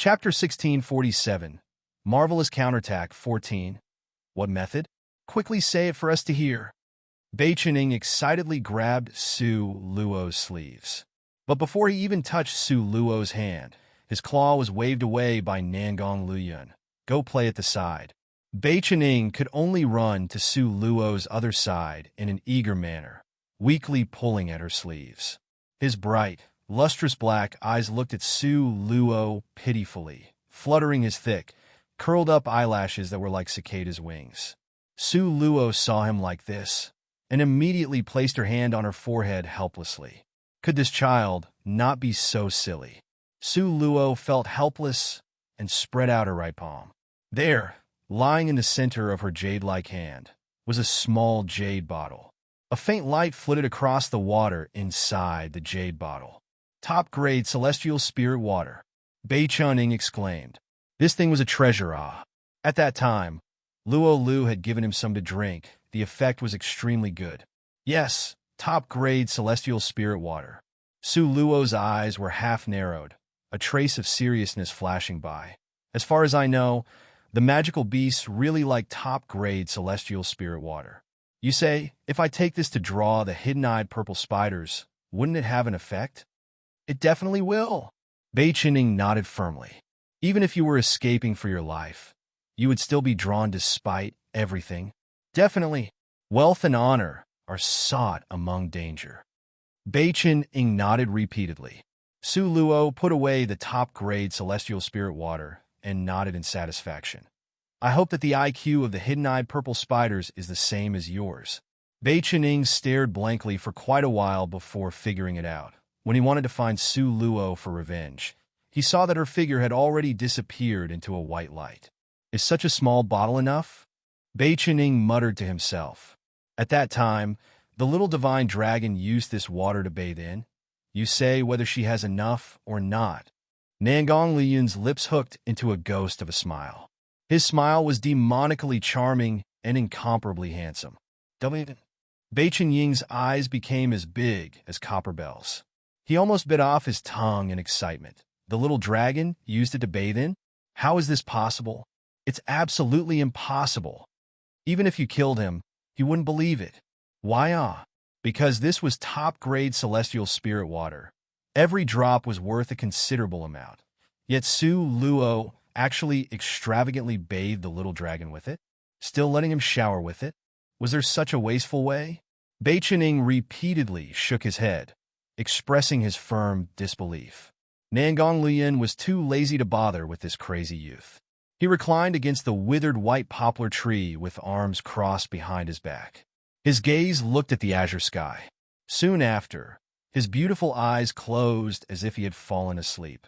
Chapter 1647, Marvelous Counterattack 14. What method? Quickly say it for us to hear. Beichening excitedly grabbed Su Luo's sleeves. But before he even touched Su Luo's hand, his claw was waved away by Nangong Luyun. Go play at the side. Beichening could only run to Su Luo's other side in an eager manner, weakly pulling at her sleeves. His bright, lustrous black eyes looked at Su Luo pitifully, fluttering his thick, curled-up eyelashes that were like cicadas' wings. Su Luo saw him like this, and immediately placed her hand on her forehead helplessly. Could this child not be so silly? Su Luo felt helpless and spread out her right palm. There, lying in the center of her jade-like hand, was a small jade bottle. A faint light flitted across the water inside the jade bottle. Top-grade celestial spirit water, Beichening exclaimed. This thing was a treasure, ah. At that time, Luo Lu had given him some to drink. The effect was extremely good. Yes, top-grade celestial spirit water. Su Luo's eyes were half-narrowed, a trace of seriousness flashing by. As far as I know, the magical beasts really like top-grade celestial spirit water. You say, if I take this to draw the hidden-eyed purple spiders, wouldn't it have an effect? It definitely will. Beichening nodded firmly. Even if you were escaping for your life, you would still be drawn despite everything. Definitely. Wealth and honor are sought among danger. Beichening nodded repeatedly. Su Luo put away the top-grade celestial spirit water and nodded in satisfaction. I hope that the IQ of the hidden-eyed purple spiders is the same as yours. Beichening stared blankly for quite a while before figuring it out. When he wanted to find Su Luo for revenge, he saw that her figure had already disappeared into a white light. Is such a small bottle enough? Beichening muttered to himself. At that time, the little divine dragon used this water to bathe in. You say whether she has enough or not. Nangong Liyun's lips hooked into a ghost of a smile. His smile was demonically charming and incomparably handsome. Beichening's eyes became as big as copper bells. He almost bit off his tongue in excitement. The little dragon used it to bathe in? How is this possible? It's absolutely impossible. Even if you killed him, he wouldn't believe it. Why? Because this was top-grade celestial spirit water. Every drop was worth a considerable amount. Yet Su Luo actually extravagantly bathed the little dragon with it, still letting him shower with it. Was there such a wasteful way? Beichening repeatedly shook his head, expressing his firm disbelief. Nangong Liyun was too lazy to bother with this crazy youth. He reclined against the withered white poplar tree with arms crossed behind his back. His gaze looked at the azure sky. Soon after, his beautiful eyes closed as if he had fallen asleep.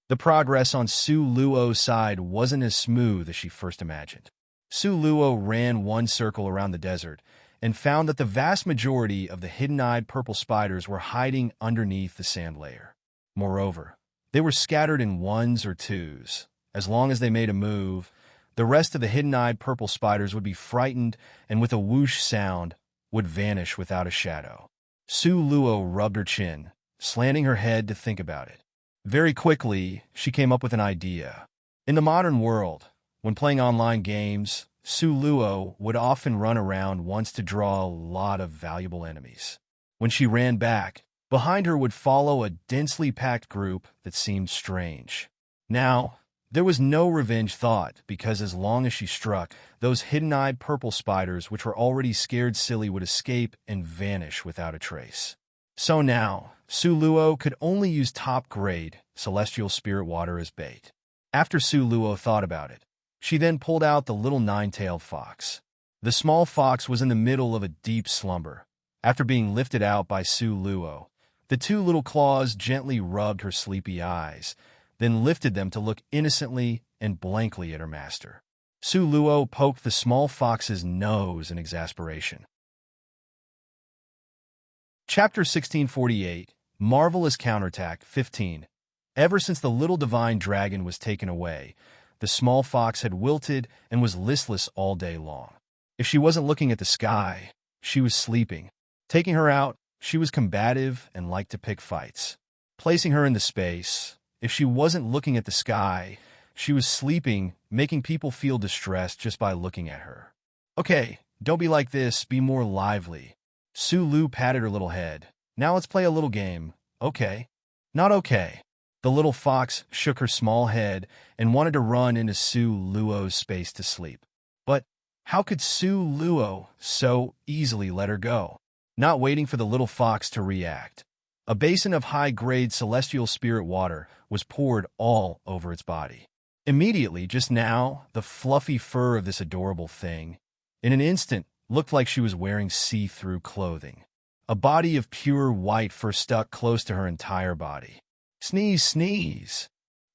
The progress on Su Luo's side wasn't as smooth as she first imagined. Su Luo ran one circle around the desert and found that the vast majority of the hidden-eyed purple spiders were hiding underneath the sand layer. Moreover, they were scattered in ones or twos. As long as they made a move, the rest of the hidden-eyed purple spiders would be frightened and with a whoosh sound would vanish without a shadow. Su Luo rubbed her chin, slanting her head to think about it. Very quickly, she came up with an idea. In the modern world, when playing online games, Su Luo would often run around once to draw a lot of valuable enemies. When she ran back, behind her would follow a densely packed group that seemed strange. Now, there was no revenge thought, because as long as she struck, those hidden-eyed purple spiders which were already scared silly would escape and vanish without a trace. So now, Su Luo could only use top-grade celestial spirit water as bait. After Su Luo thought about it, she then pulled out the little nine-tailed fox. The small fox was in the middle of a deep slumber. After being lifted out by Su Luo, the two little claws gently rubbed her sleepy eyes, then lifted them to look innocently and blankly at her master. Su Luo poked the small fox's nose in exasperation. Chapter 1648, Marvelous Counterattack 15. Ever since the little divine dragon was taken away, the small fox had wilted and was listless all day long. If she wasn't looking at the sky, she was sleeping. Taking her out, she was combative and liked to pick fights. Placing her in the space, If she wasn't looking at the sky, she was sleeping, making people feel distressed just by looking at her. Okay, don't be like this, be more lively. Sulu patted her little head. Now let's play a little game. Okay. Not okay. The little fox shook her small head and wanted to run into Su Luo's space to sleep. But how could Su Luo so easily let her go? Not waiting for the little fox to react, a basin of high-grade celestial spirit water was poured all over its body. Immediately, just now, the fluffy fur of this adorable thing, in an instant, looked like she was wearing see-through clothing. A body of pure white fur stuck close to her entire body. Sneeze, sneeze!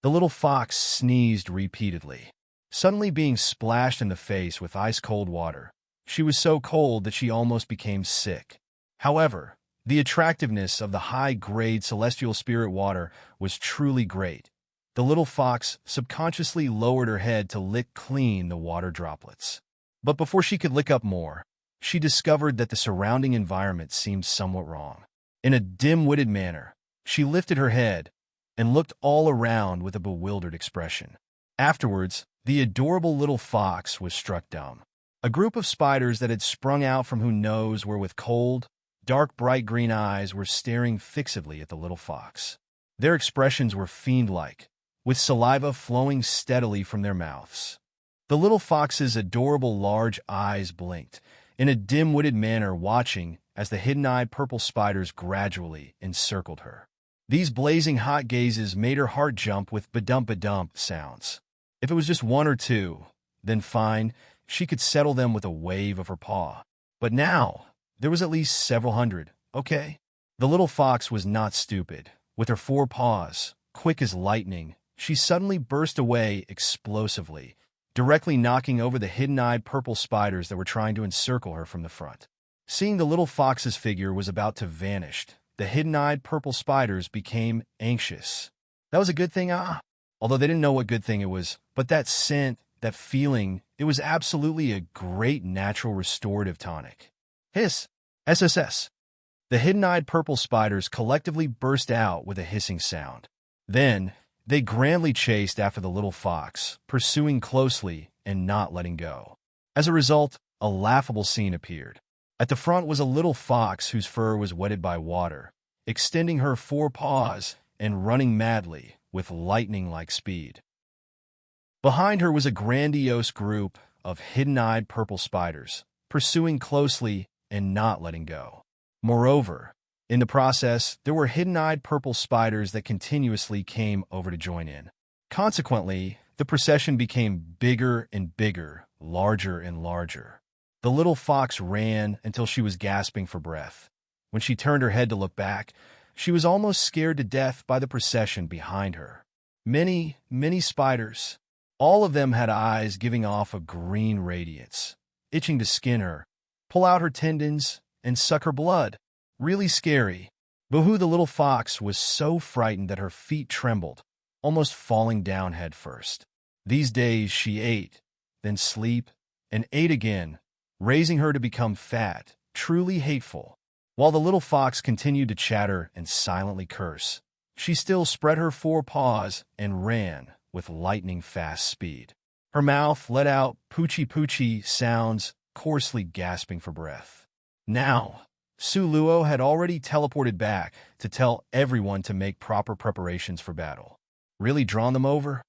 The little fox sneezed repeatedly, suddenly being splashed in the face with ice-cold water. She was so cold that she almost became sick. However, the attractiveness of the high-grade celestial spirit water was truly great. The little fox subconsciously lowered her head to lick clean the water droplets. But before she could lick up more, she discovered that the surrounding environment seemed somewhat wrong. In a dim-witted manner, she lifted her head and looked all around with a bewildered expression. Afterwards, the adorable little fox was struck dumb. A group of spiders that had sprung out from who knows where with cold, dark bright green eyes were staring fixedly at the little fox. Their expressions were fiend-like, with saliva flowing steadily from their mouths. The little fox's adorable large eyes blinked, in a dim-witted manner watching as the hidden-eyed purple spiders gradually encircled her. These blazing hot gazes made her heart jump with ba-dump sounds. If it was just one or two, then fine, she could settle them with a wave of her paw. But now, there was at least several hundred, okay? The little fox was not stupid. With her 4 paws, quick as lightning, she suddenly burst away explosively, directly knocking over the hidden-eyed purple spiders that were trying to encircle her from the front. Seeing the little fox's figure was about to vanish, the hidden-eyed purple spiders became anxious. That was a good thing, although they didn't know what good thing it was, but that scent, that feeling, it was absolutely a great natural restorative tonic. Hiss! SSS! The hidden-eyed purple spiders collectively burst out with a hissing sound. Then, they grandly chased after the little fox, pursuing closely and not letting go. As a result, a laughable scene appeared. At the front was a little fox whose fur was wetted by water, extending her 4 paws and running madly with lightning-like speed. Behind her was a grandiose group of hidden-eyed purple spiders, pursuing closely and not letting go. Moreover, in the process, there were hidden-eyed purple spiders that continuously came over to join in. Consequently, the procession became bigger and bigger, larger and larger. The little fox ran until she was gasping for breath. When she turned her head to look back, she was almost scared to death by the procession behind her. Many, many spiders. All of them had eyes giving off a green radiance, itching to skin her, pull out her tendons, and suck her blood. Really scary. Boohoo, the little fox was so frightened that her feet trembled, almost falling down head first. These days she ate, then sleep, and ate again, raising her to become fat, truly hateful. While the little fox continued to chatter and silently curse, she still spread her 4 paws and ran with lightning-fast speed. Her mouth let out poochie-poochie sounds, coarsely gasping for breath. Now, Su Luo had already teleported back to tell everyone to make proper preparations for battle. Really drawn them over?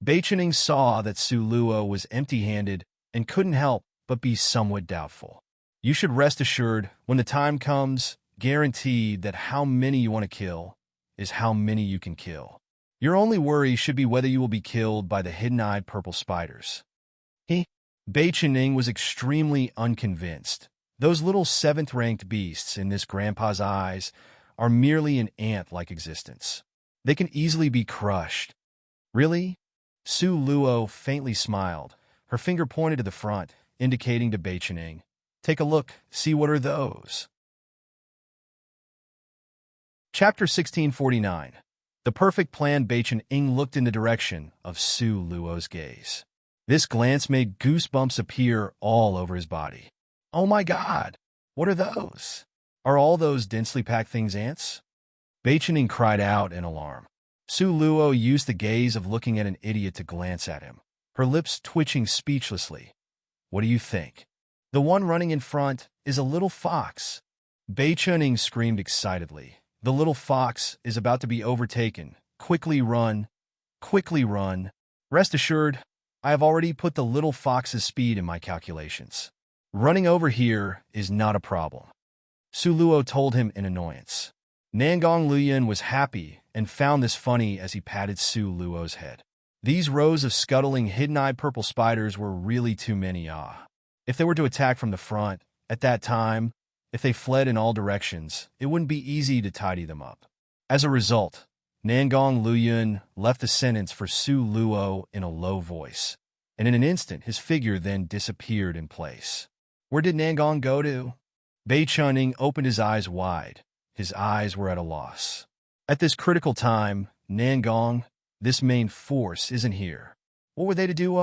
Beichening saw that Su Luo was empty-handed and couldn't help but be somewhat doubtful. You should rest assured, when the time comes, guaranteed that how many you want to kill is how many you can kill. Your only worry should be whether you will be killed by the hidden-eyed purple spiders. Beichening was extremely unconvinced. Those little 7th-ranked beasts in this grandpa's eyes are merely an ant-like existence. They can easily be crushed. Really? Su Luo faintly smiled. Her finger pointed to the front, indicating to Beichening. Take a look, see what are those. Chapter 1649. The perfect plan. Beichening looked in the direction of Su Luo's gaze. This glance made goosebumps appear all over his body. Oh my God! What are those? Are all those densely packed things ants? Beichening cried out in alarm. Su Luo used the gaze of looking at an idiot to glance at him, her lips twitching speechlessly. What do you think? The one running in front is a little fox. Bei Chuning screamed excitedly. The little fox is about to be overtaken. Quickly run. Quickly run. Rest assured, I have already put the little fox's speed in my calculations. Running over here is not a problem. Su Luo told him in annoyance. Nangong Luoyun was happy and found this funny as he patted Su Luo's head. These rows of scuttling hidden-eyed purple spiders were really too many. If they were to attack from the front, at that time, if they fled in all directions, it wouldn't be easy to tidy them up. As a result, Nangong Luoyun left the sentence for Su Luo in a low voice, and in an instant his figure then disappeared in place. Where did Nangong go to? Bei Chuning opened his eyes wide. His eyes were at a loss. At this critical time, Nangong, this main force isn't here. What were they to do?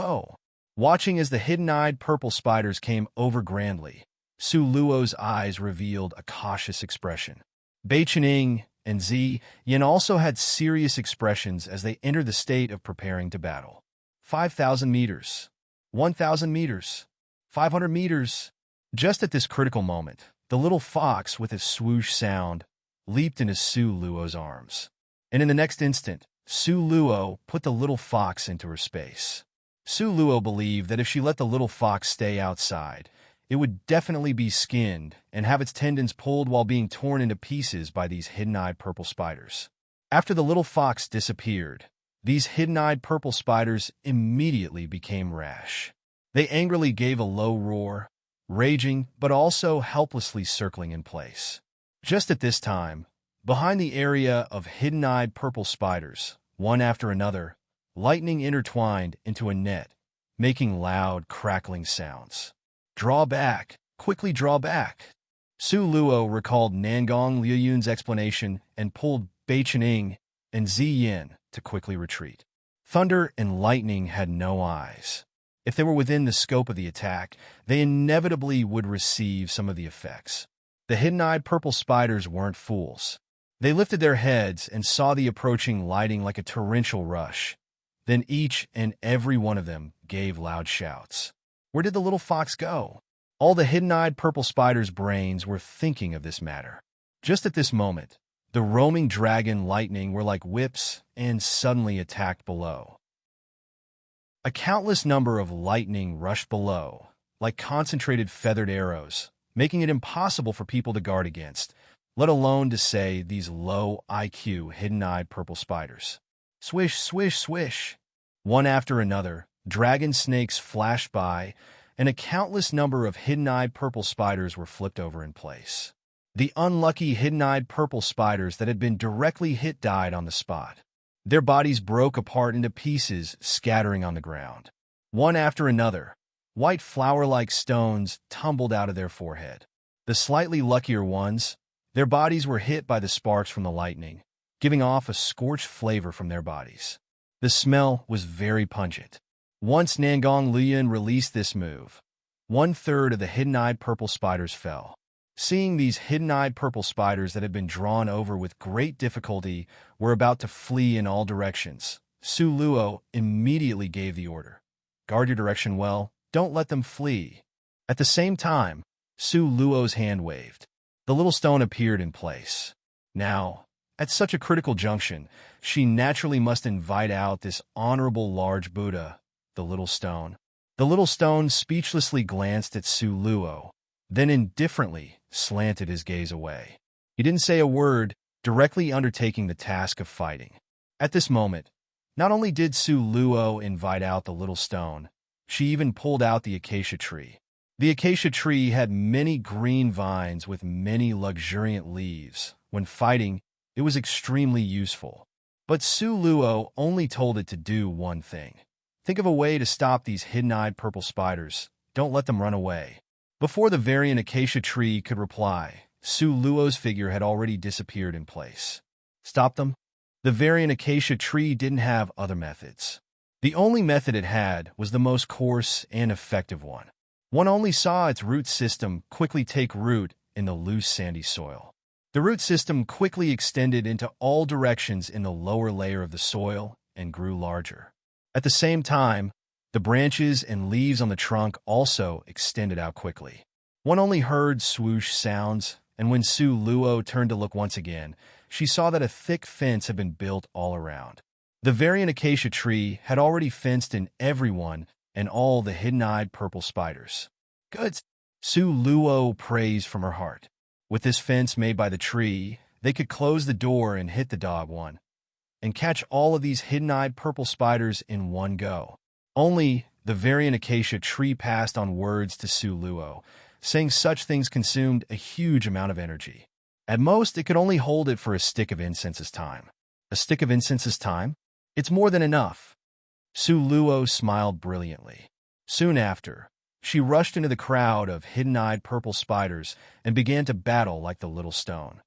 Watching as the hidden-eyed purple spiders came over grandly, Su Luo's eyes revealed a cautious expression. Bei Chuning and Zi Yin also had serious expressions as they entered the state of preparing to battle. 5,000 meters. 1,000 meters. 500 meters. Just at this critical moment, the little fox, with a swoosh sound, leaped into Su Luo's arms. And in the next instant, Su Luo put the little fox into her space. Su Luo believed that if she let the little fox stay outside, it would definitely be skinned and have its tendons pulled while being torn into pieces by these hidden-eyed purple spiders. After the little fox disappeared, these hidden-eyed purple spiders immediately became rash. They angrily gave a low roar, raging but also helplessly circling in place. Just at this time, behind the area of hidden-eyed purple spiders, one after another, lightning intertwined into a net, making loud, crackling sounds. Draw back. Quickly draw back. Su Luo recalled Nangong Luoyun's explanation and pulled Bei Chuning and Zi Yin to quickly retreat. Thunder and lightning had no eyes. If they were within the scope of the attack, they inevitably would receive some of the effects. The hidden-eyed purple spiders weren't fools. They lifted their heads and saw the approaching lightning like a torrential rush. Then each and every one of them gave loud shouts. Where did the little fox go? All the hidden-eyed purple spiders' brains were thinking of this matter. Just at this moment, the roaming dragon lightning were like whips and suddenly attacked below. A countless number of lightning rushed below, like concentrated feathered arrows, making it impossible for people to guard against, let alone to say these low IQ hidden-eyed purple spiders. Swish, swish, swish. One after another, dragon snakes flashed by, and a countless number of hidden-eyed purple spiders were flipped over in place. The unlucky hidden-eyed purple spiders that had been directly hit died on the spot. Their bodies broke apart into pieces, scattering on the ground. One after another, white flower-like stones tumbled out of their forehead. The slightly luckier ones, their bodies were hit by the sparks from the lightning, giving off a scorched flavor from their bodies. The smell was very pungent. Once Nangong Luoyun released this move, 1/3 of the hidden-eyed purple spiders fell. Seeing these hidden-eyed purple spiders that had been drawn over with great difficulty were about to flee in all directions, Su Luo immediately gave the order. Guard your direction well, don't let them flee. At the same time, Su Luo's hand waved. The little stone appeared in place. Now, at such a critical junction, she naturally must invite out this honorable large Buddha, the little stone. The little stone speechlessly glanced at Su Luo, then indifferently slanted his gaze away. He didn't say a word, directly undertaking the task of fighting. At this moment, not only did Su Luo invite out the little stone, she even pulled out the acacia tree. The acacia tree had many green vines with many luxuriant leaves. When fighting, it was extremely useful. But Su Luo only told it to do one thing. Think of a way to stop these hidden-eyed purple spiders. Don't let them run away. Before the variant acacia tree could reply, Su Luo's figure had already disappeared in place. Stop them? The variant acacia tree didn't have other methods. The only method it had was the most coarse and effective one. One only saw its root system quickly take root in the loose sandy soil. The root system quickly extended into all directions in the lower layer of the soil and grew larger. At the same time, the branches and leaves on the trunk also extended out quickly. One only heard swoosh sounds, and when Su Luo turned to look once again, she saw that a thick fence had been built all around. The variant acacia tree had already fenced in everyone and all the hidden-eyed purple spiders. Good, Su Luo praised from her heart. With this fence made by the tree, they could close the door and hit the dog one, and catch all of these hidden-eyed purple spiders in one go. Only the variant acacia tree passed on words to Su Luo, saying such things consumed a huge amount of energy. At most, it could only hold it for a stick of incense's time. A stick of incense's time? It's more than enough. Su Luo smiled brilliantly. Soon after, she rushed into the crowd of hidden-eyed purple spiders and began to battle like the little stone.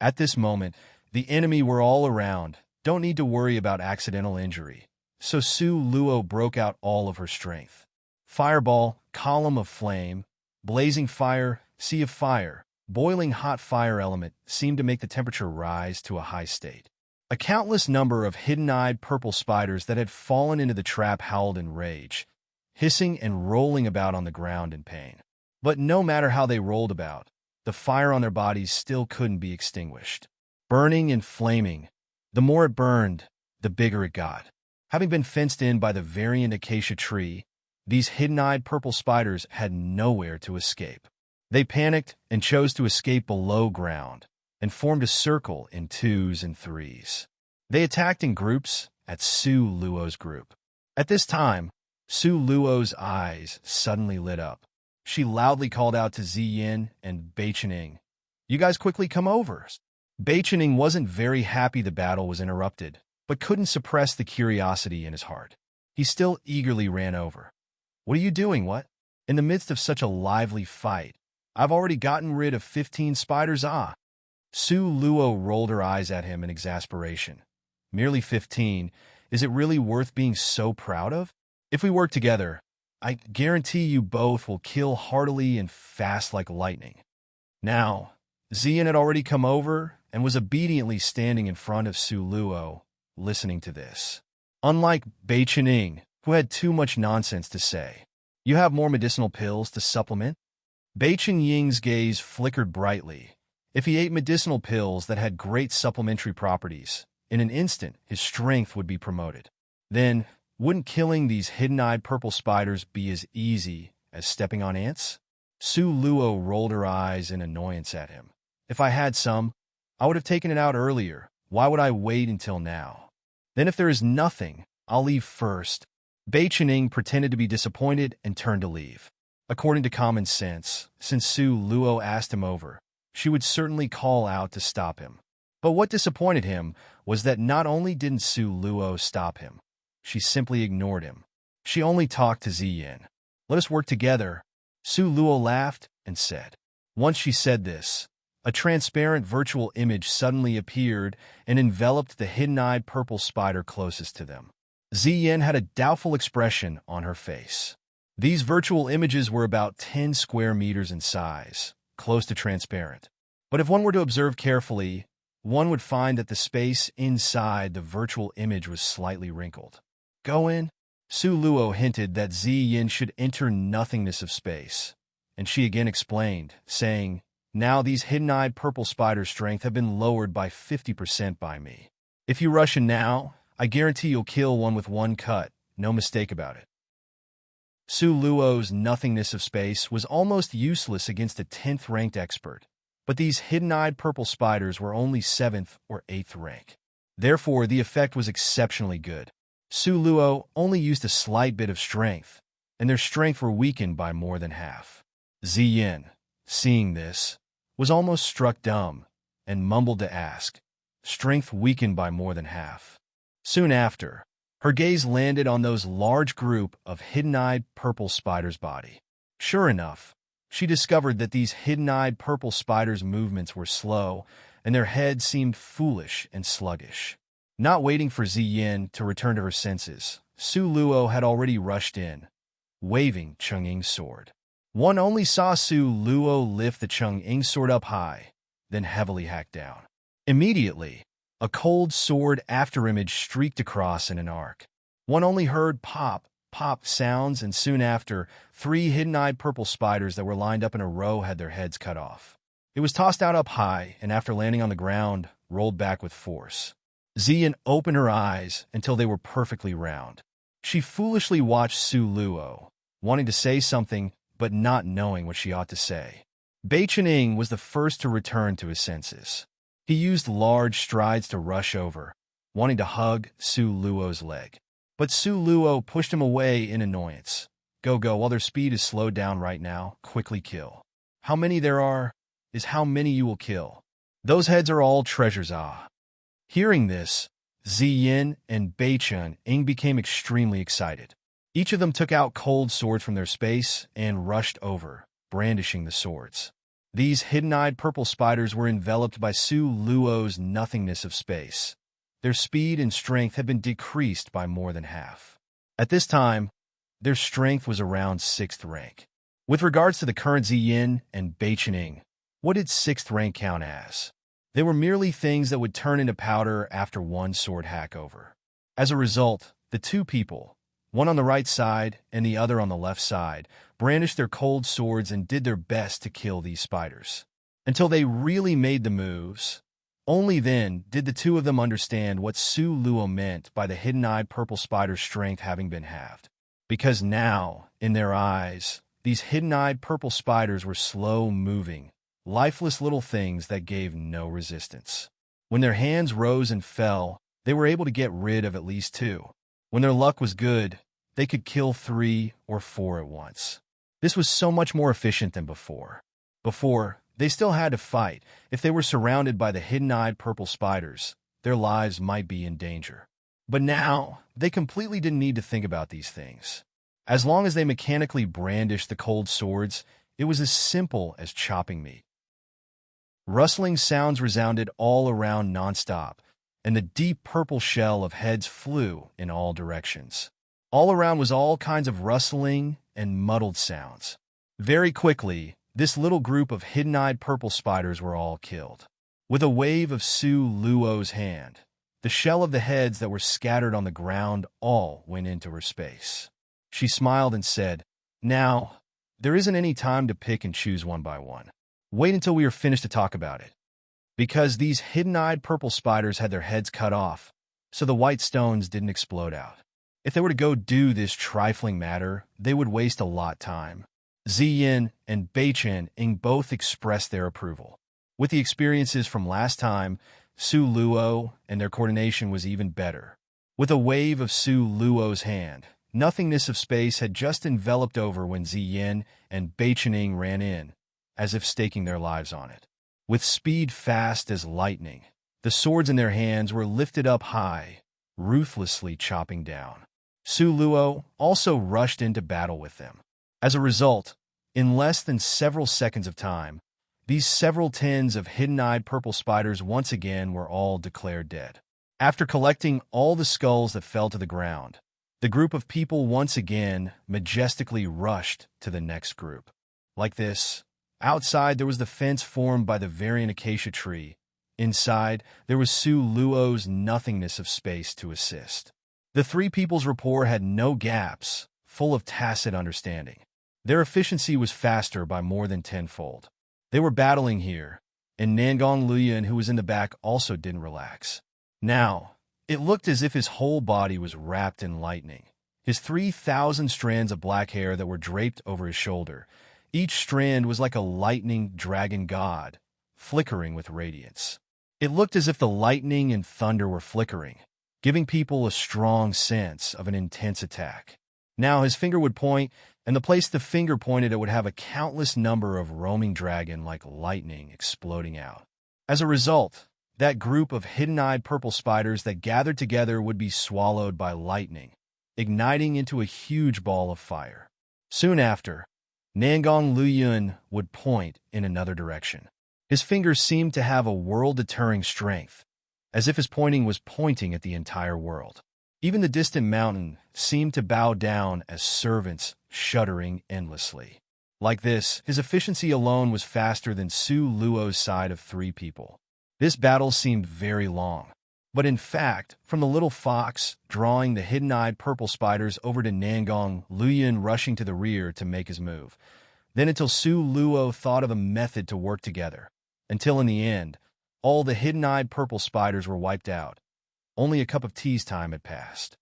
At this moment, the enemy were all around, don't need to worry about accidental injury, so Su Luo broke out all of her strength. Fireball, column of flame, blazing fire, sea of fire, boiling hot fire element seemed to make the temperature rise to a high state. A countless number of hidden-eyed purple spiders that had fallen into the trap howled in rage, hissing and rolling about on the ground in pain. But no matter how they rolled about, the fire on their bodies still couldn't be extinguished. Burning and flaming, the more it burned, the bigger it got. Having been fenced in by the variant acacia tree, these hidden-eyed purple spiders had nowhere to escape. They panicked and chose to escape below ground, and formed a circle in 2s and 3s. They attacked in groups at Su Luo's group. At this time, Su Luo's eyes suddenly lit up. She loudly called out to Ziyin and Beichening, "You guys quickly come over." Beichening wasn't very happy the battle was interrupted, but couldn't suppress the curiosity in his heart. He still eagerly ran over. "What are you doing, what? In the midst of such a lively fight, I've already gotten rid of 15 spiders, ah." Su Luo rolled her eyes at him in exasperation. "Merely 15? Is it really worth being so proud of? If we work together, I guarantee you both will kill heartily and fast like lightning." Now, Ziyin had already come over and was obediently standing in front of Su Luo, listening to this. Unlike Beichening, who had too much nonsense to say. "You have more medicinal pills to supplement?" Beichening's gaze flickered brightly. If he ate medicinal pills that had great supplementary properties, in an instant his strength would be promoted. Then, wouldn't killing these hidden-eyed purple spiders be as easy as stepping on ants? Su Luo rolled her eyes in annoyance at him. "If I had some, I would have taken it out earlier. Why would I wait until now? Then if there is nothing, I'll leave first." Beichening pretended to be disappointed and turned to leave. According to common sense, since Su Luo asked him over, she would certainly call out to stop him. But what disappointed him was that not only didn't Su Luo stop him, she simply ignored him. She only talked to Ziyin. "Let us work together." Su Luo laughed and said. Once she said this, a transparent virtual image suddenly appeared and enveloped the hidden-eyed purple spider closest to them. Ziyin had a doubtful expression on her face. These virtual images were about 10 square meters in size, close to transparent. But if one were to observe carefully, one would find that the space inside the virtual image was slightly wrinkled. "Go in." Su Luo hinted that Ziyin should enter nothingness of space, and she again explained, saying, "Now these hidden-eyed purple spider strength have been lowered by 50% by me. If you rush in now, I guarantee you'll kill one with one cut, no mistake about it." Su Luo's nothingness of space was almost useless against a 10th ranked expert, but these hidden-eyed purple spiders were only 7th or 8th rank. Therefore, the effect was exceptionally good. Su Luo only used a slight bit of strength, and their strength were weakened by more than half. Ziyin, seeing this, was almost struck dumb, and mumbled to ask, "Strength weakened by more than half." Soon after, her gaze landed on those large group of hidden-eyed purple spiders' body. Sure enough, she discovered that these hidden-eyed purple spiders' movements were slow, and their heads seemed foolish and sluggish. Not waiting for Ziyin to return to her senses, Su Luo had already rushed in, waving Chang'ing's sword. One only saw Su Luo lift the Chang'ing sword up high, then heavily hacked down. Immediately, a cold sword afterimage streaked across in an arc. One only heard pop, pop sounds, and soon after, 3 hidden-eyed purple spiders that were lined up in a row had their heads cut off. It was tossed out up high, and after landing on the ground, rolled back with force. Zian opened her eyes until they were perfectly round. She foolishly watched Su Luo, wanting to say something, but not knowing what she ought to say. Beichening was the first to return to his senses. He used large strides to rush over, wanting to hug Su Luo's leg. But Su Luo pushed him away in annoyance. Go, while their speed is slowed down right now, quickly kill. How many there are is how many you will kill. Those heads are all treasures, ah. Hearing this, Ziyin and Beichening became extremely excited. Each of them took out cold swords from their space and rushed over, brandishing the swords. These hidden-eyed purple spiders were enveloped by Su Luo's nothingness of space. Their speed and strength had been decreased by more than half. At this time, their strength was around 6th rank. With regards to the current Ziyin and Beichening, what did 6th rank count as? They were merely things that would turn into powder after one sword hack over. As a result, the two people, one on the right side and the other on the left side, brandished their cold swords and did their best to kill these spiders. Until they really made the moves, only then did the two of them understand what Su Luo meant by the hidden-eyed purple spider's strength having been halved. Because now, in their eyes, these hidden-eyed purple spiders were slow-moving, lifeless little things that gave no resistance. When their hands rose and fell, they were able to get rid of at least 2. When their luck was good, they could kill 3 or 4 at once. This was so much more efficient than before. Before, they still had to fight. If they were surrounded by the hidden-eyed purple spiders, their lives might be in danger. But now, they completely didn't need to think about these things. As long as they mechanically brandished the cold swords, it was as simple as chopping meat. Rustling sounds resounded all around non-stop, and the deep purple shell of heads flew in all directions. All around was all kinds of rustling and muddled sounds. Very quickly, this little group of hidden-eyed purple spiders were all killed. With a wave of Su Luo's hand, the shell of the heads that were scattered on the ground all went into her space. She smiled and said, "Now, there isn't any time to pick and choose one by one. Wait until we are finished to talk about it." Because these hidden-eyed purple spiders had their heads cut off, so the white stones didn't explode out. If they were to go do this trifling matter, they would waste a lot of time. Ziyin and Beichening both expressed their approval. With the experiences from last time, Su Luo and their coordination was even better. With a wave of Su Luo's hand, nothingness of space had just enveloped over when Ziyin and Beichening ran in, as if staking their lives on it. With speed fast as lightning, the swords in their hands were lifted up high, ruthlessly chopping down. Su Luo also rushed into battle with them. As a result, in less than several seconds of time, these several tens of hidden-eyed purple spiders once again were all declared dead. After collecting all the skulls that fell to the ground, the group of people once again majestically rushed to the next group. Like this, outside there was the fence formed by the variant acacia tree. Inside, there was Su Luo's nothingness of space to assist. The three people's rapport had no gaps, full of tacit understanding. Their efficiency was faster by more than tenfold. They were battling here, and Nangong Luyan, who was in the back, also didn't relax. Now, it looked as if his whole body was wrapped in lightning. His 3,000 strands of black hair that were draped over his shoulder. Each strand was like a lightning dragon god, flickering with radiance. It looked as if the lightning and thunder were flickering, giving people a strong sense of an intense attack. Now his finger would point, and the place the finger pointed at would have a countless number of roaming dragon like lightning exploding out. As a result, that group of hidden-eyed purple spiders that gathered together would be swallowed by lightning, igniting into a huge ball of fire. Soon after, Nangong Luyan would point in another direction. His fingers seemed to have a world-deterring strength, as if his pointing was pointing at the entire world. Even the distant mountain seemed to bow down as servants, shuddering endlessly. Like this, his efficiency alone was faster than Su Luo's side of 3 people. This battle seemed very long. But in fact, from the little fox drawing the hidden-eyed purple spiders over to Nangong Luoyun rushing to the rear to make his move, then until Su Luo thought of a method to work together, until in the end, all the hidden-eyed purple spiders were wiped out. Only a cup of tea's time had passed.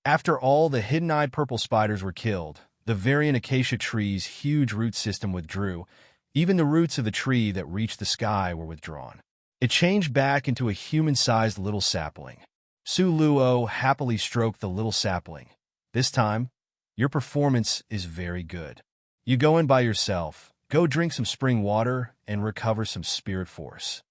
After all the hidden-eyed purple spiders were killed, the variant acacia tree's huge root system withdrew. Even the roots of the tree that reached the sky were withdrawn. It changed back into a human-sized little sapling. Su Luo happily stroked the little sapling. This time, your performance is very good. You go in by yourself, go drink some spring water, and recover some spirit force.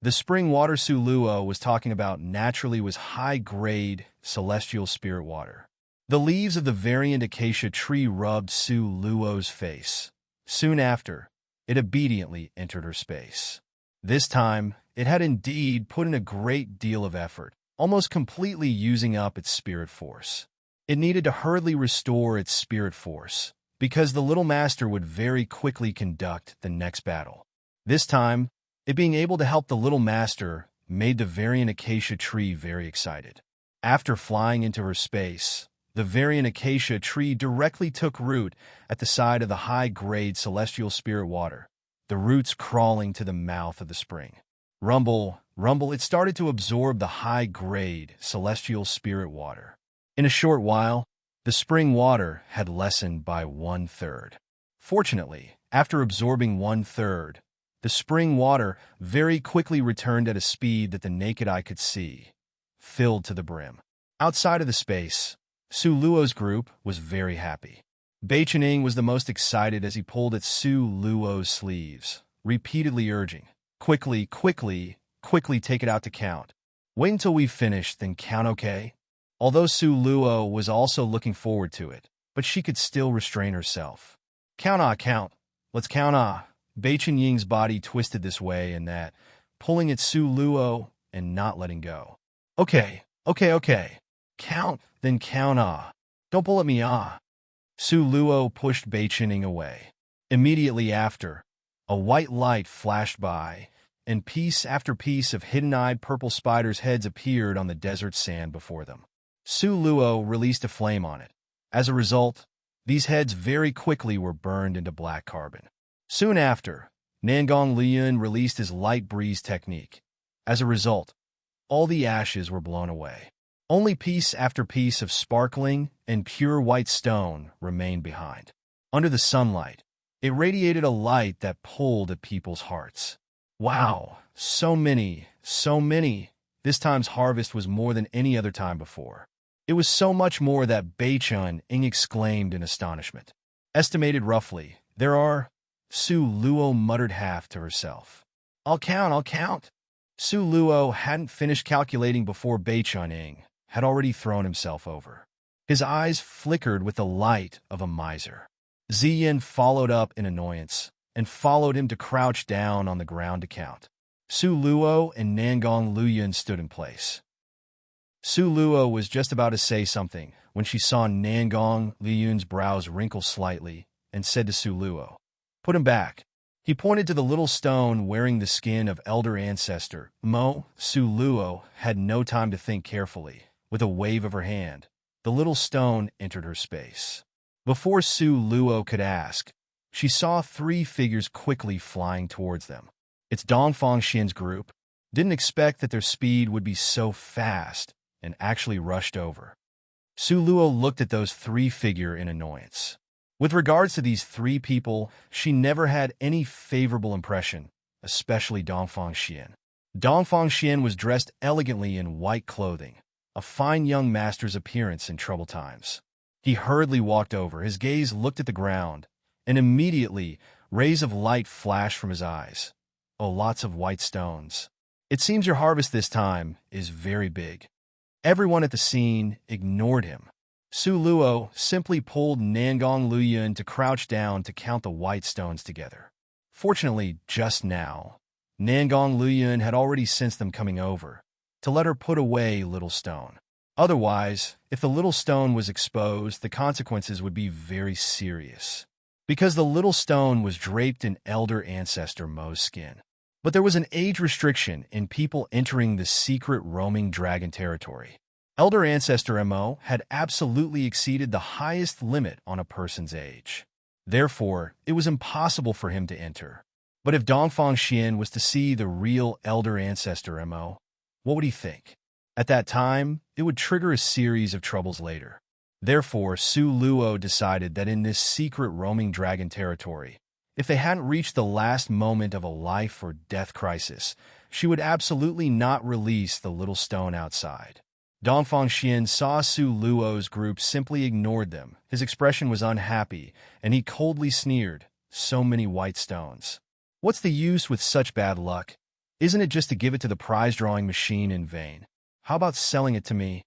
The spring water Su Luo was talking about naturally was high-grade celestial spirit water. The leaves of the variant acacia tree rubbed Su Luo's face. Soon after, it obediently entered her space. This time, it had indeed put in a great deal of effort, almost completely using up its spirit force. It needed to hurriedly restore its spirit force, because the little master would very quickly conduct the next battle. This time, it being able to help the little master made the variant acacia tree very excited. After flying into her space, the variant acacia tree directly took root at the side of the high-grade celestial spirit water, the roots crawling to the mouth of the spring. Rumble, rumble, it started to absorb the high-grade celestial spirit water. In a short while, the spring water had lessened by 1/3. Fortunately, after absorbing 1/3, the spring water very quickly returned at a speed that the naked eye could see, filled to the brim. Outside of the space, Su Luo's group was very happy. Beichening was the most excited as he pulled at Su Luo's sleeves, repeatedly urging, "Quickly, quickly, quickly take it out to count. Wait until we've finished, then count, okay?" Although Su Luo was also looking forward to it, but she could still restrain herself. Count. Let's count ah." Beichen Ying's body twisted this way and that, pulling at Su Luo and not letting go. Okay. Count, then count ah. Don't pull at me ah." Su Luo pushed Beichening away. Immediately after, a white light flashed by, and piece after piece of hidden-eyed purple spiders' heads appeared on the desert sand before them. Su Luo released a flame on it. As a result, these heads very quickly were burned into black carbon. Soon after, Nangong Luoyun released his light breeze technique. As a result, all the ashes were blown away. Only piece after piece of sparkling and pure white stone remained behind. Under the sunlight, it radiated a light that pulled at people's hearts. Wow, so many. This time's harvest was more than any other time before. It was so much more that Beichen Ying exclaimed in astonishment. Estimated roughly, there are... Su Luo muttered half to herself. I'll count. Su Luo hadn't finished calculating before Beichen Ying had already thrown himself over. His eyes flickered with the light of a miser. Ziyin followed up in annoyance and followed him to crouch down on the ground to count. Su Luo and Nangong Luoyun stood in place. Su Luo was just about to say something when she saw Nangong Luoyun's brows wrinkle slightly and said to Su Luo, "Put him back." He pointed to the little stone wearing the skin of elder ancestor Mo. Su Luo had no time to think carefully. With a wave of her hand, the little stone entered her space. Before Su Luo could ask, she saw 3 figures quickly flying towards them. It's Dongfang Xian's group. Didn't expect that their speed would be so fast and actually rushed over. Su Luo looked at those 3 figures in annoyance. With regards to these 3 people, she never had any favorable impression, especially Dongfang Xian. Dongfang Xian was dressed elegantly in white clothing, a fine young master's appearance in troubled times. He hurriedly walked over, his gaze looked at the ground, and immediately rays of light flashed from his eyes. Oh, lots of white stones. It seems your harvest this time is very big. Everyone at the scene ignored him. Su Luo simply pulled Nangong Luoyun to crouch down to count the white stones together. Fortunately, just now, Nangong Luoyun had already sensed them coming over, to let her put away Little Stone. Otherwise, if the Little Stone was exposed, the consequences would be very serious. because the little stone was draped in elder ancestor Mo's skin. But there was an age restriction in people entering the secret roaming dragon territory. Elder ancestor Mo had absolutely exceeded the highest limit on a person's age. Therefore, it was impossible for him to enter. But if Dongfang Xian was to see the real elder ancestor Mo, what would he think? At that time, it would trigger a series of troubles later. Therefore, Su Luo decided that in this secret roaming dragon territory, if they hadn't reached the last moment of a life or death crisis, she would absolutely not release the little stone outside. Dongfang Xian saw Su Luo's group simply ignored them. His expression was unhappy, and he coldly sneered, "So many white stones. What's the use with such bad luck? Isn't it just to give it to the prize-drawing machine in vain? How about selling it to me?"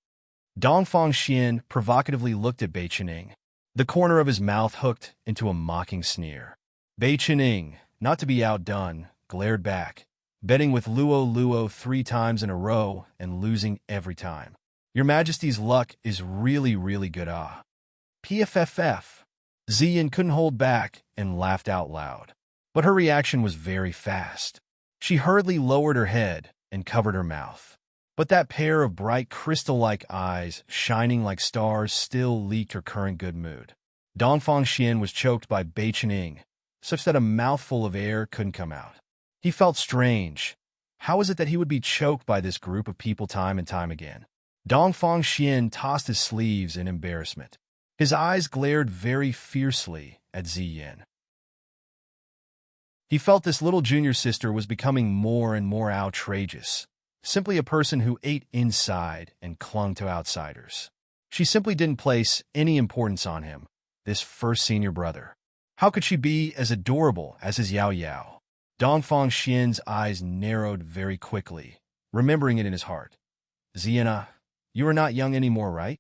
Dongfang Xian provocatively looked at Bai Qining, the corner of his mouth hooked into a mocking sneer. Bai Qining, not to be outdone, glared back, betting with Luo 3 times in a row and losing every time. "Your Majesty's luck is really, really good, ah." PFFF. Ziyin couldn't hold back and laughed out loud. But her reaction was very fast. She hurriedly lowered her head and covered her mouth. But that pair of bright crystal-like eyes, shining like stars, still leaked her current good mood. Dongfang Xian was choked by Bai Qining, such that a mouthful of air couldn't come out. He felt strange. How was it that he would be choked by this group of people time and time again? Dongfang Xian tossed his sleeves in embarrassment. His eyes glared very fiercely at Ziyin. He felt this little junior sister was becoming more and more outrageous, simply a person who ate inside and clung to outsiders. She simply didn't place any importance on him, this first senior brother. How could she be as adorable as his Yao Yao? Dongfang Xian's eyes narrowed very quickly, remembering it in his heart. "Ziyin, you are not young anymore, right?"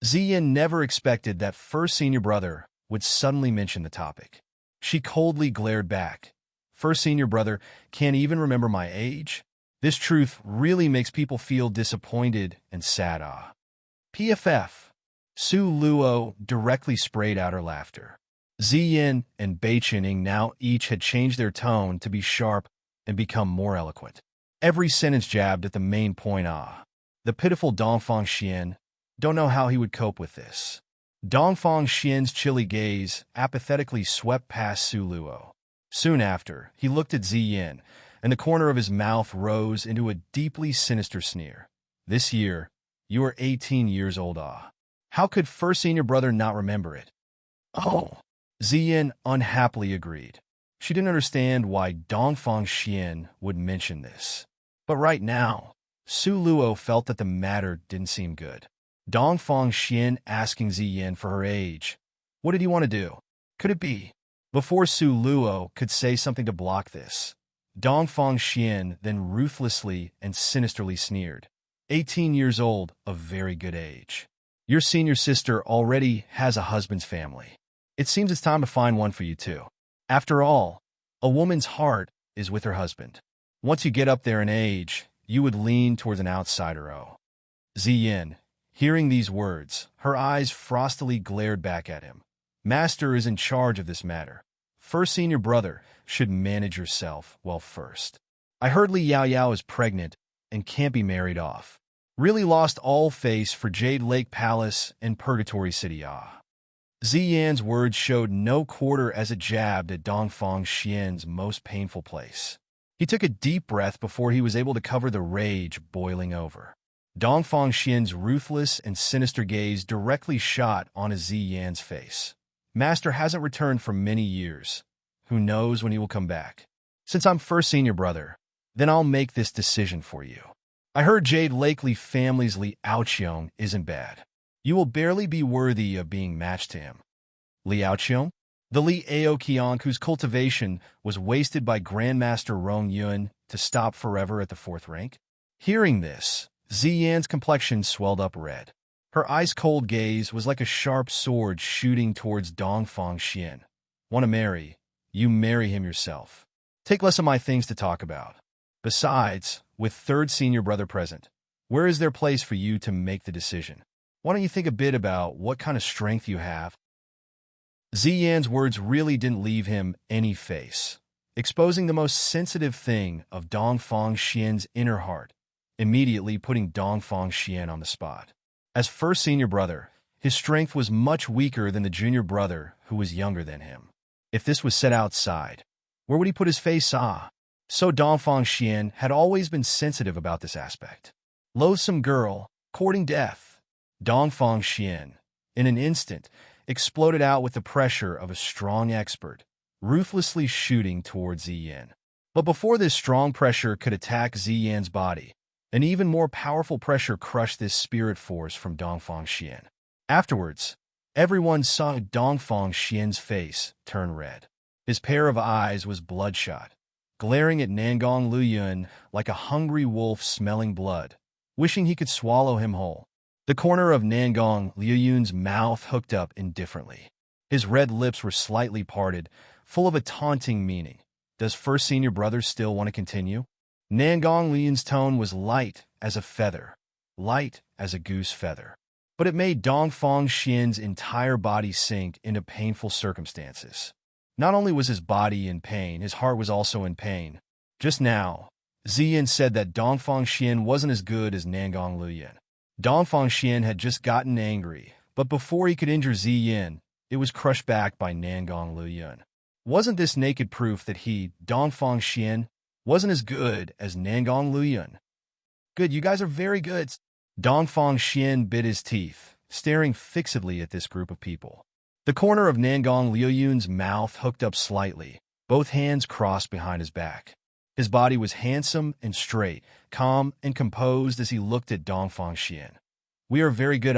Ziyin never expected that first senior brother would suddenly mention the topic. She coldly glared back. "First senior brother can't even remember my age? This truth really makes people feel disappointed and sad, ah." PFF. Su Luo directly sprayed out her laughter. Ziyin and Bai Qining now each had changed their tone to be sharp and become more eloquent. Every sentence jabbed at the main point, ah. The pitiful Dongfang Xian don't know how he would cope with this. Dongfang Xian's chilly gaze apathetically swept past Su Luo. Soon after, he looked at Ziyin, and the corner of his mouth rose into a deeply sinister sneer. "This year, you are 18 years old, ah. How could first senior brother not remember it?" "Oh." Ziyin unhappily agreed. She didn't understand why Dongfang Xian would mention this. But right now, Su Luo felt that the matter didn't seem good. Dongfang Xian asking Ziyin for her age. What did he want to do? Could it be? Before Su Luo could say something to block this, Dongfang Xian then ruthlessly and sinisterly sneered. 18 years old, a very good age. Your senior sister already has a husband's family. It seems it's time to find one for you too. After all, a woman's heart is with her husband. Once you get up there in age, you would lean towards an outsider. Oh. Ziyin, hearing these words, her eyes frostily glared back at him. Master is in charge of this matter. First senior brother should manage yourself well first. I heard Li Yao Yao is pregnant and can't be married off. Really lost all face for Jade Lake Palace and Purgatory City. Ah. Ziyan's words showed no quarter as it jabbed at Dongfang Xian's most painful place. He took a deep breath before he was able to cover the rage boiling over. Dongfang Xian's ruthless and sinister gaze directly shot on his Ziyan's face. Master hasn't returned for many years. Who knows when he will come back? Since I'm first senior brother, then I'll make this decision for you. I heard Jade Lakely family's Li Aoqiong isn't bad. You will barely be worthy of being matched to him. Li Aoqiong? The Li Aoqiong whose cultivation was wasted by Grandmaster Rong Yun to stop forever at the 4th rank? Hearing this, Ziyan's complexion swelled up red. Her ice-cold gaze was like a sharp sword shooting towards Dongfang Xian. Want to marry? You marry him yourself. Take less of my things to talk about. Besides, with third senior brother present, where is there place for you to make the decision? Why don't you think a bit about what kind of strength you have? Ziyan's words really didn't leave him any face, exposing the most sensitive thing of Dongfang Xian's inner heart, immediately putting Dongfang Xian on the spot. As first senior brother, his strength was much weaker than the junior brother who was younger than him. If this was set outside, where would he put his face? So Dongfang Xian had always been sensitive about this aspect. Loathsome girl, courting death. Dongfang Xian, in an instant, exploded out with the pressure of a strong expert, ruthlessly shooting towards Ziyan. But before this strong pressure could attack Ziyan's body, an even more powerful pressure crushed this spirit force from Dongfang Xian. Afterwards, everyone saw Dongfang Xian's face turn red. His pair of eyes was bloodshot, glaring at Nangong Luyun like a hungry wolf smelling blood, wishing he could swallow him whole. The corner of Nangong Luyun's mouth hooked up indifferently. His red lips were slightly parted, full of a taunting meaning. Does first senior brother still want to continue? Nangong Luyun's tone was light as a feather, light as a goose feather. But it made Dongfang Xian's entire body sink into painful circumstances. Not only was his body in pain, his heart was also in pain. Just now, Ziyan said that Dongfang Xian wasn't as good as Nangong Luyun. Dongfang Xian had just gotten angry, but before he could injure Ziyan, it was crushed back by Nangong Luyun. Wasn't this naked proof that he, Dongfang Xian, wasn't as good as Nangong Luyun? Good, you guys are very good. Dongfang Xian bit his teeth, staring fixedly at this group of people. The corner of Nangong Luyun's mouth hooked up slightly, both hands crossed behind his back. His body was handsome and straight, calm and composed as he looked at Dongfang Xian. We are very good,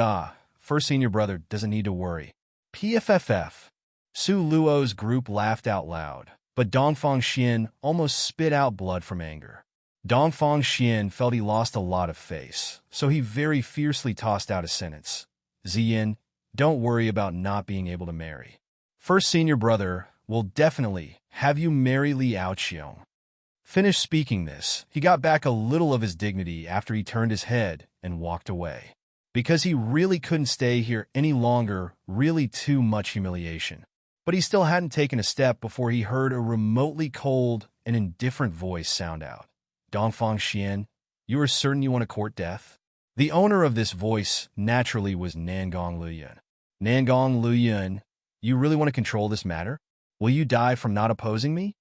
first senior brother doesn't need to worry. PFFF. Su Luo's group laughed out loud, but Dongfang Xian almost spit out blood from anger. Dongfang Xian felt he lost a lot of face, so he very fiercely tossed out a sentence. Ziyan, don't worry about not being able to marry. First senior brother will definitely have you marry Li Aoqiong. Finished speaking this, he got back a little of his dignity after he turned his head and walked away. Because he really couldn't stay here any longer, really too much humiliation. But he still hadn't taken a step before he heard a remotely cold and indifferent voice sound out. Dongfang Xian, you are certain you want to court death? The owner of this voice naturally was Nangong Luyun. Nangong Luyun, you really want to control this matter? Will you die from not opposing me?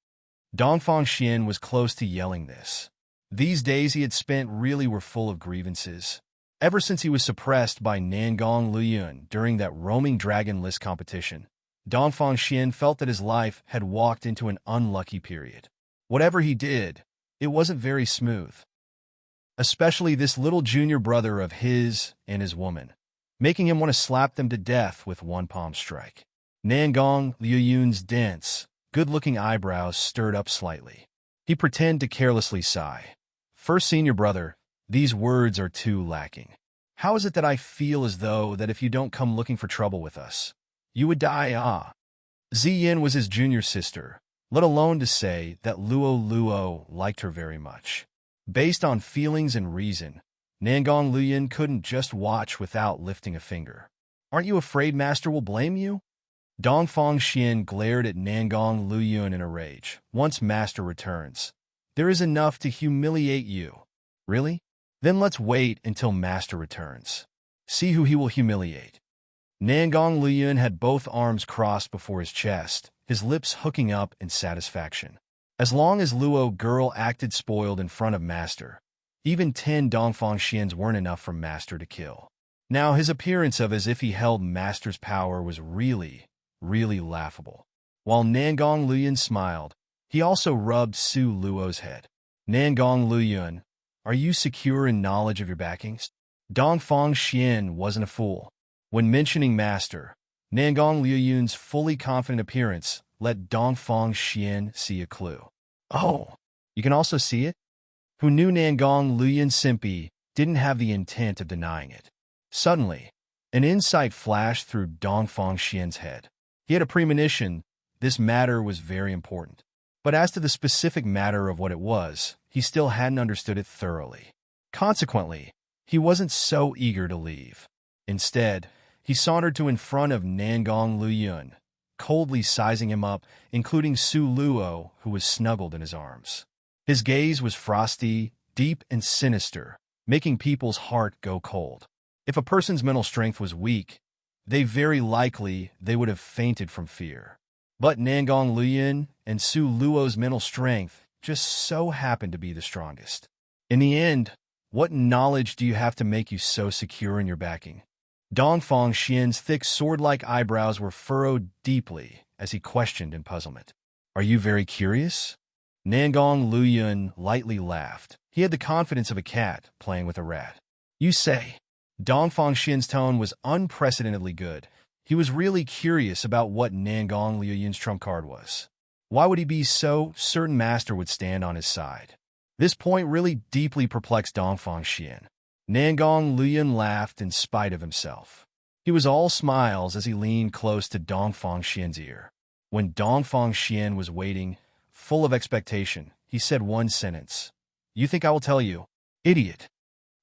Dongfang Xian was close to yelling this. These days he had spent really were full of grievances. Ever since he was suppressed by Nangong Luyun during that roaming dragon list competition, Dongfang Xian felt that his life had walked into an unlucky period. Whatever he did, it wasn't very smooth. Especially this little junior brother of his and his woman, making him want to slap them to death with one palm strike. Nangong Luyun's dense, good-looking eyebrows stirred up slightly. He pretended to carelessly sigh. First senior brother, these words are too lacking. How is it that I feel as though that if you don't come looking for trouble with us, you would die? Ziyan was his junior sister, let alone to say that Luo liked her very much. Based on feelings and reason, Nangong Luyun couldn't just watch without lifting a finger. Aren't you afraid Master will blame you? Dongfang Xian glared at Nangong Luyun in a rage. Once Master returns, there is enough to humiliate you. Really? Then let's wait until Master returns. See who he will humiliate. Nangong Luyun had both arms crossed before his chest, his lips hooking up in satisfaction. As long as Luo girl acted spoiled in front of Master, even 10 Dongfang Xians weren't enough for Master to kill. Now his appearance of as if he held Master's power was really laughable. While Nangong Luyun smiled, he also rubbed Su Luo's head. Nangong Luyun, are you secure in knowledge of your backings? Dongfang Xian wasn't a fool. When mentioning Master, Nangong Luyun's fully confident appearance let Dongfang Xian see a clue. Oh, you can also see it? Who knew Nangong Luyun simply didn't have the intent of denying it. Suddenly, an insight flashed through Dongfang Xian's head. He had a premonition this matter was very important. But as to the specific matter of what it was, he still hadn't understood it thoroughly. Consequently, he wasn't so eager to leave. Instead, he sauntered to in front of Nangong Luyun, coldly sizing him up, including Su Luo, who was snuggled in his arms. His gaze was frosty, deep, and sinister, making people's heart go cold. If a person's mental strength was weak, they would have fainted from fear. But Nangong Luyin and Su Luo's mental strength just so happened to be the strongest. In the end, what knowledge do you have to make you so secure in your backing? Dongfang Xian's thick sword-like eyebrows were furrowed deeply as he questioned in puzzlement. Are you very curious? Nangong Luyin lightly laughed. He had the confidence of a cat playing with a rat. You say. Dongfang Xian's tone was unprecedentedly good. He was really curious about what Nangong Luyin's trump card was. Why would he be so certain Master would stand on his side? This point really deeply perplexed Dongfang Xian. Nangong Luyin laughed in spite of himself. He was all smiles as he leaned close to Dongfang Xian's ear. When Dongfang Xian was waiting, full of expectation, he said one sentence. You think I will tell you? Idiot.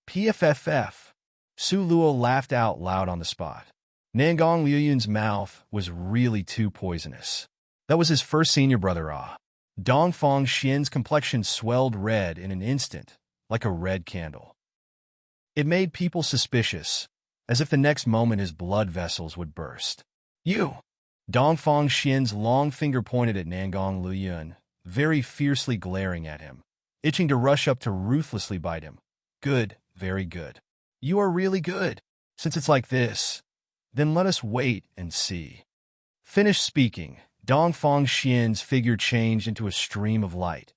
PFFF. Su Luo laughed out loud on the spot. Nangong Luyin's mouth was really too poisonous. That was his first senior brother, Dongfang Xian's complexion swelled red in an instant, like a red candle. It made people suspicious, as if the next moment his blood vessels would burst. You! Dongfang Xian's long finger pointed at Nangong Luyin, very fiercely glaring at him, itching to rush up to ruthlessly bite him. Good, very good. You are really good. Since it's like this, then let us wait and see. Finished speaking, Dongfang Xian's figure changed into a stream of light,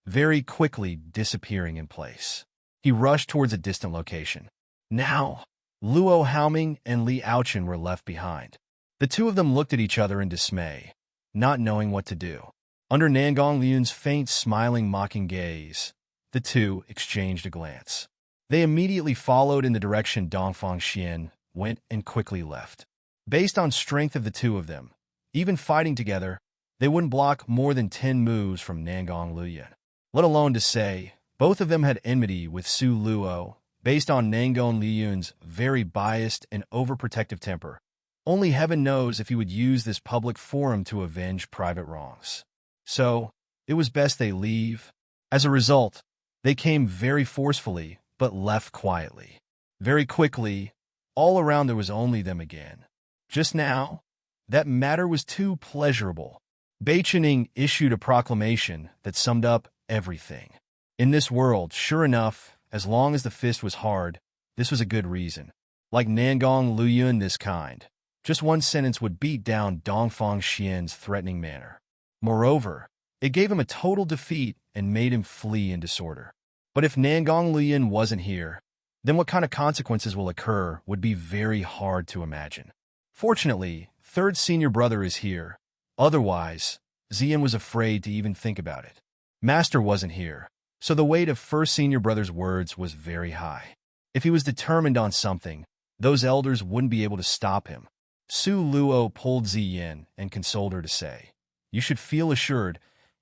very quickly disappearing in place. He rushed towards a distant location. Now, Luo Haoming and Li Aochen were left behind. The two of them looked at each other in dismay, not knowing what to do. Under Nangong Luyin's faint, smiling, mocking gaze, the two exchanged a glance. They immediately followed in the direction Dongfang Xian went and quickly left. Based on strength of the two of them, even fighting together, they wouldn't block more than 10 moves from Nangong Luyin. Let alone to say, both of them had enmity with Su Luo, based on Nangong Luyin's very biased and overprotective temper. Only heaven knows if he would use this public forum to avenge private wrongs. So, it was best they leave. As a result, they came very forcefully, but left quietly. Very quickly, all around there was only them again. Just now, that matter was too pleasurable. Beichening issued a proclamation that summed up everything. In this world, sure enough, as long as the fist was hard, this was a good reason. Like Nangong Luyin this kind, just one sentence would beat down Dongfang Xian's threatening manner. Moreover, it gave him a total defeat and made him flee in disorder. But if Nangong Luyin wasn't here, then what kind of consequences will occur would be very hard to imagine. Fortunately, third senior brother is here. Otherwise, Zian was afraid to even think about it. Master wasn't here, so the weight of first senior brother's words was very high. If he was determined on something, those elders wouldn't be able to stop him. Su Luo pulled Ziyin and consoled her to say, You should feel assured,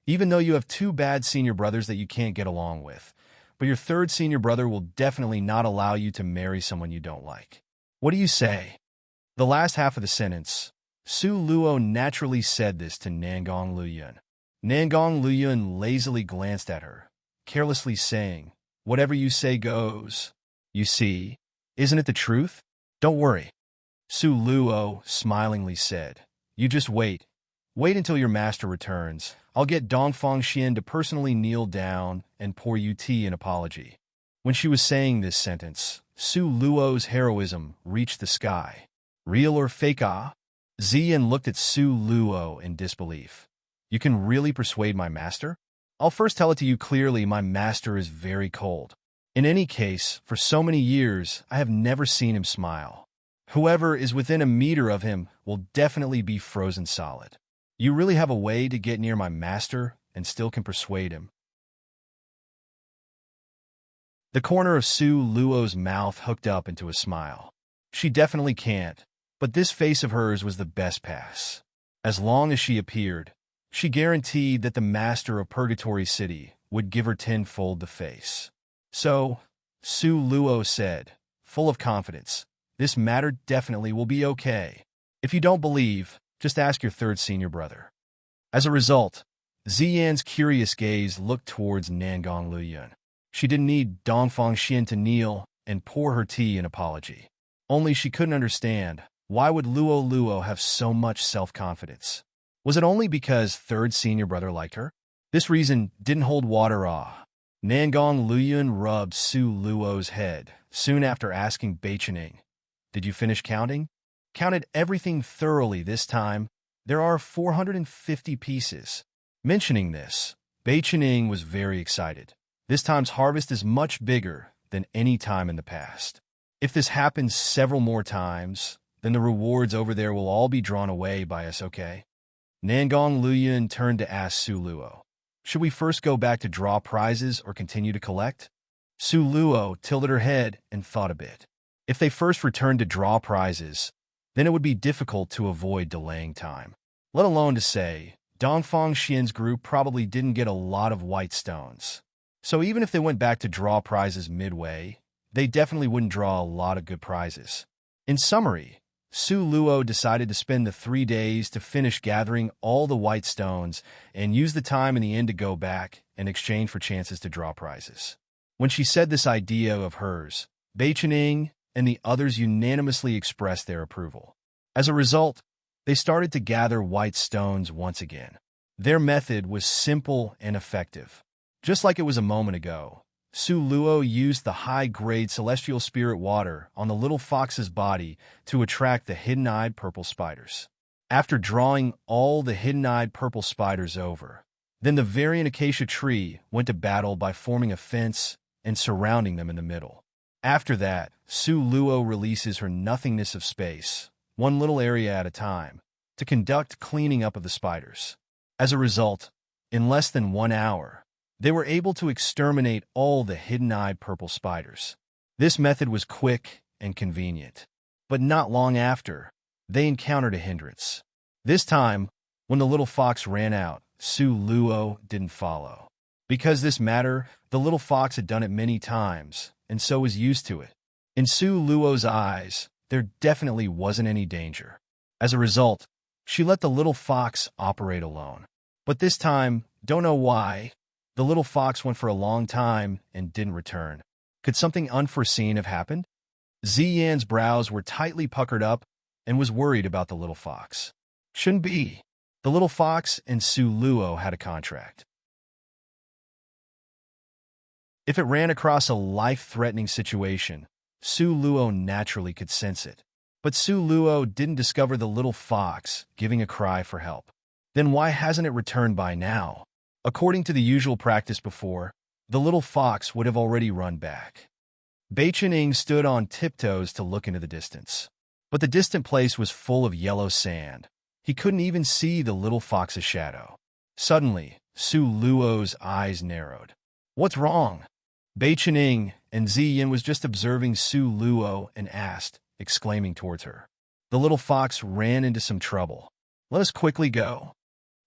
even though you have two bad senior brothers that you can't get along with, but your third senior brother will definitely not allow you to marry someone you don't like. What do you say? The last half of the sentence, Su Luo naturally said this to Nangong Luyin. Nangong Luyin lazily glanced at her, carelessly saying, Whatever you say goes. You see, isn't it the truth? Don't worry. Su Luo smilingly said, You just wait. Wait until your master returns. I'll get Dongfang Xian to personally kneel down and pour you tea in apology. When she was saying this sentence, Su Luo's heroism reached the sky. Real or fake, Ziyan looked at Su Luo in disbelief. You can really persuade my master? I'll first tell it to you clearly, my master is very cold. In any case, for so many years, I have never seen him smile. Whoever is within a meter of him will definitely be frozen solid. You really have a way to get near my master and still can persuade him. The corner of Su Luo's mouth hooked up into a smile. She definitely can't, but this face of hers was the best pass. As long as she appeared, she guaranteed that the master of Purgatory City would give her tenfold the face. So, Su Luo said, full of confidence, This matter definitely will be okay. If you don't believe, Just ask your third senior brother. As a result, Ziyan's curious gaze looked towards Nangong Luyun. She didn't need Dongfang Xian to kneel and pour her tea in apology. Only she couldn't understand, why would Luo Luo have so much self-confidence? Was it only because third senior brother liked her? This reason didn't hold water. Nangong Luyun rubbed Su Luo's head soon after asking Beichening, "Did you finish counting?" "Counted everything thoroughly this time. There are 450 pieces." Mentioning this, Beichening was very excited. This time's harvest is much bigger than any time in the past. If this happens several more times, then the rewards over there will all be drawn away by us, okay? Nangong Luyun turned to ask Su Luo, "Should we first go back to draw prizes or continue to collect?" Su Luo tilted her head and thought a bit. If they first returned to draw prizes, then it would be difficult to avoid delaying time. Let alone to say, Dongfang Xian's group probably didn't get a lot of white stones. So even if they went back to draw prizes midway, they definitely wouldn't draw a lot of good prizes. In summary, Su Luo decided to spend the 3 days to finish gathering all the white stones and use the time in the end to go back in exchange for chances to draw prizes. When she said this idea of hers, Beichening and the others unanimously expressed their approval. As a result, they started to gather white stones once again. Their method was simple and effective. Just like it was a moment ago, Su Luo used the high-grade celestial spirit water on the little fox's body to attract the hidden-eyed purple spiders. After drawing all the hidden-eyed purple spiders over, then the variant acacia tree went to battle by forming a fence and surrounding them in the middle. After that, Su Luo releases her nothingness of space, one little area at a time, to conduct cleaning up of the spiders. As a result, in less than 1 hour, they were able to exterminate all the hidden-eyed purple spiders. This method was quick and convenient. But not long after, they encountered a hindrance. This time, when the little fox ran out, Su Luo didn't follow. Because this matter, the little fox had done it many times, and so was used to it. In Su Luo's eyes, there definitely wasn't any danger. As a result, she let the little fox operate alone. But this time, don't know why, the little fox went for a long time and didn't return. Could something unforeseen have happened? Ziyan's brows were tightly puckered up and was worried about the little fox. Shouldn't be. The little fox and Su Luo had a contract. If it ran across a life-threatening situation, Su Luo naturally could sense it. But Su Luo didn't discover the little fox giving a cry for help. Then why hasn't it returned by now? According to the usual practice before, the little fox would have already run back. Beichening stood on tiptoes to look into the distance. But the distant place was full of yellow sand. He couldn't even see the little fox's shadow. Suddenly, Su Luo's eyes narrowed. "What's wrong?" Beichening and Ziyan was just observing Su Luo and asked, exclaiming towards her. "The little fox ran into some trouble. Let us quickly go."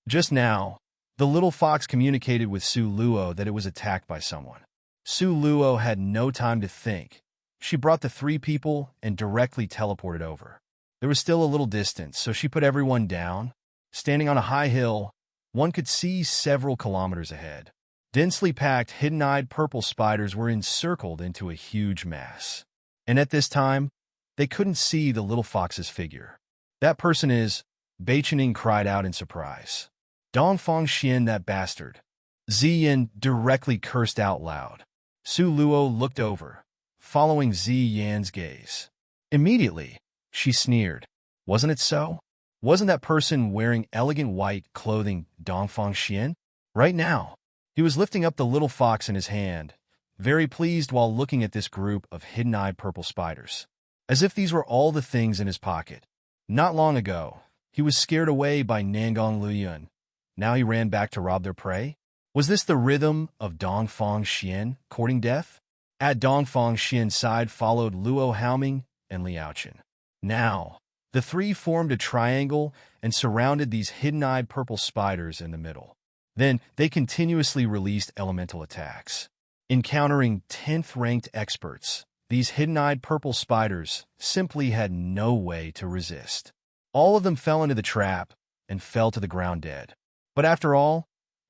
Just now, the little fox communicated with Su Luo that it was attacked by someone. Su Luo had no time to think. She brought the 3 people and directly teleported over. There was still a little distance, so she put everyone down. Standing on a high hill, one could see several kilometers ahead. Densely packed, hidden-eyed purple spiders were encircled into a huge mass. And at this time, they couldn't see the little fox's figure. "That person is..." Beichening cried out in surprise. "Dongfang Xian, that bastard." Ziyan directly cursed out loud. Su Luo looked over, following Ziyan's gaze. Immediately, she sneered. "Wasn't it so? Wasn't that person wearing elegant white clothing Dongfang Xian?" Right now, he was lifting up the little fox in his hand, very pleased while looking at this group of hidden-eyed purple spiders. As if these were all the things in his pocket. Not long ago, he was scared away by Nangong Luyun. Now he ran back to rob their prey? Was this the rhythm of Dongfang Xian courting death? At Dongfang Xian's side followed Luo Haoming and Liaochen. Now, the 3 formed a triangle and surrounded these hidden-eyed purple spiders in the middle. Then, they continuously released elemental attacks. Encountering 10th-ranked experts, these hidden-eyed purple spiders simply had no way to resist. All of them fell into the trap and fell to the ground dead. But after all,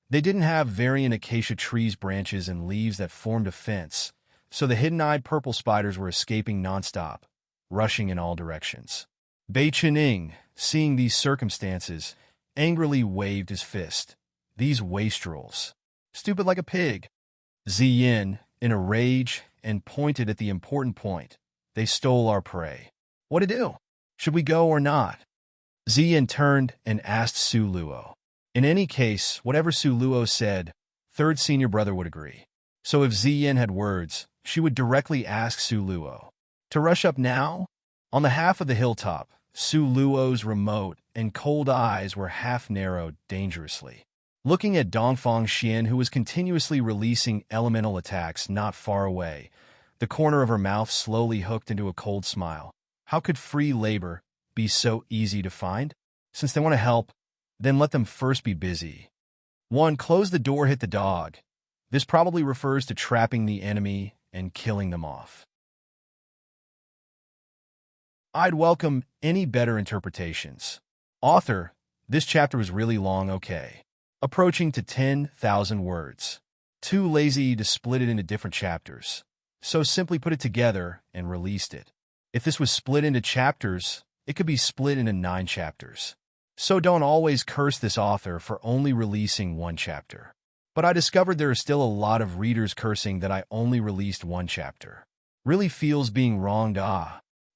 they didn't have varying acacia trees' branches and leaves that formed a fence, so the hidden-eyed purple spiders were escaping nonstop, rushing in all directions. Bei Qining, seeing these circumstances, angrily waved his fist. These wastrels. Stupid like a pig. Ziyin, in a rage, and pointed at the important point. They stole our prey. What to do? Should we go or not? Ziyin turned and asked Su Luo. In any case, whatever Su Luo said, third senior brother would agree. So if Ziyin had words, she would directly ask Su Luo. To rush up now? On the half of the hilltop, Su Luo's remote and cold eyes were half-narrowed dangerously. Looking at Dongfang Xian, who was continuously releasing elemental attacks not far away, the corner of her mouth slowly hooked into a cold smile. How could free labor be so easy to find? Since they want to help, then let them first be busy. 1. Close the door, hit the dog. This probably refers to trapping the enemy and killing them off. I'd welcome any better interpretations. Author, this chapter was really long, okay. Approaching to 10,000 words. Too lazy to split it into different chapters. So simply put it together and released it. If this was split into chapters, it could be split into 9 chapters. So don't always curse this author for only releasing 1 chapter. But I discovered there are still a lot of readers cursing that I only released 1 chapter. Really feels being wronged,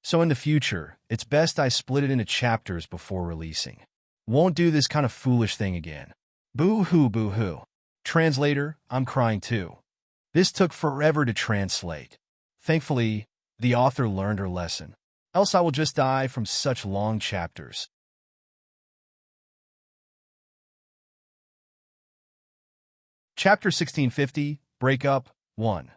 So in the future, it's best I split it into chapters before releasing. Won't do this kind of foolish thing again. Boo-hoo, boo-hoo. Translator, I'm crying too. This took forever to translate. Thankfully, the author learned her lesson. Else I will just die from such long chapters. Chapter 1650, Breakup, 1.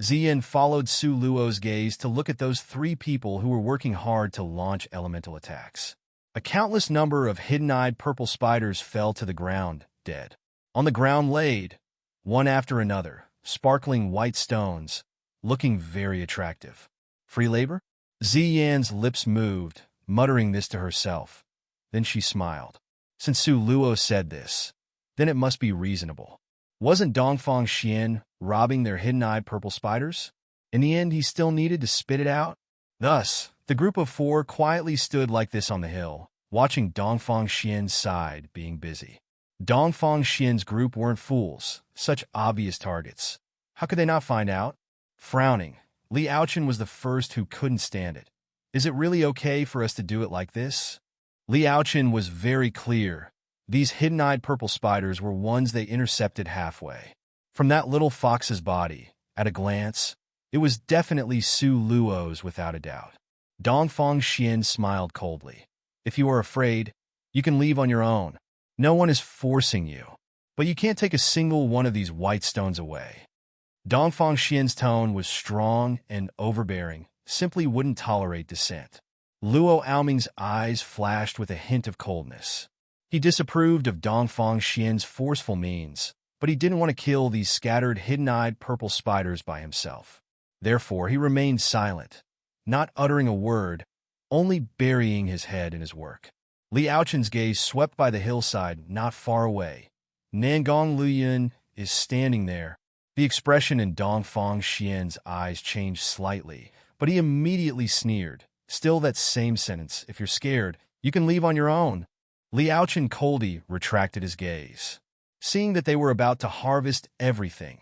Ziyin followed Su Luo's gaze to look at those 3 people who were working hard to launch elemental attacks. A countless number of hidden-eyed purple spiders fell to the ground, dead. On the ground laid, one after another, sparkling white stones, looking very attractive. Free labor? Ziyin's lips moved, muttering this to herself. Then she smiled. Since Su Luo said this, then it must be reasonable. Wasn't Dongfang Xian robbing their hidden-eyed purple spiders? In the end, he still needed to spit it out. Thus, the group of 4 quietly stood like this on the hill, watching Dongfang Xian's side being busy. Dongfang Xian's group weren't fools, such obvious targets. How could they not find out? Frowning, Li Aochen was the first who couldn't stand it. Is it really okay for us to do it like this? Li Aochen was very clear. These hidden-eyed purple spiders were ones they intercepted halfway. From that little fox's body, at a glance, it was definitely Su Luo's without a doubt. Dongfang Xian smiled coldly. If you are afraid, you can leave on your own. No one is forcing you. But you can't take a single one of these white stones away. Dongfang Xian's tone was strong and overbearing, simply wouldn't tolerate dissent. Luo Aoming's eyes flashed with a hint of coldness. He disapproved of Dongfang Xian's forceful means, but he didn't want to kill these scattered hidden-eyed purple spiders by himself. Therefore, he remained silent, not uttering a word, only burying his head in his work. Li Aochen's gaze swept by the hillside not far away. Nangong Luyun is standing there. The expression in Dongfang Xian's eyes changed slightly, but he immediately sneered. Still that same sentence, if you're scared, you can leave on your own. Li Aochen coldly retracted his gaze. Seeing that they were about to harvest everything,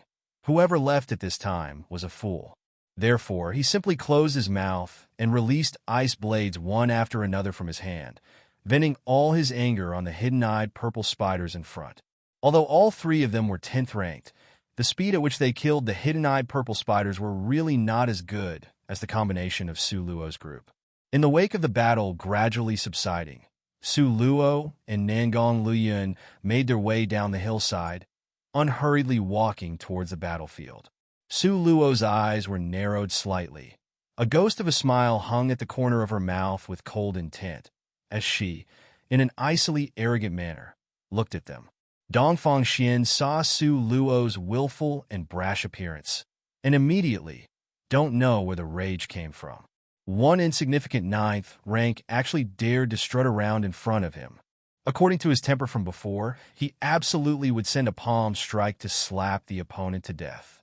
whoever left at this time was a fool. Therefore, he simply closed his mouth and released ice blades one after another from his hand, venting all his anger on the hidden-eyed purple spiders in front. Although all 3 of them were 10th ranked, the speed at which they killed the hidden-eyed purple spiders were really not as good as the combination of Su Luo's group. In the wake of the battle gradually subsiding, Su Luo and Nangong Luyun made their way down the hillside, unhurriedly walking towards the battlefield. Su Luo's eyes were narrowed slightly. A ghost of a smile hung at the corner of her mouth with cold intent, as she, in an icily arrogant manner, looked at them. Dongfang Xian saw Su Luo's willful and brash appearance, and immediately don't know where the rage came from. One insignificant ninth rank actually dared to strut around in front of him. According to his temper from before, he absolutely would send a palm strike to slap the opponent to death.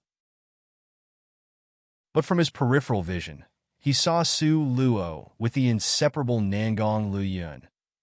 But from his peripheral vision, he saw Su Luo with the inseparable Nangong Luyun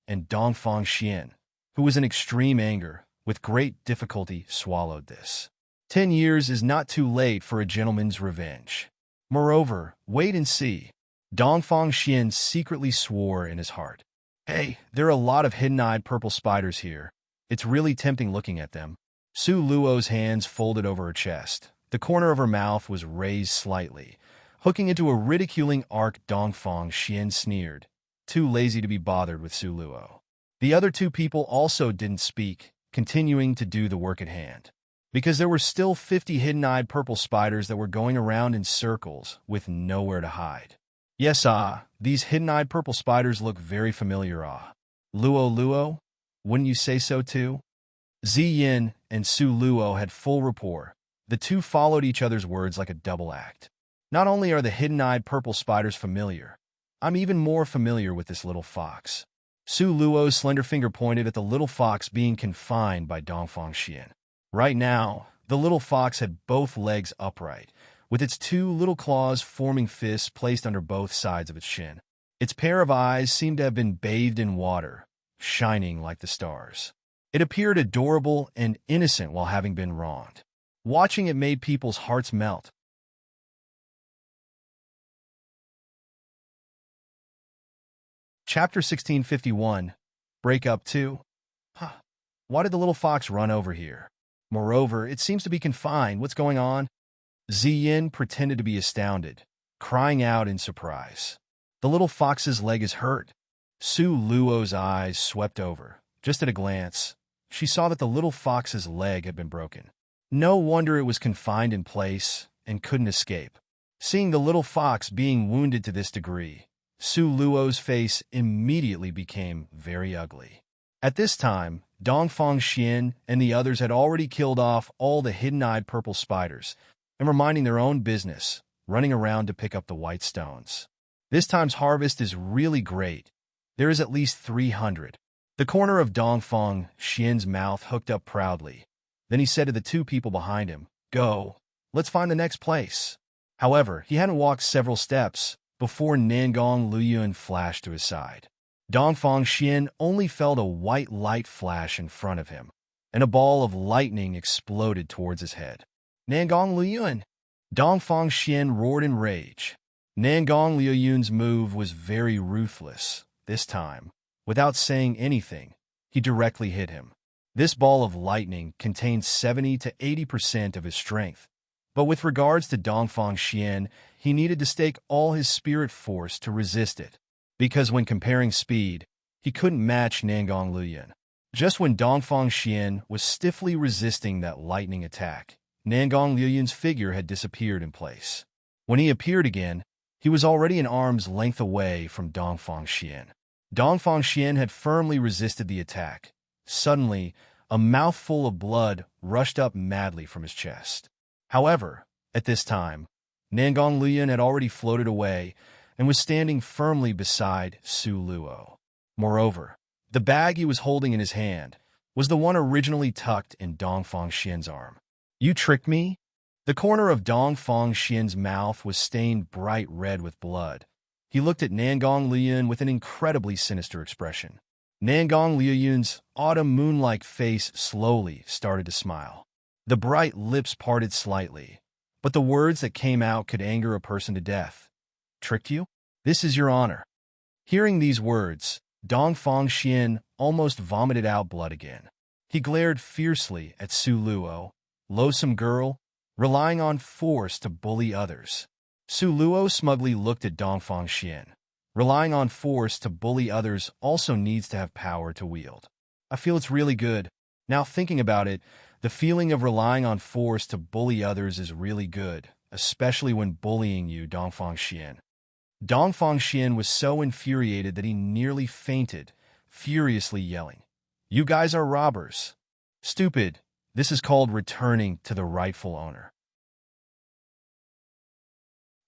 and Dongfang Xian, who was in extreme anger, with great difficulty swallowed this. 10 years is not too late for a gentleman's revenge. Moreover, wait and see. Dongfang Xian secretly swore in his heart. Hey, there are a lot of hidden-eyed purple spiders here. It's really tempting looking at them. Su Luo's hands folded over her chest. The corner of her mouth was raised slightly, hooking into a ridiculing arc. Dongfang Xian sneered, too lazy to be bothered with Su Luo. The other two people also didn't speak, continuing to do the work at hand, because there were still 50 hidden-eyed purple spiders that were going around in circles with nowhere to hide. Yes, these hidden-eyed purple spiders look very familiar, Luo, wouldn't you say so too? Ziyin and Su Luo had full rapport. The two followed each other's words like a double act. Not only are the hidden-eyed purple spiders familiar, I'm even more familiar with this little fox. Su Luo's slender finger pointed at the little fox being confined by Dongfang Xian. Right now, the little fox had both legs upright, with its two little claws forming fists placed under both sides of its shin. Its pair of eyes seemed to have been bathed in water, shining like the stars. It appeared adorable and innocent while having been wronged. Watching it made people's hearts melt. Chapter 1651. Break Up 2. Why did the little fox run over here? Moreover, it seems to be confined. What's going on? Ziyin pretended to be astounded, crying out in surprise. The little fox's leg is hurt. Su Luo's eyes swept over. Just at a glance, she saw that the little fox's leg had been broken. No wonder it was confined in place and couldn't escape. Seeing the little fox being wounded to this degree, Su Luo's face immediately became very ugly. At this time, Dongfang Xian and the others had already killed off all the hidden-eyed purple spiders and were minding their own business, running around to pick up the white stones. This time's harvest is really great. There is at least 300. The corner of Dongfang Xian's mouth hooked up proudly. Then he said to the two people behind him, "Go, let's find the next place." However, he hadn't walked several steps before Nangong Luyun flashed to his side. Dongfang Xian only felt a white light flash in front of him, and a ball of lightning exploded towards his head. Nangong Luyun! Dongfang Xian roared in rage. Nangong Luyun's move was very ruthless. This time, without saying anything, he directly hit him. This ball of lightning contained 70 to 80% of his strength. But with regards to Dongfang Xian, he needed to stake all his spirit force to resist it, because when comparing speed, he couldn't match Nangong Luyun. Just when Dongfang Xian was stiffly resisting that lightning attack, Nangong Luyun's figure had disappeared in place. When he appeared again, he was already an arm's length away from Dongfang Xian. Dongfang Xian had firmly resisted the attack. Suddenly, a mouthful of blood rushed up madly from his chest. However, at this time, Nangong Luyun had already floated away and was standing firmly beside Su Luo. Moreover, the bag he was holding in his hand was the one originally tucked in Dongfang Xian's arm. "You tricked me?" The corner of Dongfang Xian's mouth was stained bright red with blood. He looked at Nangong Luyun with an incredibly sinister expression. Nangong Luyun's autumn moon-like face slowly started to smile. The bright lips parted slightly, but the words that came out could anger a person to death. "Tricked you? This is your honor." Hearing these words, Dongfang Xian almost vomited out blood again. He glared fiercely at Su Luo, loathsome girl, relying on force to bully others. Su Luo smugly looked at Dongfang Xian. Relying on force to bully others also needs to have power to wield. I feel it's really good. Now thinking about it, the feeling of relying on force to bully others is really good, especially when bullying you, Dongfang Xian. Dongfang Xian was so infuriated that he nearly fainted, furiously yelling, "You guys are robbers. Stupid. This is called returning to the rightful owner."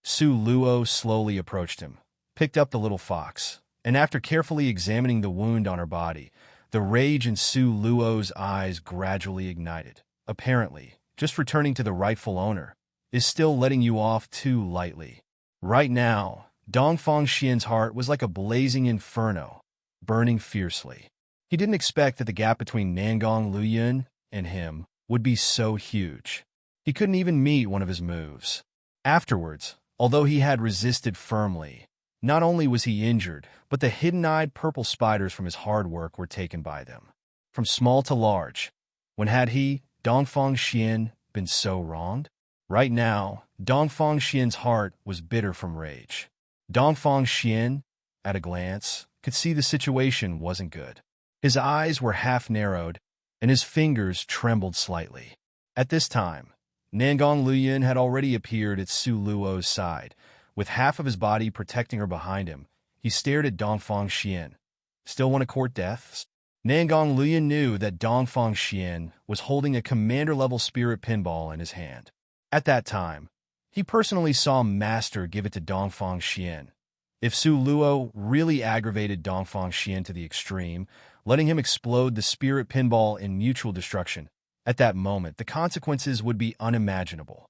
Su Luo slowly approached him. picked up the little fox, and after carefully examining the wound on her body, the rage in Su Luo's eyes gradually ignited. Apparently, just returning to the rightful owner is still letting you off too lightly. Right now, Dongfang Xian's heart was like a blazing inferno, burning fiercely. He didn't expect that the gap between Nangong Luyun and him would be so huge. He couldn't even meet one of his moves. Afterwards, although he had resisted firmly, not only was he injured, but the hidden-eyed purple spiders from his hard work were taken by them. From small to large, when had he, Dongfang Xian, been so wronged? Right now, Dongfang Xian's heart was bitter from rage. Dongfang Xian, at a glance, could see the situation wasn't good. His eyes were half-narrowed, and his fingers trembled slightly. At this time, Nangong Luyun had already appeared at Su Luo's side. With half of his body protecting her behind him, he stared at Dongfang Xian. Still want to court deaths? Nangong Luyun knew that Dongfang Xian was holding a commander-level spirit pinball in his hand. At that time, he personally saw Master give it to Dongfang Xian. If Su Luo really aggravated Dongfang Xian to the extreme, letting him explode the spirit pinball in mutual destruction, at that moment the consequences would be unimaginable.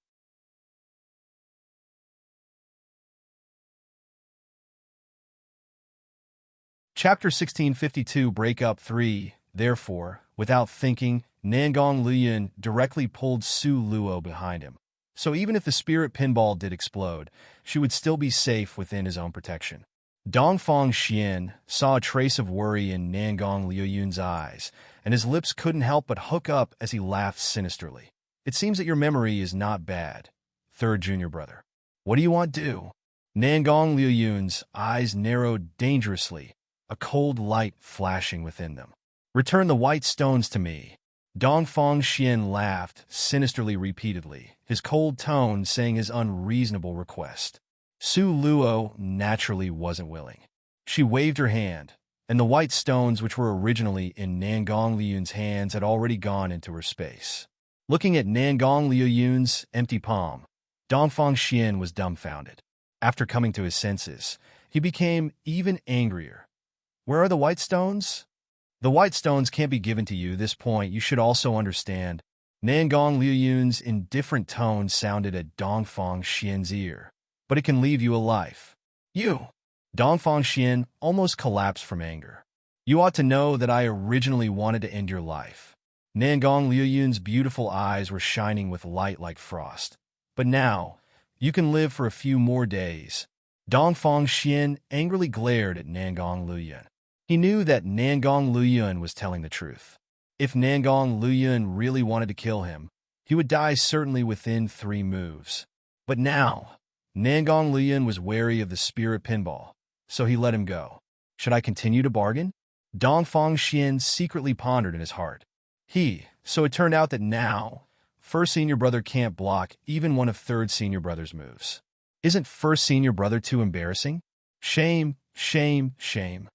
Chapter 1652 Breakup 3. Therefore, without thinking, Nangong Luyun directly pulled Su Luo behind him. So even if the spirit pinball did explode, she would still be safe within his own protection. Dongfang Xian saw a trace of worry in Nangong Luyun's eyes, and his lips couldn't help but hook up as he laughed sinisterly. It seems that your memory is not bad, third junior brother. What do you want to do? Nangong Luyun's eyes narrowed dangerously, a cold light flashing within them. Return the white stones to me. Dongfang Xian laughed sinisterly repeatedly, his cold tone saying his unreasonable request. Su Luo naturally wasn't willing. She waved her hand, and the white stones which were originally in Nangong Luyun's hands had already gone into her space. Looking at Nangong Luyun's empty palm, Dongfang Xian was dumbfounded. After coming to his senses, he became even angrier. Where are the white stones? The white stones can't be given to you. This point you should also understand. Nangong Luyun's indifferent tone sounded at Dongfang Xian's ear. But it can leave you a life. You! Dongfang Xian almost collapsed from anger. You ought to know that I originally wanted to end your life. Nangong Luyun's beautiful eyes were shining with light like frost. But now, you can live for a few more days. Dongfang Xian angrily glared at Nangong Luyun. He knew that Nangong Luyun was telling the truth. If Nangong Luyun really wanted to kill him, he would die certainly within 3 moves. But now, Nangong Luyun was wary of the spirit pinball, so he let him go. Should I continue to bargain? Dongfang Xian secretly pondered in his heart. So it turned out that now, first senior brother can't block even one of third senior brother's moves. Isn't first senior brother too embarrassing? Shame, shame, shame.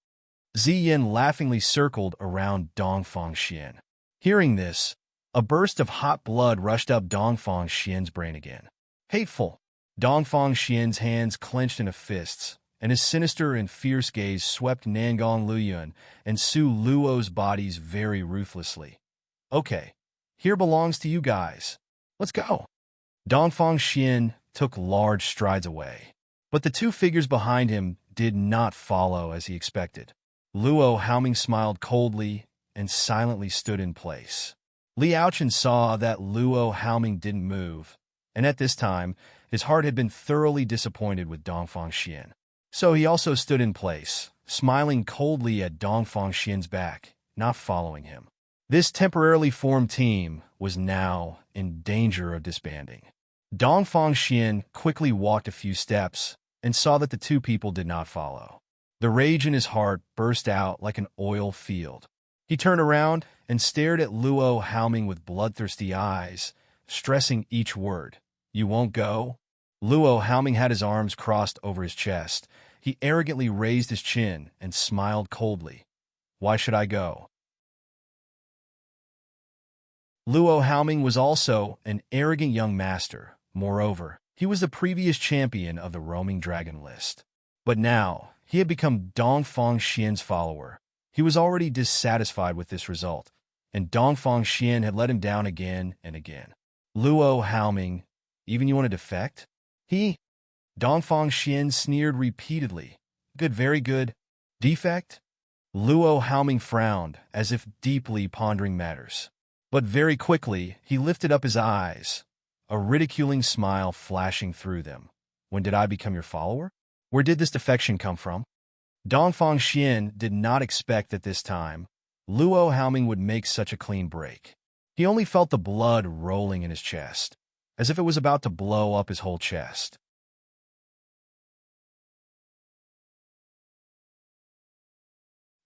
Ziyin laughingly circled around Dongfang Xian. Hearing this, a burst of hot blood rushed up Dongfang Xian's brain again. Hateful. Dongfang Xian's hands clenched into fists, and his sinister and fierce gaze swept Nangong Luyun and Su Luo's bodies very ruthlessly. Okay, here belongs to you guys. Let's go. Dongfang Xian took large strides away, but the 2 figures behind him did not follow as he expected. Luo Haoming smiled coldly and silently stood in place. Li Aochen saw that Luo Haoming didn't move, and at this time, his heart had been thoroughly disappointed with Dongfang Xian. So he also stood in place, smiling coldly at Dongfang Xian's back, not following him. This temporarily formed team was now in danger of disbanding. Dongfang Xian quickly walked a few steps and saw that the 2 people did not follow. The rage in his heart burst out like an oil field. He turned around and stared at Luo Haoming with bloodthirsty eyes, stressing each word. You won't go? Luo Haoming had his arms crossed over his chest. He arrogantly raised his chin and smiled coldly. Why should I go? Luo Haoming was also an arrogant young master. Moreover, he was the previous champion of the roaming dragon list. But now, he had become Dongfang Xian's follower. He was already dissatisfied with this result, and Dongfang Xian had let him down again and again. Luo Haoming, even you want to defect? Dongfang Xian sneered repeatedly. Good, very good. Defect? Luo Haoming frowned, as if deeply pondering matters. But very quickly, he lifted up his eyes, a ridiculing smile flashing through them. When did I become your follower? Where did this defection come from? Dongfang Xian did not expect that this time, Luo Haoming would make such a clean break. He only felt the blood rolling in his chest, as if it was about to blow up his whole chest.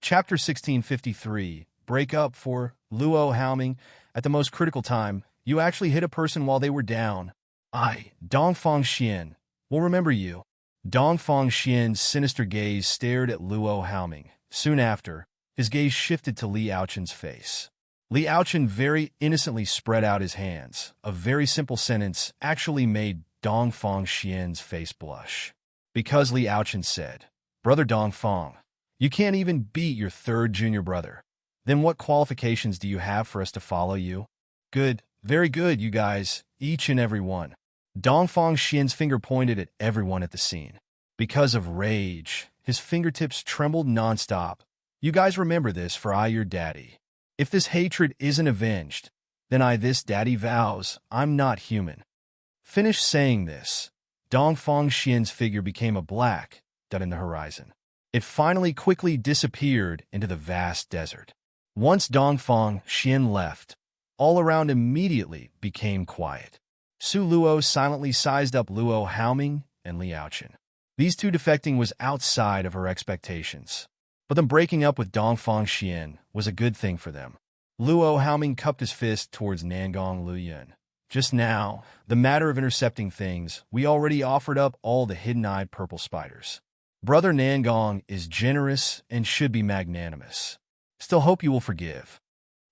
Chapter 1653, Break Up. For Luo Haoming. At the most critical time, you actually hit a person while they were down. Dongfang Xian, will remember you. Dongfang Xian's sinister gaze stared at Luo Haoming. Soon after, his gaze shifted to Li Aochen's face. Li Aochen very innocently spread out his hands. A very simple sentence actually made Dongfang Xian's face blush. Because Li Aochen said, "Brother Dongfang, you can't even beat your third junior brother. Then what qualifications do you have for us to follow you?" Good, very good, you guys, each and every one. Dongfang Xian's finger pointed at everyone at the scene. Because of rage, his fingertips trembled nonstop. You guys remember this, for I, your daddy. If this hatred isn't avenged, then I, this daddy, vows I'm not human. Finished saying this, Dongfang Xian's figure became a black dot in the horizon. It finally quickly disappeared into the vast desert. Once Dongfang Xian left, all around immediately became quiet. Su Luo silently sized up Luo Haoming and Li Aochen. These two defecting was outside of her expectations. But them breaking up with Dongfang Xian was a good thing for them. Luo Haoming cupped his fist towards Nangong Luyun. Just now, the matter of intercepting things, we already offered up all the hidden-eyed purple spiders. Brother Nangong is generous and should be magnanimous. Still hope you will forgive.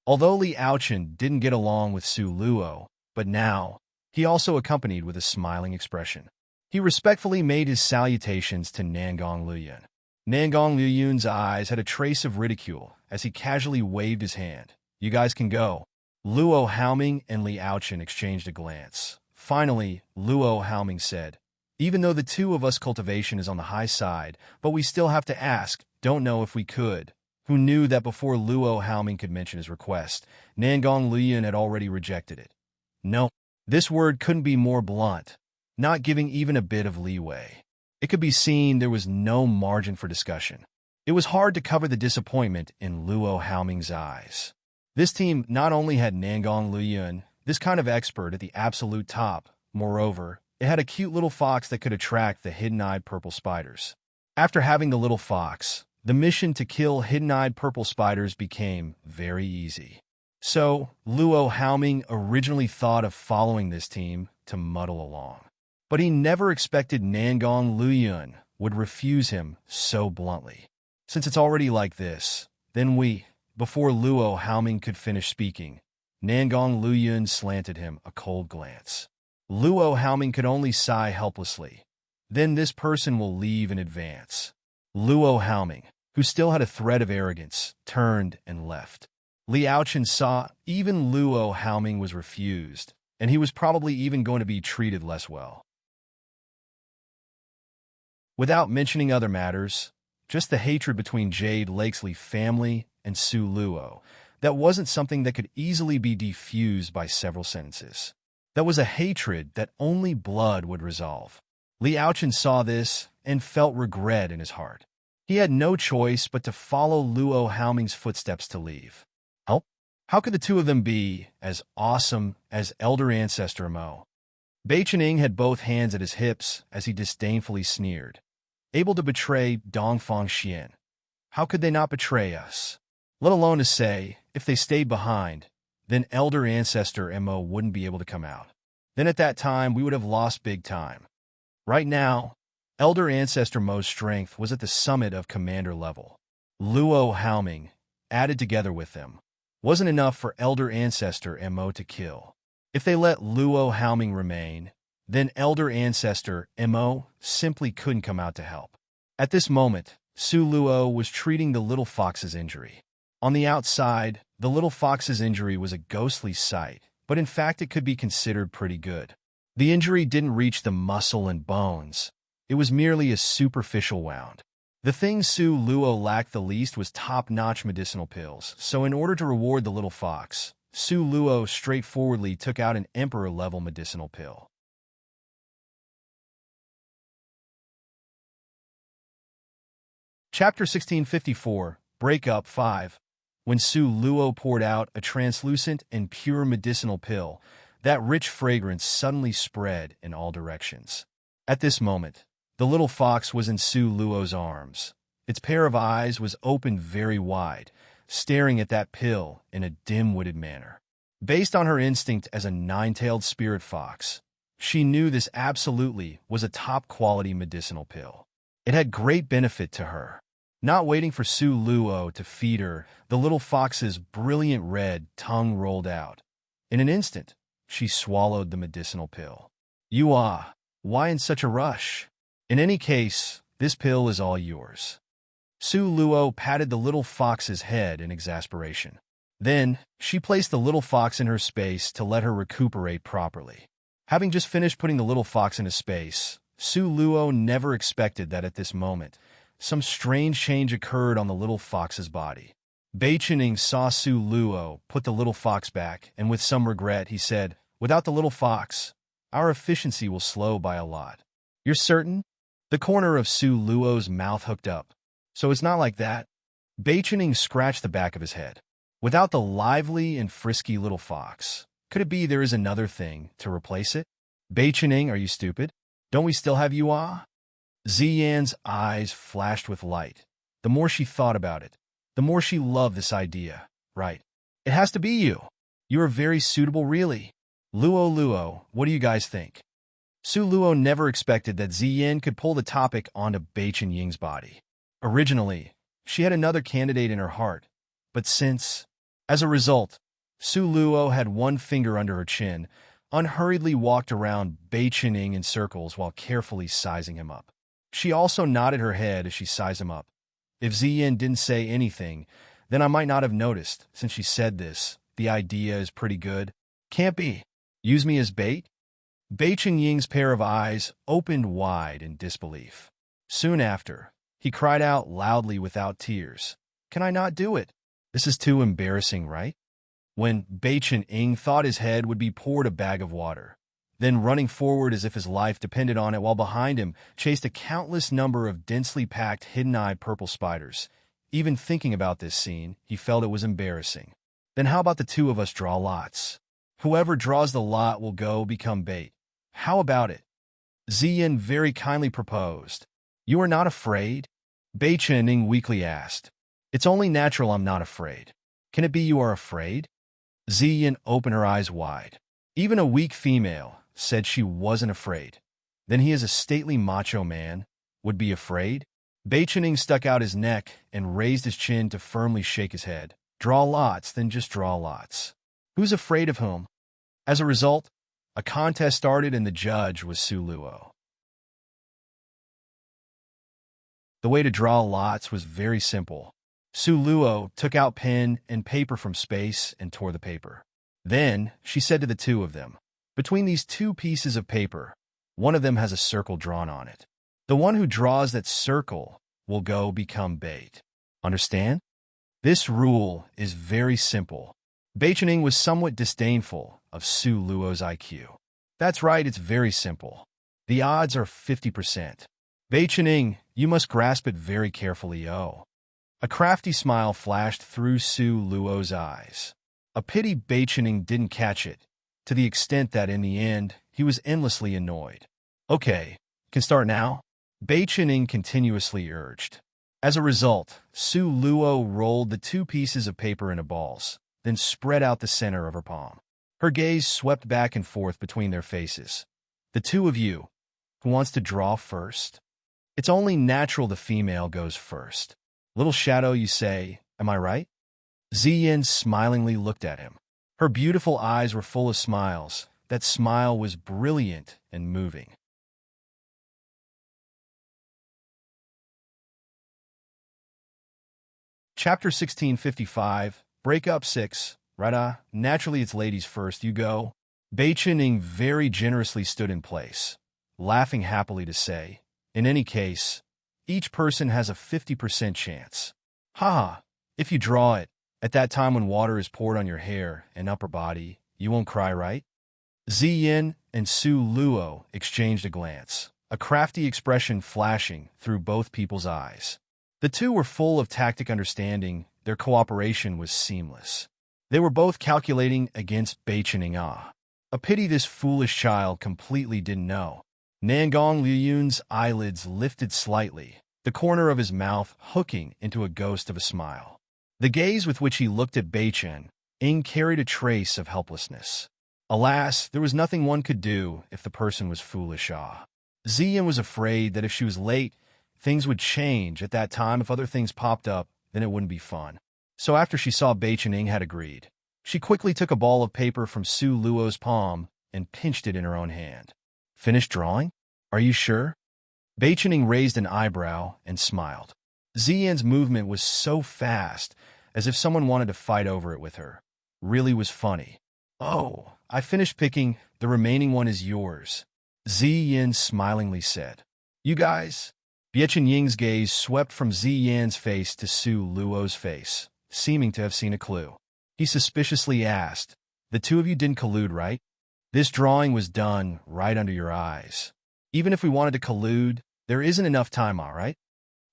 Although Li Aochen didn't get along with Su Luo, but now, he also accompanied with a smiling expression. He respectfully made his salutations to Nangong Luyun. Nangong Luyun's eyes had a trace of ridicule as he casually waved his hand. You guys can go. Luo Haoming and Li Aochen exchanged a glance. Finally, Luo Haoming said, even though the two of us cultivation is on the high side, but we still have to ask, don't know if we could. Who knew that before Luo Haoming could mention his request, Nangong Luyun had already rejected it? No, this word couldn't be more blunt, not giving even a bit of leeway. It could be seen there was no margin for discussion. It was hard to cover the disappointment in Luo Haoming's eyes. This team not only had Nangong Luyun, this kind of expert at the absolute top, moreover, it had a cute little fox that could attract the hidden-eyed purple spiders. After having the little fox, the mission to kill hidden-eyed purple spiders became very easy. So, Luo Haoming originally thought of following this team to muddle along. But he never expected Nangong Luyun would refuse him so bluntly. Since it's already like this, then before Luo Haoming could finish speaking, Nangong Luyun slanted him a cold glance. Luo Haoming could only sigh helplessly. Then this person will leave in advance. Luo Haoming, who still had a thread of arrogance, turned and left. Li Aochen saw even Luo Haoming was refused, and he was probably even going to be treated less well. Without mentioning other matters, just the hatred between Jade Lakesley family and Su Luo, that wasn't something that could easily be defused by several sentences. That was a hatred that only blood would resolve. Li Aochen saw this and felt regret in his heart. He had no choice but to follow Luo Haoming's footsteps to leave. How could the two of them be as awesome as elder ancestor Mo? Beichening had both hands at his hips as he disdainfully sneered. Able to betray Dongfang Xian. How could they not betray us? Let alone to say, if they stayed behind, then elder ancestor Mo wouldn't be able to come out. Then at that time, we would have lost big time. Right now, elder ancestor Mo's strength was at the summit of commander level. Luo Haoming, added together with them, wasn't enough for elder ancestor Mo to kill. If they let Luo Haoming remain, then elder ancestor Mo simply couldn't come out to help. At this moment, Su Luo was treating the little fox's injury. On the outside, the little fox's injury was a ghostly sight, but in fact it could be considered pretty good. The injury didn't reach the muscle and bones. It was merely a superficial wound. The thing Su Luo lacked the least was top-notch medicinal pills, so in order to reward the little fox, Su Luo straightforwardly took out an emperor-level medicinal pill. Chapter 1654, Breakup 5. When Su Luo poured out a translucent and pure medicinal pill, that rich fragrance suddenly spread in all directions. At this moment, the little fox was in Su Luo's arms. Its pair of eyes was opened very wide, staring at that pill in a dim-witted manner. Based on her instinct as a nine-tailed spirit fox, she knew this absolutely was a top-quality medicinal pill. It had great benefit to her. Not waiting for Su Luo to feed her, the little fox's brilliant red tongue rolled out. In an instant, she swallowed the medicinal pill. Why in such a rush? In any case, this pill is all yours. Su Luo patted the little fox's head in exasperation. Then, she placed the little fox in her space to let her recuperate properly. Having just finished putting the little fox into space, Su Luo never expected that at this moment, some strange change occurred on the little fox's body. Beichening saw Su Luo put the little fox back, and with some regret he said, "Without the little fox, our efficiency will slow by a lot." "You're certain?" The corner of Su Luo's mouth hooked up. "So it's not like that?" Beichening scratched the back of his head. "Without the lively and frisky little fox, could it be there is another thing to replace it?" "Beichening, are you stupid? Don't we still have Yua?" Ziyan's eyes flashed with light. The more she thought about it, the more she loved this idea. "Right. It has to be you. You are very suitable, really. Luo, what do you guys think?" Su Luo never expected that Ziyan could pull the topic onto Beichen Ying's body. Originally, she had another candidate in her heart, but as a result, Su Luo had one finger under her chin, unhurriedly walked around Beichen Ying in circles while carefully sizing him up. She also nodded her head as she sized him up. If Ziyan didn't say anything, then I might not have noticed, since she said this. The idea is pretty good. Can't be. Use me as bait? Beichen Ying's pair of eyes opened wide in disbelief. Soon after, he cried out loudly without tears, "Can I not do it? This is too embarrassing, right?" When Beichen Ying thought his head would be poured a bag of water, then running forward as if his life depended on it while behind him chased a countless number of densely packed hidden-eyed purple spiders. Even thinking about this scene, he felt it was embarrassing. "Then how about the two of us draw lots? Whoever draws the lot will become bait. How about it?" Ziyan very kindly proposed. "You are not afraid?" Beichen Ying weakly asked. "It's only natural I'm not afraid. Can it be you are afraid?" Ziyan opened her eyes wide. Even a weak female said she wasn't afraid. Then he is a stately macho man, would be afraid? Beichen Ying stuck out his neck and raised his chin to firmly shake his head. "Draw lots, then just draw lots. Who's afraid of whom?" As a result, a contest started and the judge was Su Luo. The way to draw lots was very simple. Su Luo took out pen and paper from space and tore the paper. Then, she said to the two of them, "Between these two pieces of paper, one of them has a circle drawn on it. The one who draws that circle will become bait. Understand? This rule is very simple." Beichen Ying was somewhat disdainful of Su Luo's IQ. "That's right, it's very simple. The odds are 50%. Beichen Ying, you must grasp it very carefully, oh." A crafty smile flashed through Su Luo's eyes. A pity Beichen Ying didn't catch it, to the extent that in the end, he was endlessly annoyed. "Okay, can start now?" Beichen Ying continuously urged. As a result, Su Luo rolled the two pieces of paper into balls, then spread out the center of her palm. Her gaze swept back and forth between their faces. "The two of you, who wants to draw first?" "It's only natural the female goes first. Little shadow, you say, am I right?" Ziyan smilingly looked at him. Her beautiful eyes were full of smiles. That smile was brilliant and moving. Chapter 1655, Breakup 6, right? Naturally it's ladies first, you go. Bei Qining very generously stood in place, laughing happily to say, in any case, each person has a 50% chance. Haha, if you draw it, at that time when water is poured on your hair and upper body, you won't cry, right? Ziyin and Su Luo exchanged a glance, a crafty expression flashing through both people's eyes. The two were full of tactic understanding, their cooperation was seamless. They were both calculating against Bei Qining. A pity this foolish child completely didn't know. Nangong Liuyun's eyelids lifted slightly, the corner of his mouth hooking into a ghost of a smile. The gaze with which he looked at Bei Qining carried a trace of helplessness. Alas, there was nothing one could do if the person was foolish. Ziyin was afraid that if she was late, things would change at that time. If other things popped up, then it wouldn't be fun. So after she saw Bei Qining had agreed, she quickly took a ball of paper from Su Luo's palm and pinched it in her own hand. Finished drawing? Are you sure? Bei Qining raised an eyebrow and smiled. Ziyin's movement was so fast, as if someone wanted to fight over it with her. Really was funny. Oh, I finished picking, the remaining one is yours, Ziyin smilingly said. You guys? Bei Qining's gaze swept from Ziyin's face to Su Luo's face, seeming to have seen a clue. He suspiciously asked, the two of you didn't collude, right? This drawing was done right under your eyes. Even if we wanted to collude, there isn't enough time, all right?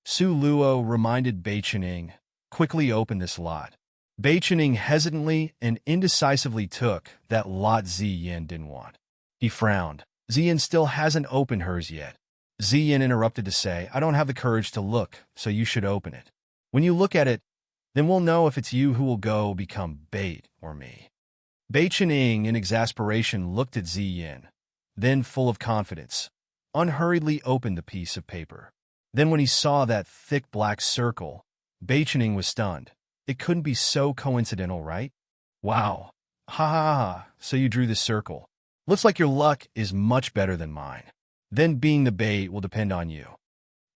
Su Luo reminded Bei Qining, quickly open this lot. Bei Qining hesitantly and indecisively took that lot Ziyin didn't want. He frowned. Ziyin still hasn't opened hers yet. Ziyin interrupted to say, I don't have the courage to look, so you should open it. When you look at it, then we'll know if it's you who will go become bait or me. Bei Qining, in exasperation, looked at Ziyin, then, full of confidence, unhurriedly opened the piece of paper. Then when he saw that thick black circle, Bei Qining was stunned. It couldn't be so coincidental, right? Wow. Ha ha ha, so you drew this circle. Looks like your luck is much better than mine. Then being the bait will depend on you.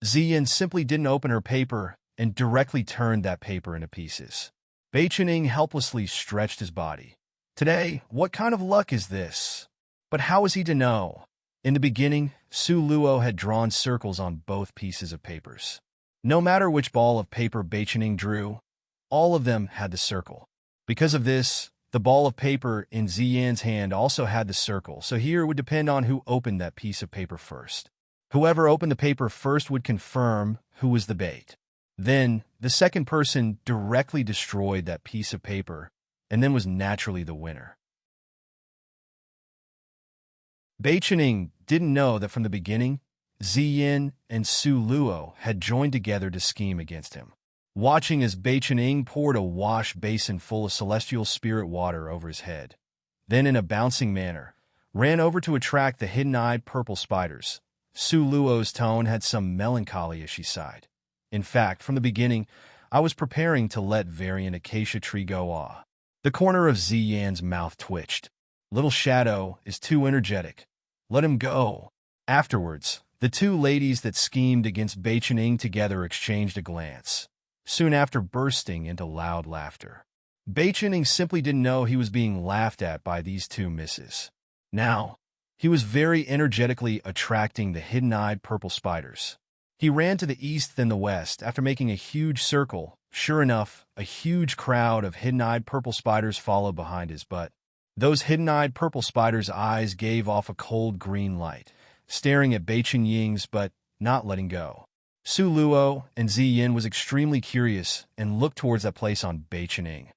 Ziyin simply didn't open her paper and directly turned that paper into pieces. Bei Qining helplessly stretched his body. Today, what kind of luck is this? But how was he to know? In the beginning, Su Luo had drawn circles on both pieces of papers. No matter which ball of paper Bei Qining drew, all of them had the circle. Because of this, the ball of paper in Ziyin's hand also had the circle, so here it would depend on who opened that piece of paper first. Whoever opened the paper first would confirm who was the bait. Then, the second person directly destroyed that piece of paper, and then was naturally the winner. Bei Qining didn't know that from the beginning, Ziyin and Su Luo had joined together to scheme against him. Watching as Bei Qining poured a wash basin full of celestial spirit water over his head, then in a bouncing manner, ran over to attract the hidden-eyed purple spiders, Su Luo's tone had some melancholy as she sighed. In fact, from the beginning, I was preparing to let Varian Acacia Tree go. The corner of Ziyin's mouth twitched. Little Shadow is too energetic. Let him go. Afterwards, the two ladies that schemed against Bei Qining together exchanged a glance, soon after bursting into loud laughter. Bei Qining simply didn't know he was being laughed at by these two misses. Now, he was very energetically attracting the hidden-eyed purple spiders. He ran to the east then the west after making a huge circle. Sure enough, a huge crowd of hidden-eyed purple spiders followed behind his butt. Those hidden-eyed purple spiders' eyes gave off a cold green light, staring at Bei Qining's but not letting go. Su Luo and Ziyin was extremely curious and looked towards that place on Bei Qining.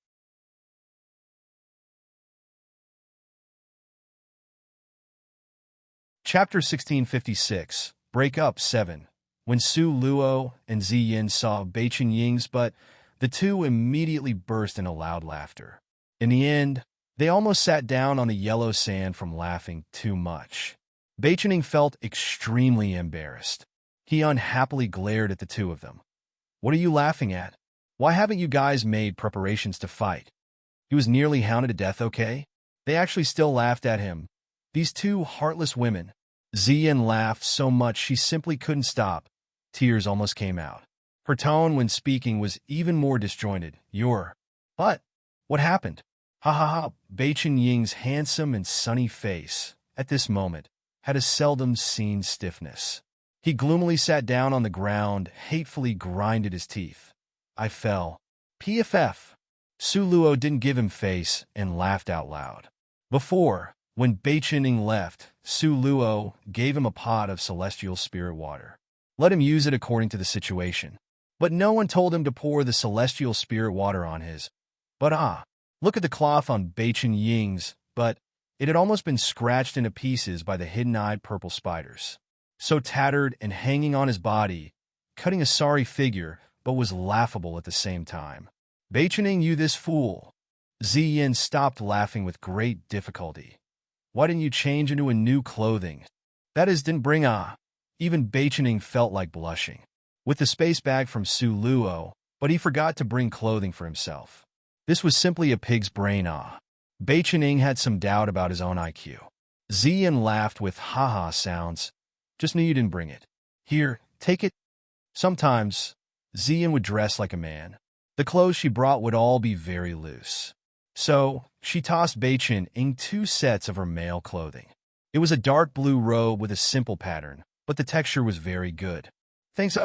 Chapter 1656, Breakup 7. When Su Luo and Ziyin saw Bei Qining's butt, the two immediately burst into loud laughter. In the end, they almost sat down on the yellow sand from laughing too much. Bei Qining felt extremely embarrassed. He unhappily glared at the two of them. What are you laughing at? Why haven't you guys made preparations to fight? He was nearly hounded to death, okay? They actually still laughed at him. These two heartless women. Ziyin laughed so much she simply couldn't stop. Tears almost came out. Her tone when speaking was even more disjointed. But, what happened? Ha ha ha. Beichen Ying's handsome and sunny face, at this moment, had a seldom-seen stiffness. He gloomily sat down on the ground, hatefully grinded his teeth. I fell. PFF. Su Luo didn't give him face and laughed out loud. Before, when Beichen Ying left, Su Luo gave him a pot of celestial spirit water. Let him use it according to the situation. But no one told him to pour the celestial spirit water on his. But look at the cloth on Beichen Ying's, but it had almost been scratched into pieces by the hidden-eyed purple spiders. So tattered and hanging on his body, cutting a sorry figure, but was laughable at the same time. Beichen Ying, you this fool. Ziyin stopped laughing with great difficulty. Why didn't you change into a new clothing? That is, didn't bring Even Beichen Ying felt like blushing. With the space bag from Su Luo, but he forgot to bring clothing for himself. This was simply a pig's brain. Beichen Ying had some doubt about his own IQ. Ziyin laughed with ha-ha sounds. Just knew you didn't bring it. Here, take it. Sometimes, Ziyin would dress like a man. The clothes she brought would all be very loose. So, she tossed Beichen Ying 2 sets of her male clothing. It was a dark blue robe with a simple pattern, but the texture was very good. Thanks.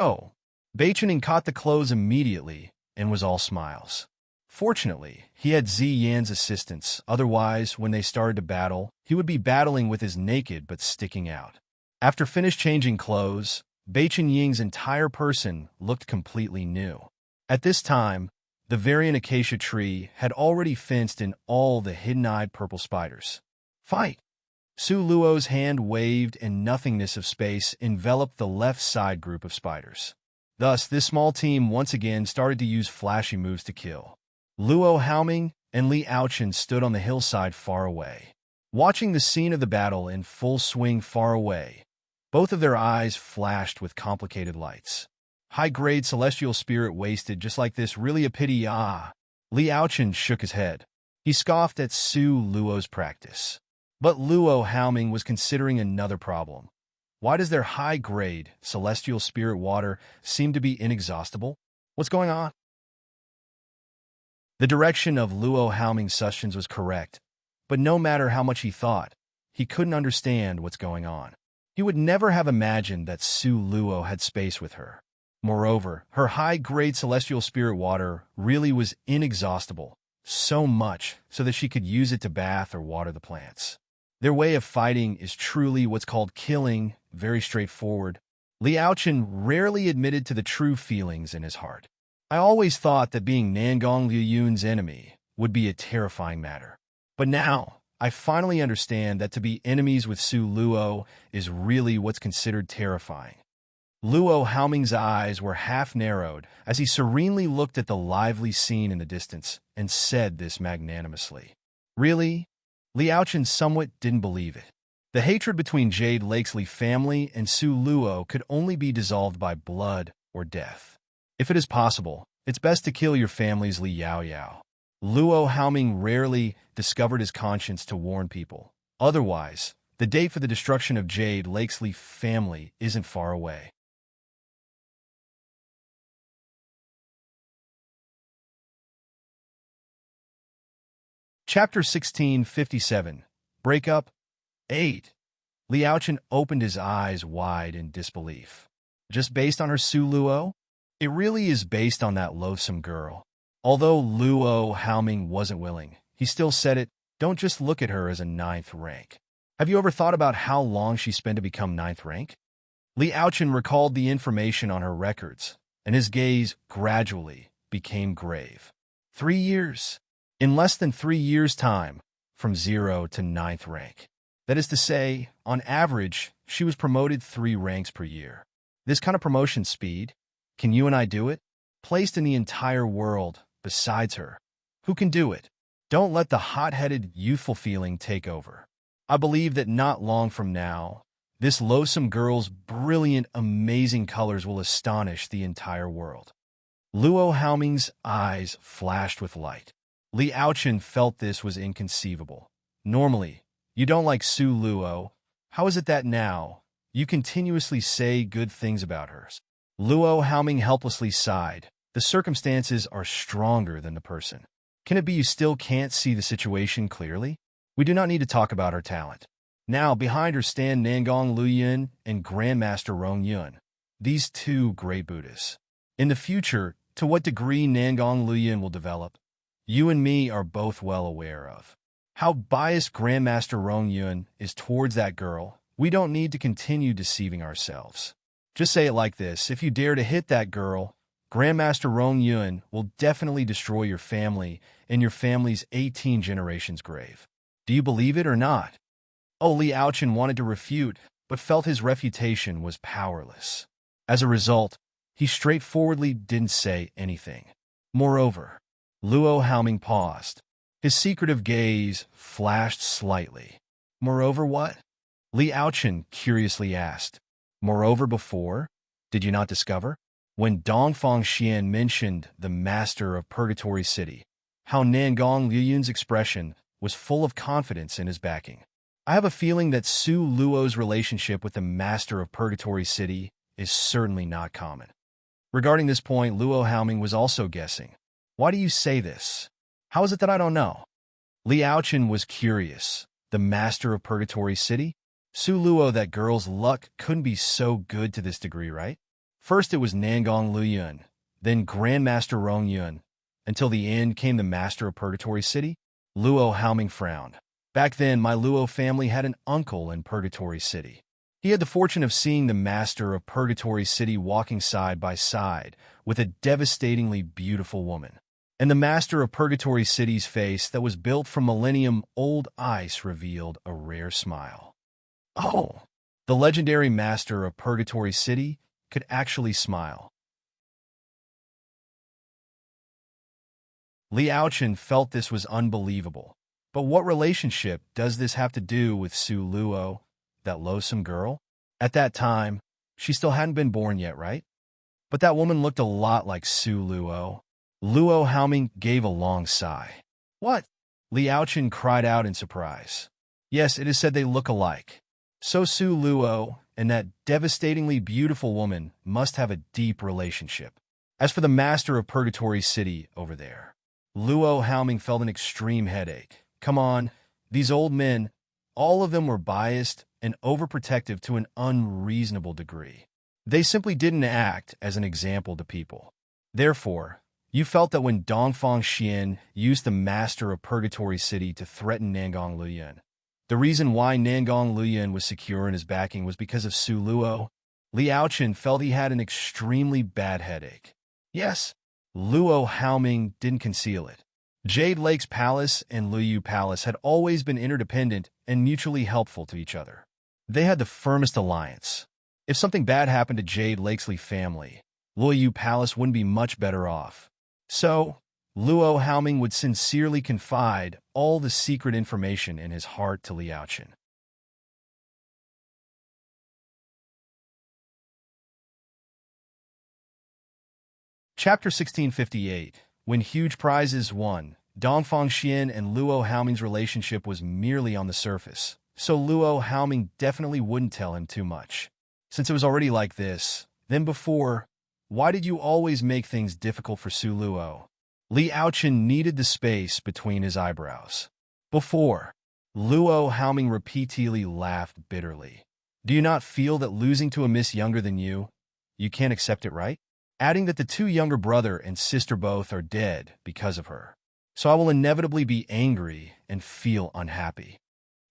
Beichen Ying caught the clothes immediately and was all smiles. Fortunately, he had Ziyan's assistance, otherwise, when they started to battle, he would be battling with his naked but sticking out. After finished changing clothes, Beichen Ying's entire person looked completely new. At this time, the variant acacia tree had already fenced in all the hidden-eyed purple spiders. Fight! Su Luo's hand waved and nothingness of space enveloped the left side group of spiders. Thus, this small team once again started to use flashy moves to kill. Luo Haoming and Li Aochen stood on the hillside far away. Watching the scene of the battle in full swing far away, both of their eyes flashed with complicated lights. High-grade celestial spirit wasted just like this, really a pity. Li Aochen shook his head. He scoffed at Su Luo's practice. But Luo Haoming was considering another problem. Why does their high-grade celestial spirit water seem to be inexhaustible? What's going on? The direction of Luo Haoming's suggestions was correct, but no matter how much he thought, he couldn't understand what's going on. He would never have imagined that Su Luo had space with her. Moreover, her high-grade celestial spirit water really was inexhaustible, so much so that she could use it to bath or water the plants. Their way of fighting is truly what's called killing, very straightforward. Li Aochen rarely admitted to the true feelings in his heart. I always thought that being Nangong Liuyun's enemy would be a terrifying matter. But now, I finally understand that to be enemies with Su Luo is really what's considered terrifying. Luo Haoming's eyes were half-narrowed as he serenely looked at the lively scene in the distance and said this magnanimously. Really? Li Aochen somewhat didn't believe it. The hatred between Jade Lakesley family and Su Luo could only be dissolved by blood or death. If it is possible, it's best to kill your family's Li Yao Yao. Luo Haoming rarely discovered his conscience to warn people. Otherwise, the date for the destruction of Jade Lakesley family isn't far away. Chapter 1657. Breakup 8. Li Aochen opened his eyes wide in disbelief. Just based on her Su Luo? It really is based on that loathsome girl. Although Luo Haoming wasn't willing, he still said it, don't just look at her as a 9th rank. Have you ever thought about how long she spent to become 9th rank? Li Aochen recalled the information on her records, and his gaze gradually became grave. 3 years. In less than 3 years' time, from 0 to 9th rank. That is to say, on average, she was promoted 3 ranks per year. This kind of promotion speed, can you and I do it? Placed in the entire world, besides her. Who can do it? Don't let the hot-headed, youthful feeling take over. I believe that not long from now, this loathsome girl's brilliant, amazing colors will astonish the entire world. Luo Haoming's eyes flashed with light. Li Aochen felt this was inconceivable. Normally, you don't like Su Luo. How is it that now, you continuously say good things about her? Luo Haoming helplessly sighed. The circumstances are stronger than the person. Can it be you still can't see the situation clearly? We do not need to talk about her talent. Now, behind her stand Nangong Luoyun and Grandmaster Rong Yun, these two great Buddhas. In the future, to what degree Nangong Luoyun will develop, you and me are both well aware of. How biased Grandmaster Rong Yun is towards that girl. We don't need to continue deceiving ourselves. Just say it like this: if you dare to hit that girl, Grandmaster Rong Yun will definitely destroy your family and your family's 18 generations grave. Do you believe it or not? Oh, Li Aochen wanted to refute, but felt his refutation was powerless. As a result, he straightforwardly didn't say anything. Moreover, Luo Haoming paused. His secretive gaze flashed slightly. Moreover what? Li Aochen curiously asked. Moreover before? Did you not discover? When Dongfang Xian mentioned the master of Purgatory City, how Nangong Luoyun's expression was full of confidence in his backing. I have a feeling that Su Luo's relationship with the master of Purgatory City is certainly not common. Regarding this point, Luo Haoming was also guessing. Why do you say this? How is it that I don't know? Li Aochen was curious. The master of Purgatory City? Su Luo, that girl's luck couldn't be so good to this degree, right? First it was Nangong Luoyun, then Grandmaster Rong Yun, until the end came the master of Purgatory City. Luo Haoming frowned. Back then, my Luo family had an uncle in Purgatory City. He had the fortune of seeing the master of Purgatory City walking side by side with a devastatingly beautiful woman. And the master of Purgatory City's face that was built from millennium-old ice revealed a rare smile. Oh, the legendary master of Purgatory City could actually smile. Li Aochen felt this was unbelievable. But what relationship does this have to do with Su Luo, that loathsome girl? At that time, she still hadn't been born yet, right? But that woman looked a lot like Su Luo. Luo Haoming gave a long sigh. What? Li Aochen cried out in surprise. Yes, it is said they look alike. So Su Luo and that devastatingly beautiful woman must have a deep relationship. As for the master of Purgatory City over there, Luo Haoming felt an extreme headache. Come on, these old men, all of them were biased and overprotective to an unreasonable degree. They simply didn't act as an example to people. Therefore, you felt that when Dongfang Xian used the master of Purgatory City to threaten Nangong Luoyun, the reason why Nangong Luoyun was secure in his backing was because of Su Luo. Li Aochen felt he had an extremely bad headache. Yes, Luo Haoming didn't conceal it. Jade Lake's palace and Luoyu Palace had always been interdependent and mutually helpful to each other. They had the firmest alliance. If something bad happened to Jade Lake's family, Luoyu Palace wouldn't be much better off. So, Luo Haoming would sincerely confide all the secret information in his heart to Li Aochen. Chapter 1658. When huge prizes won, Dongfang Xian and Luo Haoming's relationship was merely on the surface, so Luo Haoming definitely wouldn't tell him too much. Since it was already like this, then before, why did you always make things difficult for Su Luo? Li Aochen needed the space between his eyebrows. Before, Luo Haoming repeatedly laughed bitterly. Do you not feel that losing to a miss younger than you can't accept it, right? Adding that the two younger brother and sister both are dead because of her. So I will inevitably be angry and feel unhappy.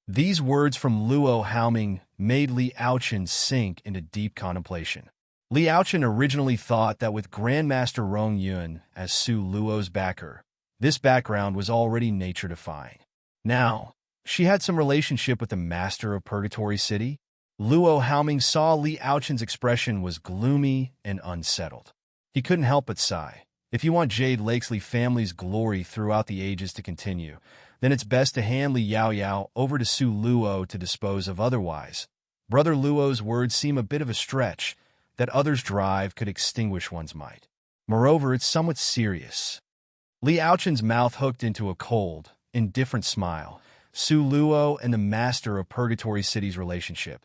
These words from Luo Haoming made Li Aochen sink into deep contemplation. Li Aochen originally thought that with Grandmaster Rong Yun as Su Luo's backer, this background was already nature-defying. Now, she had some relationship with the master of Purgatory City. Luo Haoming saw Li Aochen's expression was gloomy and unsettled. He couldn't help but sigh. If you want Jade Lake's family's glory throughout the ages to continue, then it's best to hand Li Yaoyao over to Su Luo to dispose of otherwise. Brother Luo's words seem a bit of a stretch, that others' drive could extinguish one's might. Moreover, it's somewhat serious. Li Aochen's mouth hooked into a cold, indifferent smile. Su Luo and the master of Purgatory City's relationship.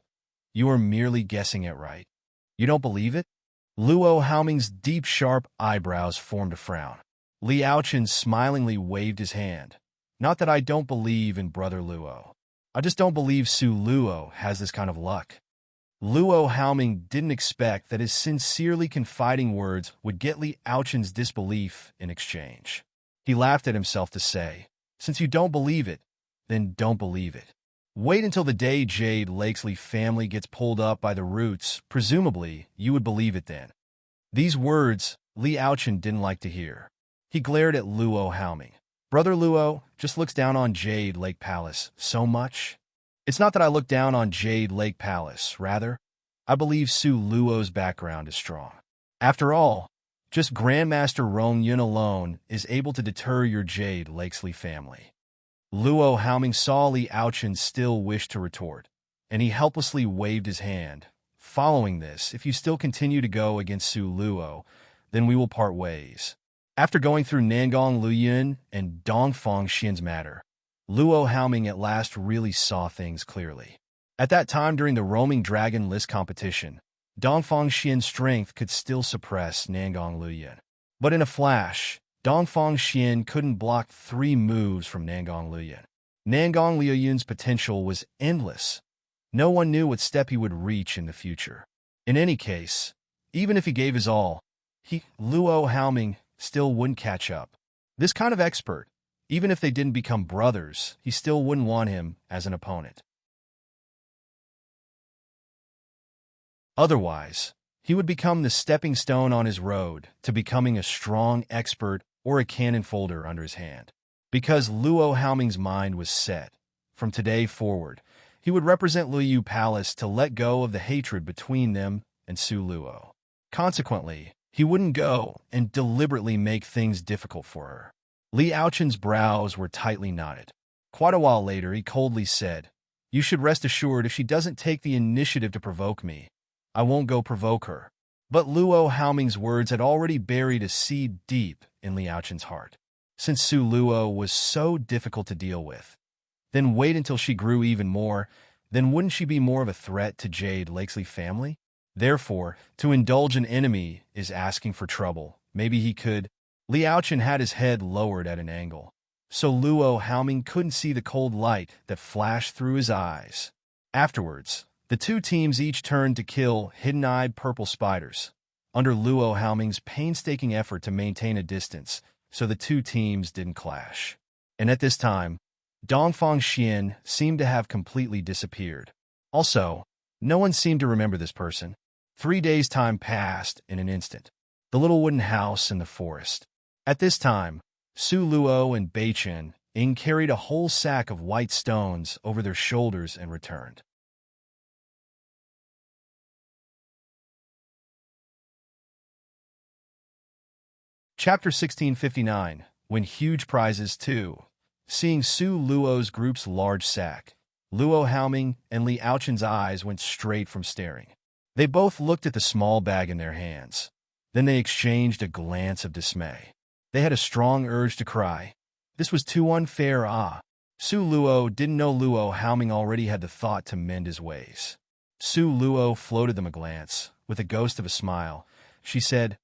You are merely guessing it, right? You don't believe it? Luo Haoming's deep, sharp eyebrows formed a frown. Liao Chen smilingly waved his hand. Not that I don't believe in Brother Luo. I just don't believe Su Luo has this kind of luck. Luo Haoming didn't expect that his sincerely confiding words would get Liao Chen's disbelief in exchange. He laughed at himself to say, "Since you don't believe it, then don't believe it. Wait until the day Jade Lakesley family gets pulled up by the roots. Presumably, you would believe it then." These words Liao Chen didn't like to hear. He glared at Luo Haoming. Brother Luo just looks down on Jade Lake Palace so much. It's not that I look down on Jade Lake Palace. Rather, I believe Su Luo's background is strong. After all, just Grandmaster Rong Yun alone is able to deter your Jade Lakesley family. Luo Haoming saw Liao Chen still wish to retort, and he helplessly waved his hand. Following this, if you still continue to go against Su Luo, then we will part ways. After going through Nangong Luyun and Dongfang Xian's matter, Luo Haoming at last really saw things clearly. At that time during the roaming dragon list competition, Dongfang Xian's strength could still suppress Nangong Luyun. But in a flash, Dongfang Xian couldn't block 3 moves from Nangong Luyun. Nangong Luyun's potential was endless. No one knew what step he would reach in the future. In any case, even if he gave his all, Luo Haoming, still wouldn't catch up. This kind of expert, even if they didn't become brothers, he still wouldn't want him as an opponent. Otherwise, he would become the stepping stone on his road to becoming a strong expert or a cannon folder under his hand. Because Luo Haoming's mind was set, from today forward, he would represent Luoyu Palace to let go of the hatred between them and Su Luo. Consequently, he wouldn't go and deliberately make things difficult for her. Liao Chen's brows were tightly knotted. Quite a while later, he coldly said, "You should rest assured if she doesn't take the initiative to provoke me, I won't go provoke her." But Luo Haoming's words had already buried a seed deep in Liao Chen's heart. Since Su Luo was so difficult to deal with, then wait until she grew even more, then wouldn't she be more of a threat to Jade Lakesley family? Therefore, to indulge an enemy is asking for trouble. Maybe he could. Liao Chen had his head lowered at an angle, so Luo Haoming couldn't see the cold light that flashed through his eyes. Afterwards, the 2 teams each turned to kill hidden-eyed purple spiders, under Luo Haoming's painstaking effort to maintain a distance so the 2 teams didn't clash. And at this time, Dongfang Xian seemed to have completely disappeared. Also, no one seemed to remember this person. 3 days' time passed in an instant. The little wooden house in the forest. At this time, Su Luo and Beichen carried a whole sack of white stones over their shoulders and returned. Chapter 1659, When Huge Prizes 2. Seeing Su Luo's group's large sack, Luo Haoming and Liao Chen's eyes went straight from staring. They both looked at the small bag in their hands. Then they exchanged a glance of dismay. They had a strong urge to cry. This was too unfair. Su Luo didn't know Luo Haoming already had the thought to mend his ways. Su Luo floated them a glance. With a ghost of a smile, she said,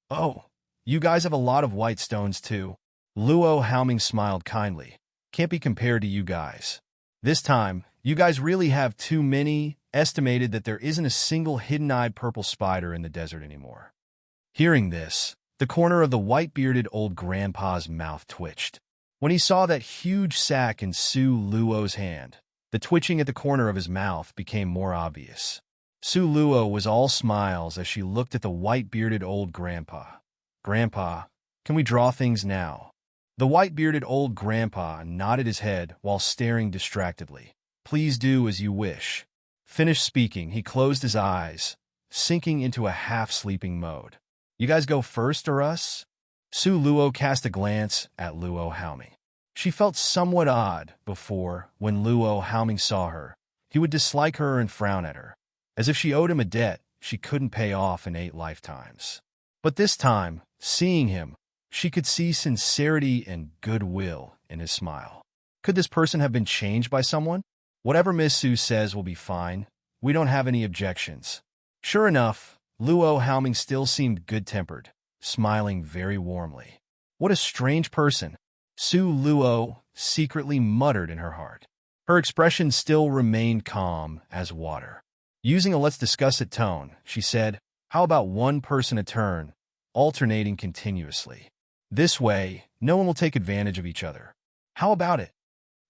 "Oh, you guys have a lot of white stones too." Luo Haoming smiled kindly. "Can't be compared to you guys. This time, you guys really have too many. Estimated that there isn't a single hidden-eyed purple spider in the desert anymore." Hearing this, the corner of the white-bearded old grandpa's mouth twitched. When he saw that huge sack in Su Luo's hand, the twitching at the corner of his mouth became more obvious. Su Luo was all smiles as she looked at the white-bearded old grandpa. "Grandpa, can we draw things now?" The white-bearded old grandpa nodded his head while staring distractedly. "Please do as you wish." Finished speaking, he closed his eyes, sinking into a half-sleeping mode. "You guys go first or us?" Su Luo cast a glance at Luo Haoming. She felt somewhat odd before. When Luo Haoming saw her, he would dislike her and frown at her, as if she owed him a debt she couldn't pay off in 8 lifetimes. But this time, seeing him, she could see sincerity and goodwill in his smile. Could this person have been changed by someone? "Whatever Miss Su says will be fine. We don't have any objections." Sure enough, Luo Haoming still seemed good-tempered, smiling very warmly. What a strange person, Su Luo secretly muttered in her heart. Her expression still remained calm as water. Using a let's discuss it tone, she said, how about one person a turn, alternating continuously? This way, no one will take advantage of each other. How about it?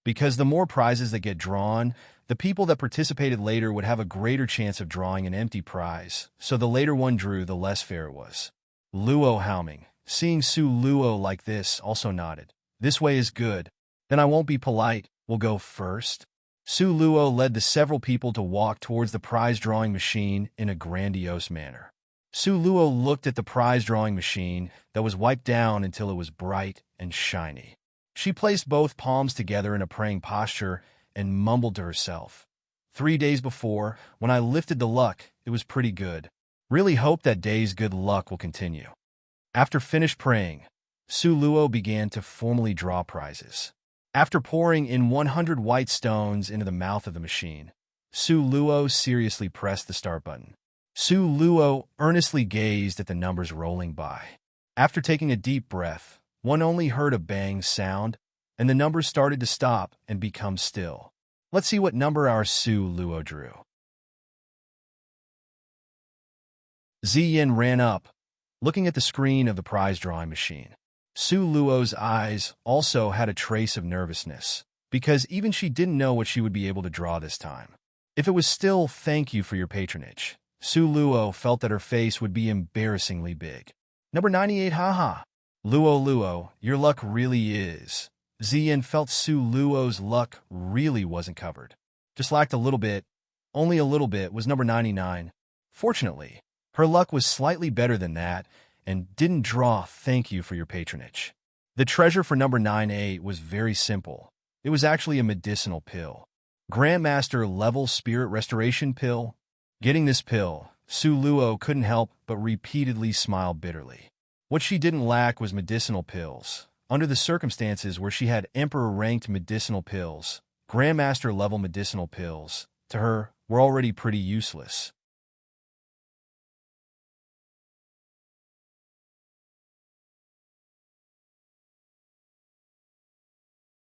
Because the more prizes that get drawn, the people that participated later would have a greater chance of drawing an empty prize, so the later one drew, the less fair it was. Luo Haoming, seeing Su Luo like this, also nodded. This way is good. Then I won't be polite. We'll go first. Su Luo led the several people to walk towards the prize-drawing machine in a grandiose manner. Su Luo looked at the prize-drawing machine that was wiped down until it was bright and shiny. She placed both palms together in a praying posture and mumbled to herself. 3 days before, when I lifted the luck, it was pretty good. Really hope that day's good luck will continue. After finished praying, Su Luo began to formally draw prizes. After pouring in 100 white stones into the mouth of the machine, Su Luo seriously pressed the start button. Su Luo earnestly gazed at the numbers rolling by. After taking a deep breath, one only heard a bang sound, and the numbers started to stop and become still. Let's see what number our Su Luo drew. Ziyin ran up, looking at the screen of the prize-drawing machine. Su Luo's eyes also had a trace of nervousness, because even she didn't know what she would be able to draw this time. If it was still thank you for your patronage, Su Luo felt that her face would be embarrassingly big. Number 98, haha. Luo, your luck really is. Ziyin felt Su Luo's luck really wasn't covered. Just lacked a little bit, only a little bit, was number 99. Fortunately, her luck was slightly better than that, and didn't draw thank you for your patronage. The treasure for number 98 was very simple. It was actually a medicinal pill. Grandmaster level spirit restoration pill. Getting this pill, Su Luo couldn't help but repeatedly smile bitterly. What she didn't lack was medicinal pills. Under the circumstances where she had emperor-ranked medicinal pills, Grandmaster level medicinal pills, to her, were already pretty useless.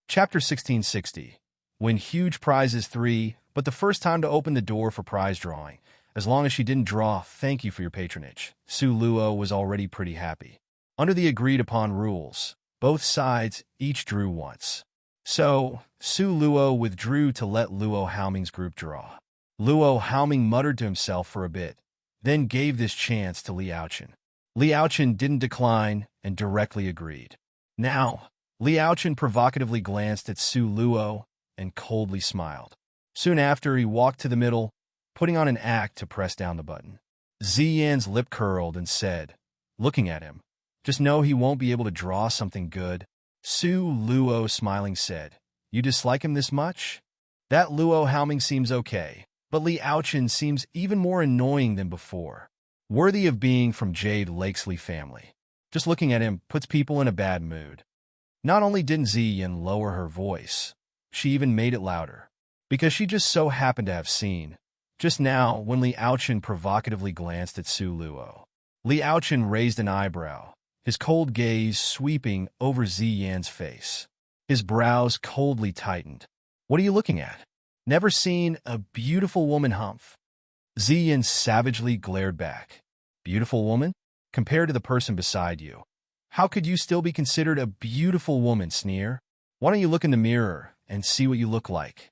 Chapter 1660. Win huge prizes 3, but the first time to open the door for prize drawing. As long as she didn't draw thank you for your patronage, Su Luo was already pretty happy. Under the agreed-upon rules, both sides each drew once. So, Su Luo withdrew to let Luo Haoming's group draw. Luo Haoming muttered to himself for a bit, then gave this chance to Liaochen. Liaochen didn't decline and directly agreed. Now, Liaochen provocatively glanced at Su Luo and coldly smiled. Soon after, he walked to the middle, putting on an act to press down the button. Ziyan's lip curled and said, looking at him, just know he won't be able to draw something good. Su Luo smiling said, you dislike him this much? That Luo Haoming seems okay, but Liaochen seems even more annoying than before. Worthy of being from Jade Lakesley family. Just looking at him puts people in a bad mood. Not only didn't Ziyan lower her voice, she even made it louder, because she just so happened to have seen, just now when Liaochen provocatively glanced at Su Luo. Liaochen raised an eyebrow, his cold gaze sweeping over Ziyan's face. His brows coldly tightened. What are you looking at? Never seen a beautiful woman humph. Ziyan savagely glared back. Beautiful woman? Compared to the person beside you. How could you still be considered a beautiful woman, sneer? Why don't you look in the mirror and see what you look like?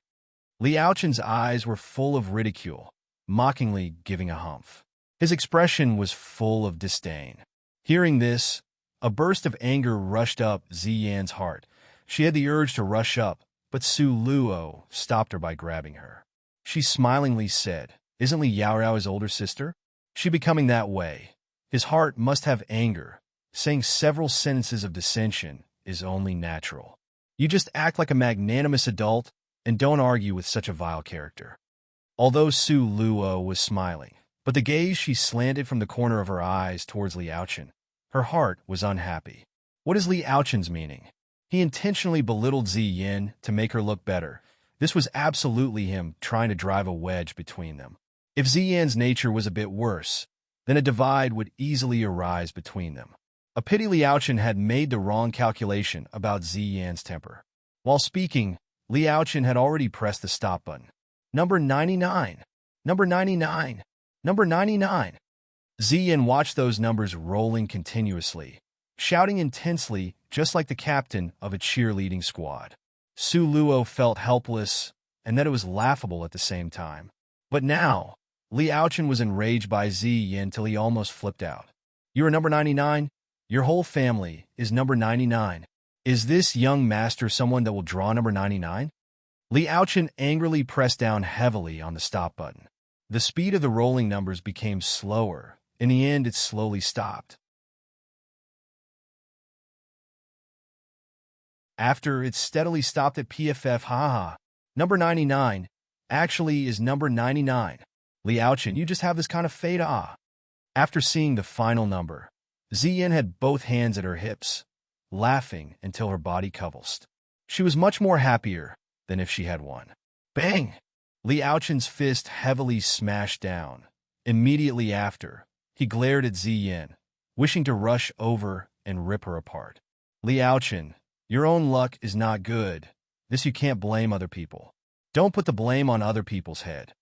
Liaochen's eyes were full of ridicule, mockingly giving a humph. His expression was full of disdain. Hearing this, a burst of anger rushed up Ziyan's heart. She had the urge to rush up, but Su Luo stopped her by grabbing her. She smilingly said, isn't Li Yaorao his older sister? She becoming that way. His heart must have anger. Saying several sentences of dissension is only natural. You just act like a magnanimous adult and don't argue with such a vile character. Although Su Luo was smiling, but the gaze she slanted from the corner of her eyes towards Liaochen, her heart was unhappy. What is Liaochen's meaning? He intentionally belittled Ziyin to make her look better. This was absolutely him trying to drive a wedge between them. If Ziyin's nature was a bit worse, then a divide would easily arise between them. A pity Liaochen had made the wrong calculation about Ziyan's temper. While speaking, Liaochen had already pressed the stop button. Number 99. Number 99. Number 99. Ziyan watched those numbers rolling continuously, shouting intensely just like the captain of a cheerleading squad. Su Luo felt helpless and that it was laughable at the same time. But now, Liaochen was enraged by Ziyan till he almost flipped out. "You are number 99? Your whole family is number 99. Is this young master someone that will draw number 99? Liaochen angrily pressed down heavily on the stop button. The speed of the rolling numbers became slower. In the end, it slowly stopped. After it steadily stopped at PFF, haha. Number 99 actually is number 99. Liaochen, you just have this kind of fate, ah. After seeing the final number, Ziyan had both hands at her hips, laughing until her body convulsed. She was much more happier than if she had won. Bang! Liaochen's fist heavily smashed down. Immediately after, he glared at Ziyan, wishing to rush over and rip her apart. Liaochen, your own luck is not good. This you can't blame other people. Don't put the blame on other people's head.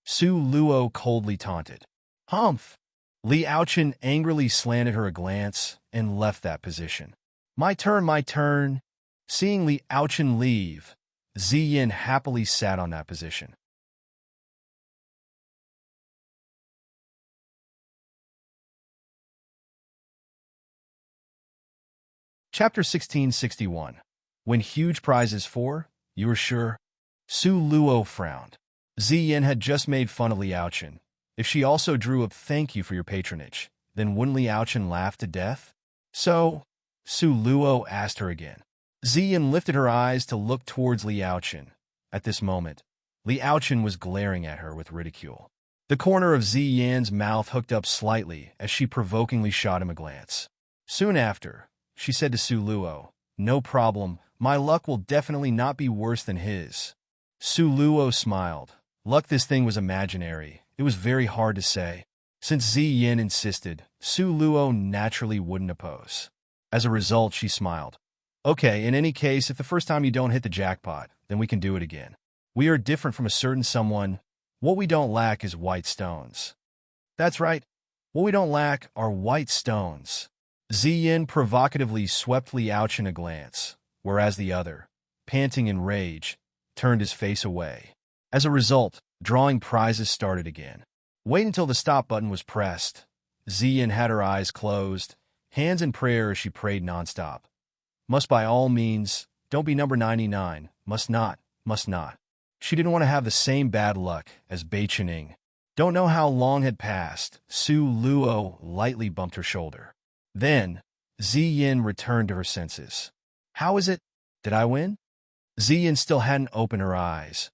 Su Luo coldly taunted. Humph! Liaochen angrily slanted her a glance and left that position. My turn, my turn. Seeing Liaochen leave, Ziyan happily sat on that position. Chapter 1661. When huge prizes for, you are sure? Su Luo frowned. Ziyan had just made fun of Liaochen. If she also drew up thank you for your patronage, then wouldn't Liaochen laugh to death? So, Su Luo asked her again. Ziyan lifted her eyes to look towards Liaochen. At this moment, Liaochen was glaring at her with ridicule. The corner of Ziyan's mouth hooked up slightly as she provokingly shot him a glance. Soon after, she said to Su Luo, no problem, my luck will definitely not be worse than his. Su Luo smiled. Luck, this thing was imaginary. It was very hard to say. Since Ziyan insisted, Su Luo naturally wouldn't oppose. As a result, she smiled. Okay, in any case, if the first time you don't hit the jackpot, then we can do it again. We are different from a certain someone. What we don't lack is white stones. That's right. What we don't lack are white stones. Ziyan provocatively swept Liaochen a glance, whereas the other, panting in rage, turned his face away. As a result, drawing prizes started again. Wait until the stop button was pressed. Ziyan had her eyes closed, hands in prayer as she prayed nonstop. Must by all means, don't be number 99, must not, must not. She didn't want to have the same bad luck as Bei Chening. Don't know how long had passed. Su Luo lightly bumped her shoulder. Then, Ziyan returned to her senses. How is it? Did I win? Ziyan still hadn't opened her eyes,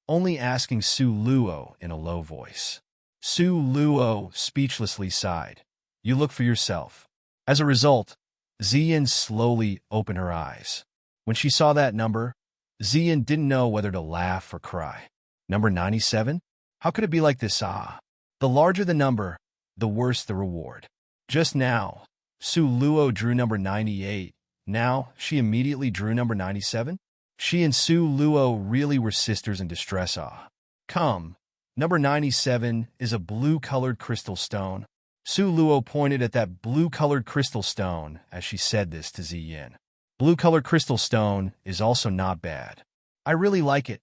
only asking Su Luo in a low voice. Su Luo speechlessly sighed. You look for yourself. As a result, Ziyan slowly opened her eyes. When she saw that number, Ziyan didn't know whether to laugh or cry. Number 97? How could it be like this? Ah. The larger the number, the worse the reward. Just now, Su Luo drew number 98. Now, she immediately drew number 97? She and Su Luo really were sisters in distress. Ah. Come. Number 97 is a blue-colored crystal stone. Su Luo pointed at that blue-colored crystal stone as she said this to Ziyan. Blue-colored crystal stone is also not bad. I really like it.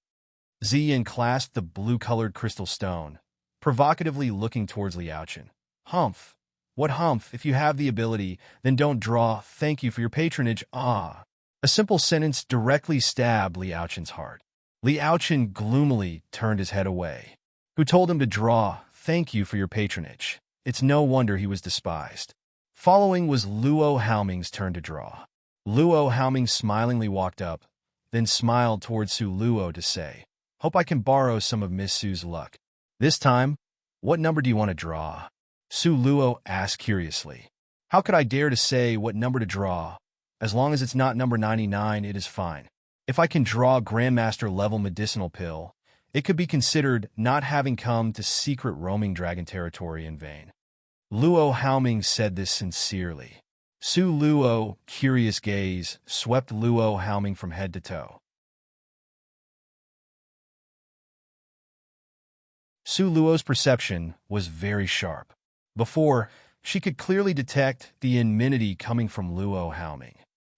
Ziyan clasped the blue-colored crystal stone, provocatively looking towards Liaochen. Humph. What humph? If you have the ability, then don't draw. Thank you for your patronage. Ah. A simple sentence directly stabbed Liaochen's heart. Liaochen gloomily turned his head away. Who told him to draw? Thank you for your patronage. It's no wonder he was despised. Following was Luo Haoming's turn to draw. Luo Haoming smilingly walked up, then smiled towards Su Luo to say, Hope I can borrow some of Miss Su's luck. This time, what number do you want to draw? Su Luo asked curiously. How could I dare to say what number to draw? As long as it's not number 99, it is fine. If I can draw Grandmaster-level medicinal pill, it could be considered not having come to secret roaming dragon territory in vain. Luo Haoming said this sincerely. Su Luo, curious gaze, swept Luo Haoming from head to toe. Su Luo's perception was very sharp. Before, she could clearly detect the enmity coming from Luo Haoming.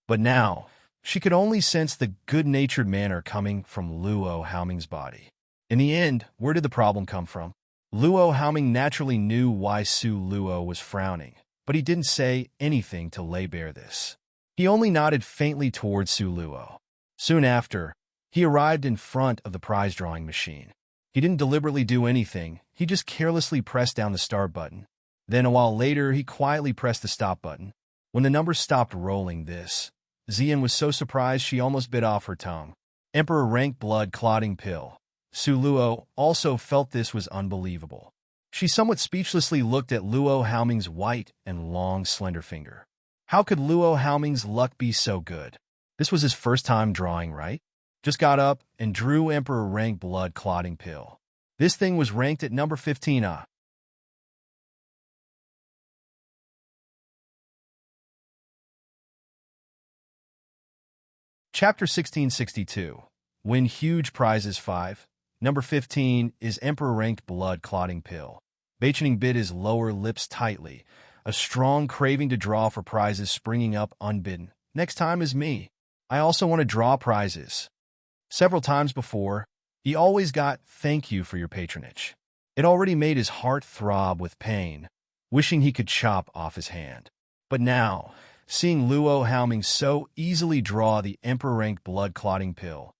But now, she could only sense the good-natured manner coming from Luo Haoming's body. In the end, where did the problem come from? Luo Haoming naturally knew why Su Luo was frowning, but he didn't say anything to lay bare this. He only nodded faintly towards Su Luo. Soon after, he arrived in front of the prize-drawing machine. He didn't deliberately do anything, he just carelessly pressed down the start button. Then a while later, he quietly pressed the stop button. When the numbers stopped rolling Zian was so surprised she almost bit off her tongue. Emperor rank blood clotting pill. Su Luo also felt this was unbelievable. She somewhat speechlessly looked at Luo Haoming's white and long slender finger. How could Luo Haoming's luck be so good? This was his first time drawing, right? Just got up and drew Emperor rank blood clotting pill. This thing was ranked at number 15. Chapter 1662. Win huge prizes 5. Number 15 is Emperor ranked blood clotting pill. Beichening bit his lower lips tightly, a strong craving to draw for prizes springing up unbidden. Next time is me. I also want to draw prizes. Several times before, he always got thank you for your patronage. It already made his heart throb with pain, wishing he could chop off his hand. But now, seeing Luo Haoming so easily draw the Emperor-ranked blood-clotting pill,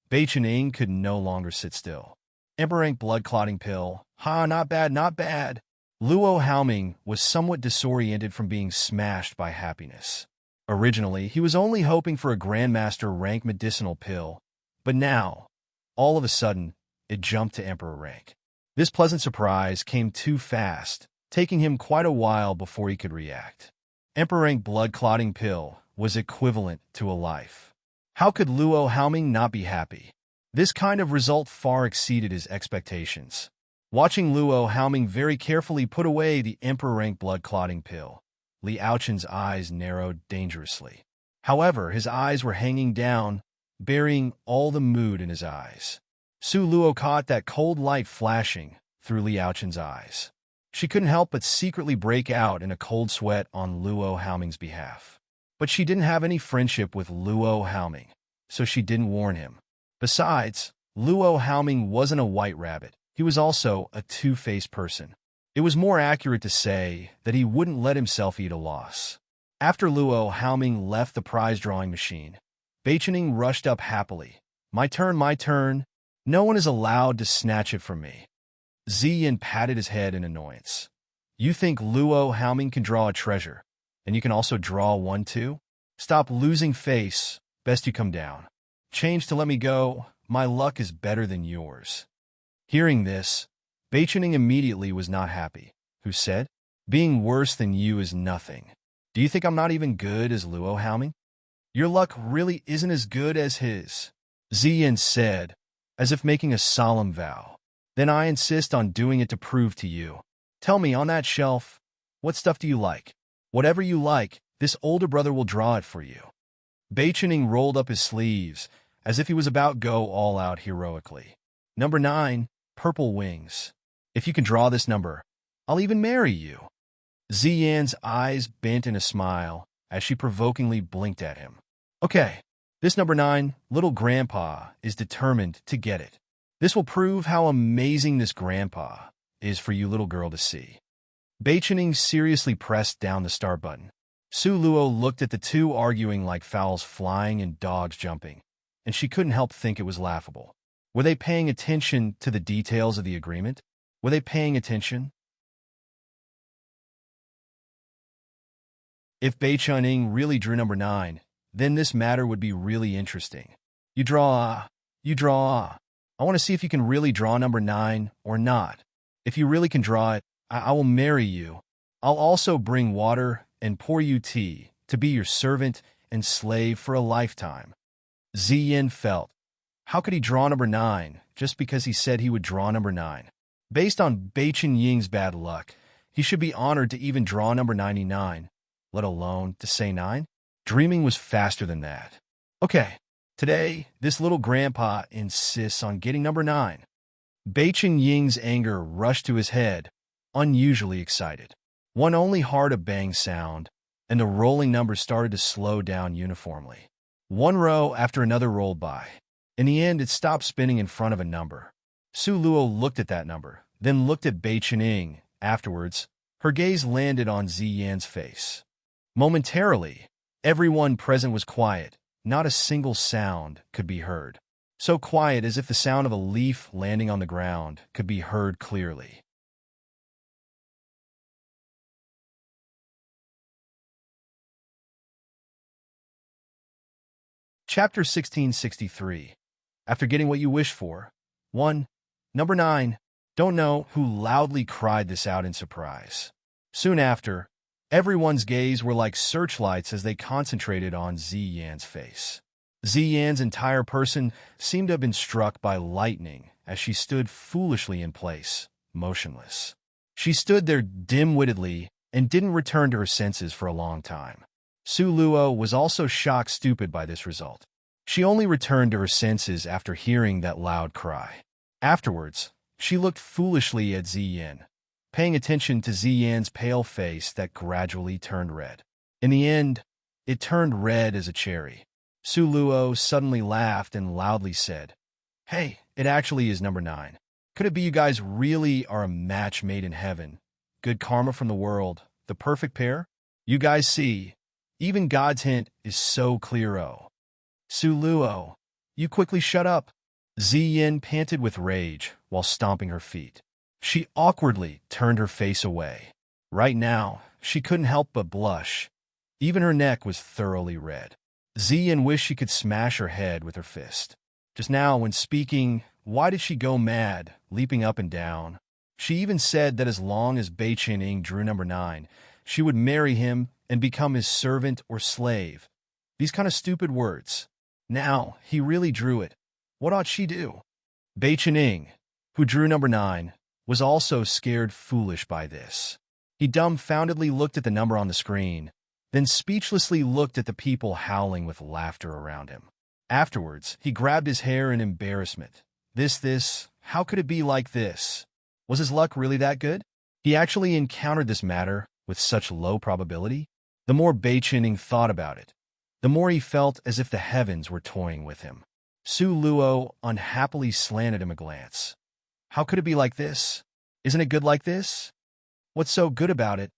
Beichening could no longer sit still. Emperor-ranked blood-clotting pill. Ha, not bad, not bad. Luo Haoming was somewhat disoriented from being smashed by happiness. Originally, he was only hoping for a Grandmaster rank medicinal pill, but now, all of a sudden, it jumped to Emperor rank. This pleasant surprise came too fast, taking him quite a while before he could react. Emperor rank blood-clotting pill was equivalent to a life. How could Luo Haoming not be happy? This kind of result far exceeded his expectations. Watching Luo Haoming very carefully put away the Emperor-rank blood-clotting pill, Li Aochen's eyes narrowed dangerously. However, his eyes were hanging down, burying all the mood in his eyes. Su Luo caught that cold light flashing through Li Aochen's eyes. She couldn't help but secretly break out in a cold sweat on Luo Haoming's behalf. But she didn't have any friendship with Luo Haoming, so she didn't warn him. Besides, Luo Haoming wasn't a white rabbit. He was also a two-faced person. It was more accurate to say that he wouldn't let himself eat a loss. After Luo Haoming left the prize-drawing machine, Beichening rushed up happily. My turn, my turn. No one is allowed to snatch it from me. Ziyan patted his head in annoyance. You think Luo Haoming can draw a treasure, and you can also draw one too? Stop losing face. Best you come down. Change to let me go. My luck is better than yours. Hearing this, Beichening immediately was not happy. Who said, being worse than you is nothing. Do you think I'm not even good as Luo Haoming? Your luck really isn't as good as his, Ziyan said, as if making a solemn vow. Then I insist on doing it to prove to you. Tell me, on that shelf, what stuff do you like? Whatever you like, this older brother will draw it for you. Beichening rolled up his sleeves, as if he was about to go all out heroically. Number 9, Purple Wings. If you can draw this number, I'll even marry you. Ziyan's eyes bent in a smile as she provokingly blinked at him. Okay, this number 9, little grandpa, is determined to get it. This will prove how amazing this grandpa is for you little girl to see. Beichening seriously pressed down the start button. Su Luo looked at the two arguing like fowls flying and dogs jumping, and she couldn't help think it was laughable. Were they paying attention to the details of the agreement? Were they paying attention? If Beichening really drew number 9, then this matter would be really interesting. You draw. I want to see if you can really draw number 9 or not. If you really can draw it, I will marry you. I'll also bring water and pour you tea to be your servant and slave for a lifetime. Ziyan felt. How could he draw number 9 just because he said he would draw number 9? Based on Beichening's bad luck, He should be honored to even draw number 99, let alone to say 9. Dreaming was faster than that. Okay, today, this little grandpa insists on getting number 9. Beichen Ying's anger rushed to his head, unusually excited. One only heard a bang sound, and the rolling numbers started to slow down uniformly. One row after another rolled by. In the end, it stopped spinning in front of a number. Su Luo looked at that number, then looked at Beichen Ying. Afterwards, her gaze landed on Zi Yan's face. Momentarily, everyone present was quiet. Not a single sound could be heard. So quiet as if the sound of a leaf landing on the ground could be heard clearly. Chapter 1663. After getting what you wish for. 1. Number 9. Don't know who loudly cried this out in surprise. Soon after, everyone's gaze were like searchlights as they concentrated on Zi Yan's face. Zi Yan's entire person seemed to have been struck by lightning as she stood foolishly in place, motionless. She stood there dim-wittedly and didn't return to her senses for a long time. Su Luo was also shocked stupid by this result. She only returned to her senses after hearing that loud cry. Afterwards, she looked foolishly at Zi Yan, paying attention to Zi Yan's pale face that gradually turned red. In the end, it turned red as a cherry. Su Luo suddenly laughed and loudly said, "Hey, it actually is number 9. Could it be you guys really are a match made in heaven? Good karma from the world, the perfect pair? You guys see, even God's hint is so clear-o." Su Luo, you quickly shut up. Zi Yan panted with rage while stomping her feet. She awkwardly turned her face away. Right now, she couldn't help but blush. Even her neck was thoroughly red. Zi Yan wished she could smash her head with her fist. Just now, when speaking, why did she go mad, leaping up and down? She even said that as long as Beichen Ying drew number 9, she would marry him and become his servant or slave. These kind of stupid words. Now, he really drew it. What ought she do? Beichen Ying, who drew number 9, was also scared foolish by this. He dumbfoundedly looked at the number on the screen, then speechlessly looked at the people howling with laughter around him. Afterwards, he grabbed his hair in embarrassment. How could it be like this? Was his luck really that good? He actually encountered this matter with such low probability? The more Beichen Ying thought about it, the more he felt as if the heavens were toying with him. Su Luo unhappily slanted him a glance. How could it be like this? Isn't it good like this? What's so good about it?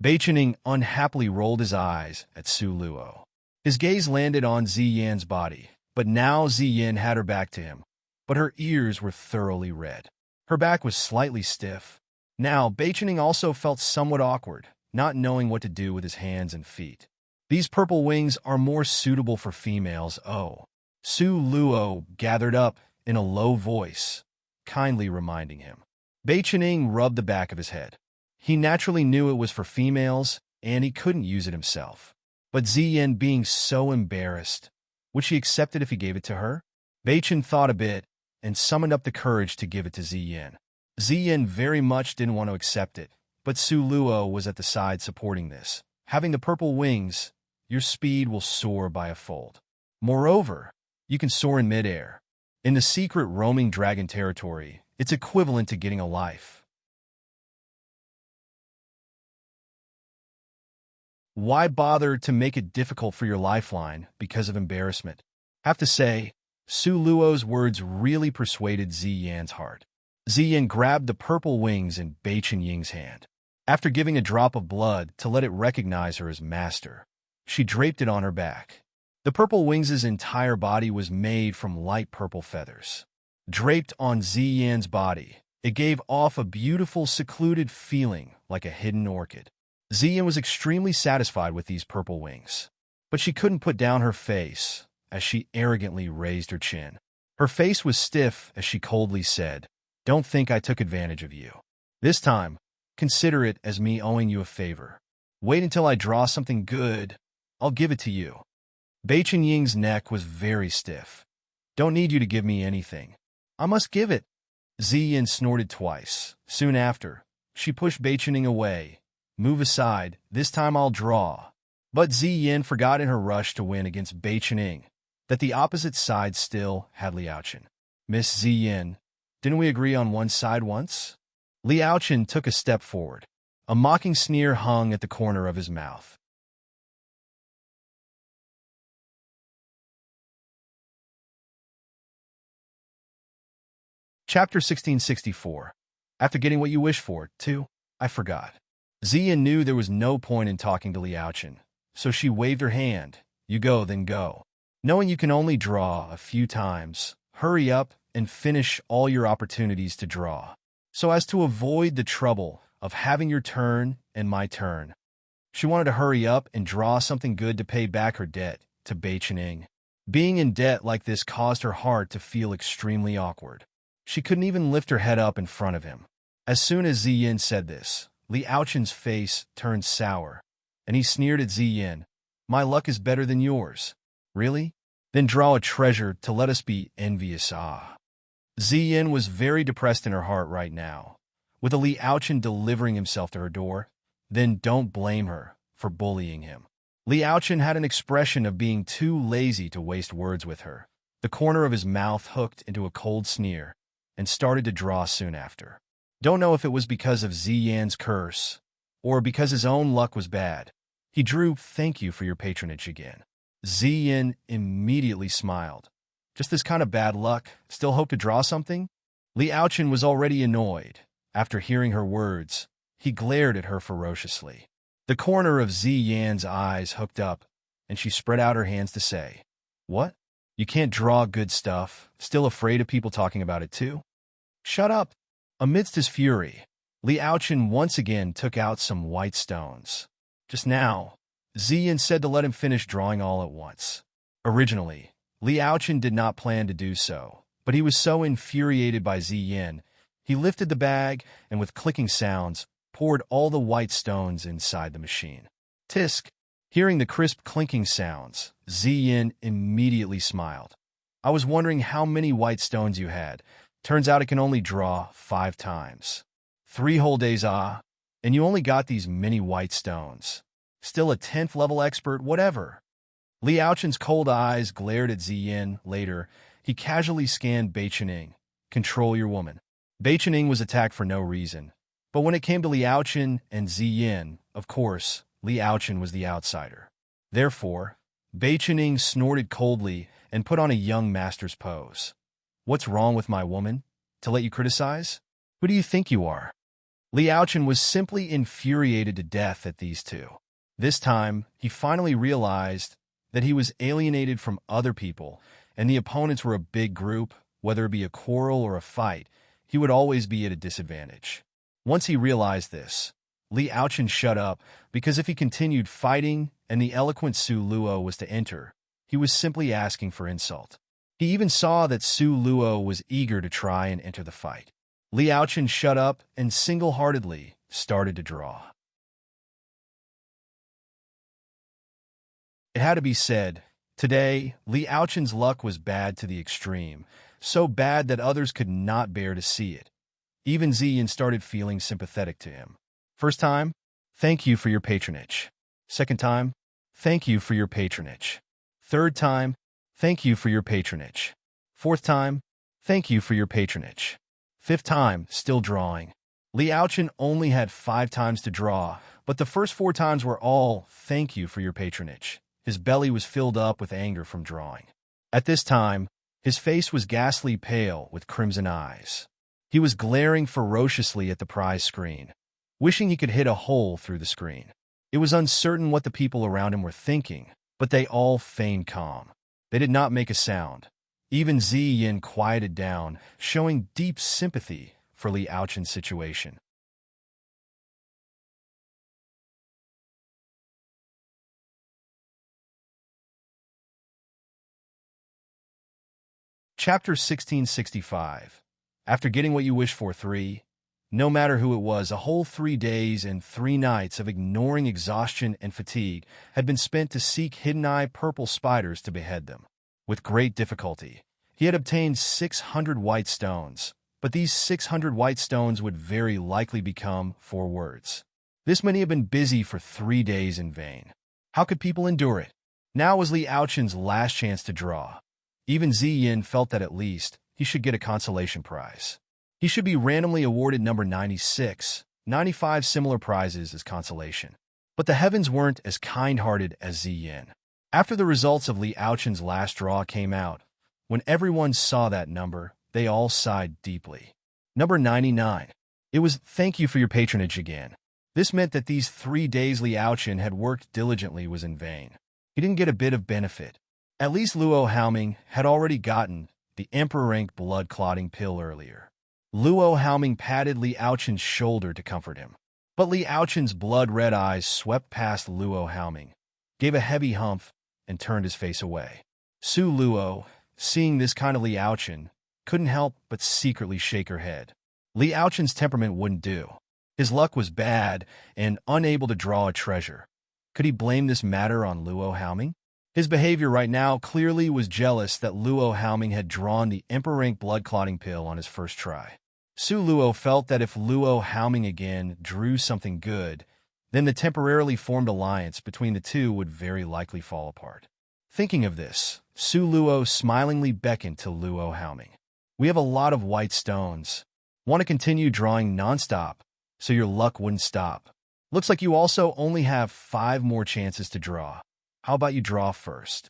Beichen Ying unhappily rolled his eyes at Su Luo. His gaze landed on Zi Yan's body, but now Zi Yan had her back to him, but her ears were thoroughly red. Her back was slightly stiff. Now, Beichen Ying also felt somewhat awkward, not knowing what to do with his hands and feet. These purple wings are more suitable for females, oh. Su Luo gathered up in a low voice, kindly reminding him. Beichen Ying rubbed the back of his head. He naturally knew it was for females, and he couldn't use it himself. But Zi Yan being so embarrassed, would she accept it if he gave it to her? Beichen thought a bit, and summoned up the courage to give it to Zi Yan. Zi Yan very much didn't want to accept it, but Su Luo was at the side supporting this. Having the purple wings, your speed will soar by a fold. Moreover, you can soar in midair. In the secret roaming dragon territory, it's equivalent to getting a life. Why bother to make it difficult for your lifeline because of embarrassment? Have to say, Su Luo's words really persuaded Zi Yan's heart. Zi Yan grabbed the purple wings in Beichen Ying's hand. After giving a drop of blood to let it recognize her as master, she draped it on her back. The purple wings' entire body was made from light purple feathers. Draped on Zi Yan's body, it gave off a beautiful, secluded feeling like a hidden orchid. Zi Yan was extremely satisfied with these purple wings, but she couldn't put down her face as she arrogantly raised her chin. Her face was stiff as she coldly said, "Don't think I took advantage of you. This time, consider it as me owing you a favor. Wait until I draw something good. I'll give it to you." Beichen Ying's neck was very stiff. "Don't need you to give me anything. I must give it." Zi Yan snorted twice. Soon after, She pushed Beichening away. Move aside, this time I'll draw. But Ziyin forgot in her rush to win against Beichening that the opposite side still had Liaochen. Miss Ziyin, didn't we agree on one side once? Liaochen took a step forward. A mocking sneer hung at the corner of his mouth. Chapter 1664. After getting what you wish for, too, I forgot. Ziyin knew there was no point in talking to Liaochen, so she waved her hand. You go, then go. Knowing you can only draw a few times, hurry up and finish all your opportunities to draw, so as to avoid the trouble of having your turn and my turn. She wanted to hurry up and draw something good to pay back her debt to Beichening. Being in debt like this caused her heart to feel extremely awkward. She couldn't even lift her head up in front of him. As soon as Ziyin said this, Liaochen's face turned sour, and he sneered at Ziyin. My luck is better than yours. Really? Then draw a treasure to let us be envious. Ziyin was very depressed in her heart right now, with a Liaochen delivering himself to her door. Then don't blame her for bullying him. Liaochen had an expression of being too lazy to waste words with her. The corner of his mouth hooked into a cold sneer, and started to draw soon after. Don't know if it was because of Ziyin's curse, or because his own luck was bad. He drew thank you for your patronage again. Ziyin immediately smiled. Just this kind of bad luck? Still hope to draw something? Liaochen was already annoyed. After hearing her words, he glared at her ferociously. The corner of Ziyin's eyes hooked up, and she spread out her hands to say, What? You can't draw good stuff? Still afraid of people talking about it too? Shut up! Amidst his fury, Liaochen once again took out some white stones. Just now, Ziyin said to let him finish drawing all at once. Originally, Liaochen did not plan to do so, but he was so infuriated by Ziyin, he lifted the bag and with clicking sounds, poured all the white stones inside the machine. Tisk! Hearing the crisp clinking sounds, Ziyin immediately smiled. I was wondering how many white stones you had. Turns out it can only draw 5 times. 3 whole days, and you only got these many white stones. Still a 10th level expert, whatever. Liaochen's cold eyes glared at Ziyin. Later, he casually scanned Beichening. Control your woman. Beichening was attacked for no reason. But when it came to Liaochen and Ziyin, of course, Liaochen was the outsider. Therefore, Beichening snorted coldly and put on a young master's pose. What's wrong with my woman? To let you criticize? Who do you think you are? Liaochen was simply infuriated to death at these two. This time, he finally realized that he was alienated from other people, and the opponents were a big group. Whether it be a quarrel or a fight, he would always be at a disadvantage. Once he realized this, Liaochen shut up, because if he continued fighting and the eloquent Su Luo was to enter, he was simply asking for insult. He even saw that Su Luo was eager to try and enter the fight. Liaochen shut up and single-heartedly started to draw. It had to be said, today, Liaochen's luck was bad to the extreme, so bad that others could not bear to see it. Even Ziyin started feeling sympathetic to him. First time, thank you for your patronage. Second time, thank you for your patronage. Third time, thank you for your patronage. Fourth time, thank you for your patronage. Fifth time, still drawing. Liaochen only had 5 times to draw, but the first 4 times were all thank you for your patronage. His belly was filled up with anger from drawing. At this time, his face was ghastly pale with crimson eyes. He was glaring ferociously at the prize screen, wishing he could hit a hole through the screen. It was uncertain what the people around him were thinking, but they all feigned calm. They did not make a sound. Even Ziyin quieted down, showing deep sympathy for Liaochen's situation. Chapter 1665. After getting what you wish for, 3, no matter who it was, a whole 3 days and 3 nights of ignoring exhaustion and fatigue had been spent to seek hidden-eye purple spiders to behead them. With great difficulty, he had obtained 600 white stones, but these 600 white stones would very likely become 4 words. This many have been busy for 3 days in vain. How could people endure it? Now was Li Aochen's last chance to draw. Even Ziyin felt that at least he should get a consolation prize. He should be randomly awarded number 96, 95 similar prizes as consolation. But the heavens weren't as kind-hearted as Ziyin. After the results of Li Aochen's last draw came out, when everyone saw that number, they all sighed deeply. Number 99. It was "Thank you for your patronage" again. This meant that these 3 days Li Aochen had worked diligently was in vain. He didn't get a bit of benefit. At least Luo Haoming had already gotten the Emperor-rank blood-clotting pill earlier. Luo Haoming patted Li Aochen's shoulder to comfort him. But Li Aochen's blood-red eyes swept past Luo Haoming, gave a heavy humph, and turned his face away. Su Luo, seeing this kind of Li Aochen, couldn't help but secretly shake her head. Li Aochen's temperament wouldn't do. His luck was bad and unable to draw a treasure. Could he blame this matter on Luo Haoming? His behavior right now clearly was jealous that Luo Haoming had drawn the Emperor-rank blood-clotting pill on his first try. Su Luo felt that if Luo Haoming again drew something good, then the temporarily formed alliance between the two would very likely fall apart. Thinking of this, Su Luo smilingly beckoned to Luo Haoming. "We have a lot of white stones. Want to continue drawing nonstop, so your luck wouldn't stop. Looks like you also only have 5 more chances to draw. How about you draw first?"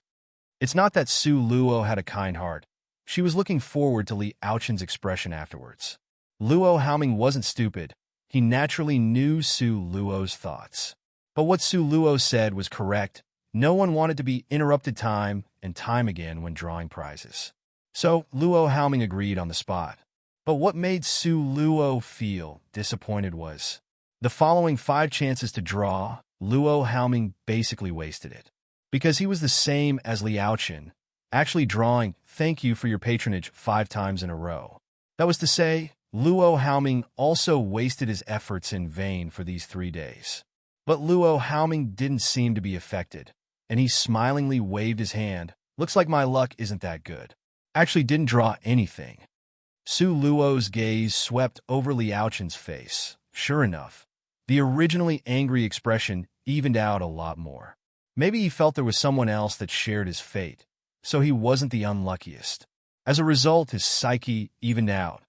It's not that Su Luo had a kind heart. She was looking forward to Li Aochen's expression afterwards. Luo Haoming wasn't stupid. He naturally knew Su Luo's thoughts. But what Su Luo said was correct. No one wanted to be interrupted time and time again when drawing prizes. So Luo Haoming agreed on the spot. But what made Su Luo feel disappointed was the following 5 chances to draw. Luo Haoming basically wasted it. Because he was the same as Li Aochen, actually drawing "Thank you for your patronage" 5 times in a row. That was to say, Luo Haoming also wasted his efforts in vain for these 3 days. But Luo Haoming didn't seem to be affected, and he smilingly waved his hand. "Looks like my luck isn't that good. Actually didn't draw anything." Su Luo's gaze swept over Li Aochen's face. Sure enough, the originally angry expression evened out a lot more. Maybe he felt there was someone else that shared his fate, so he wasn't the unluckiest. As a result, his psyche evened out.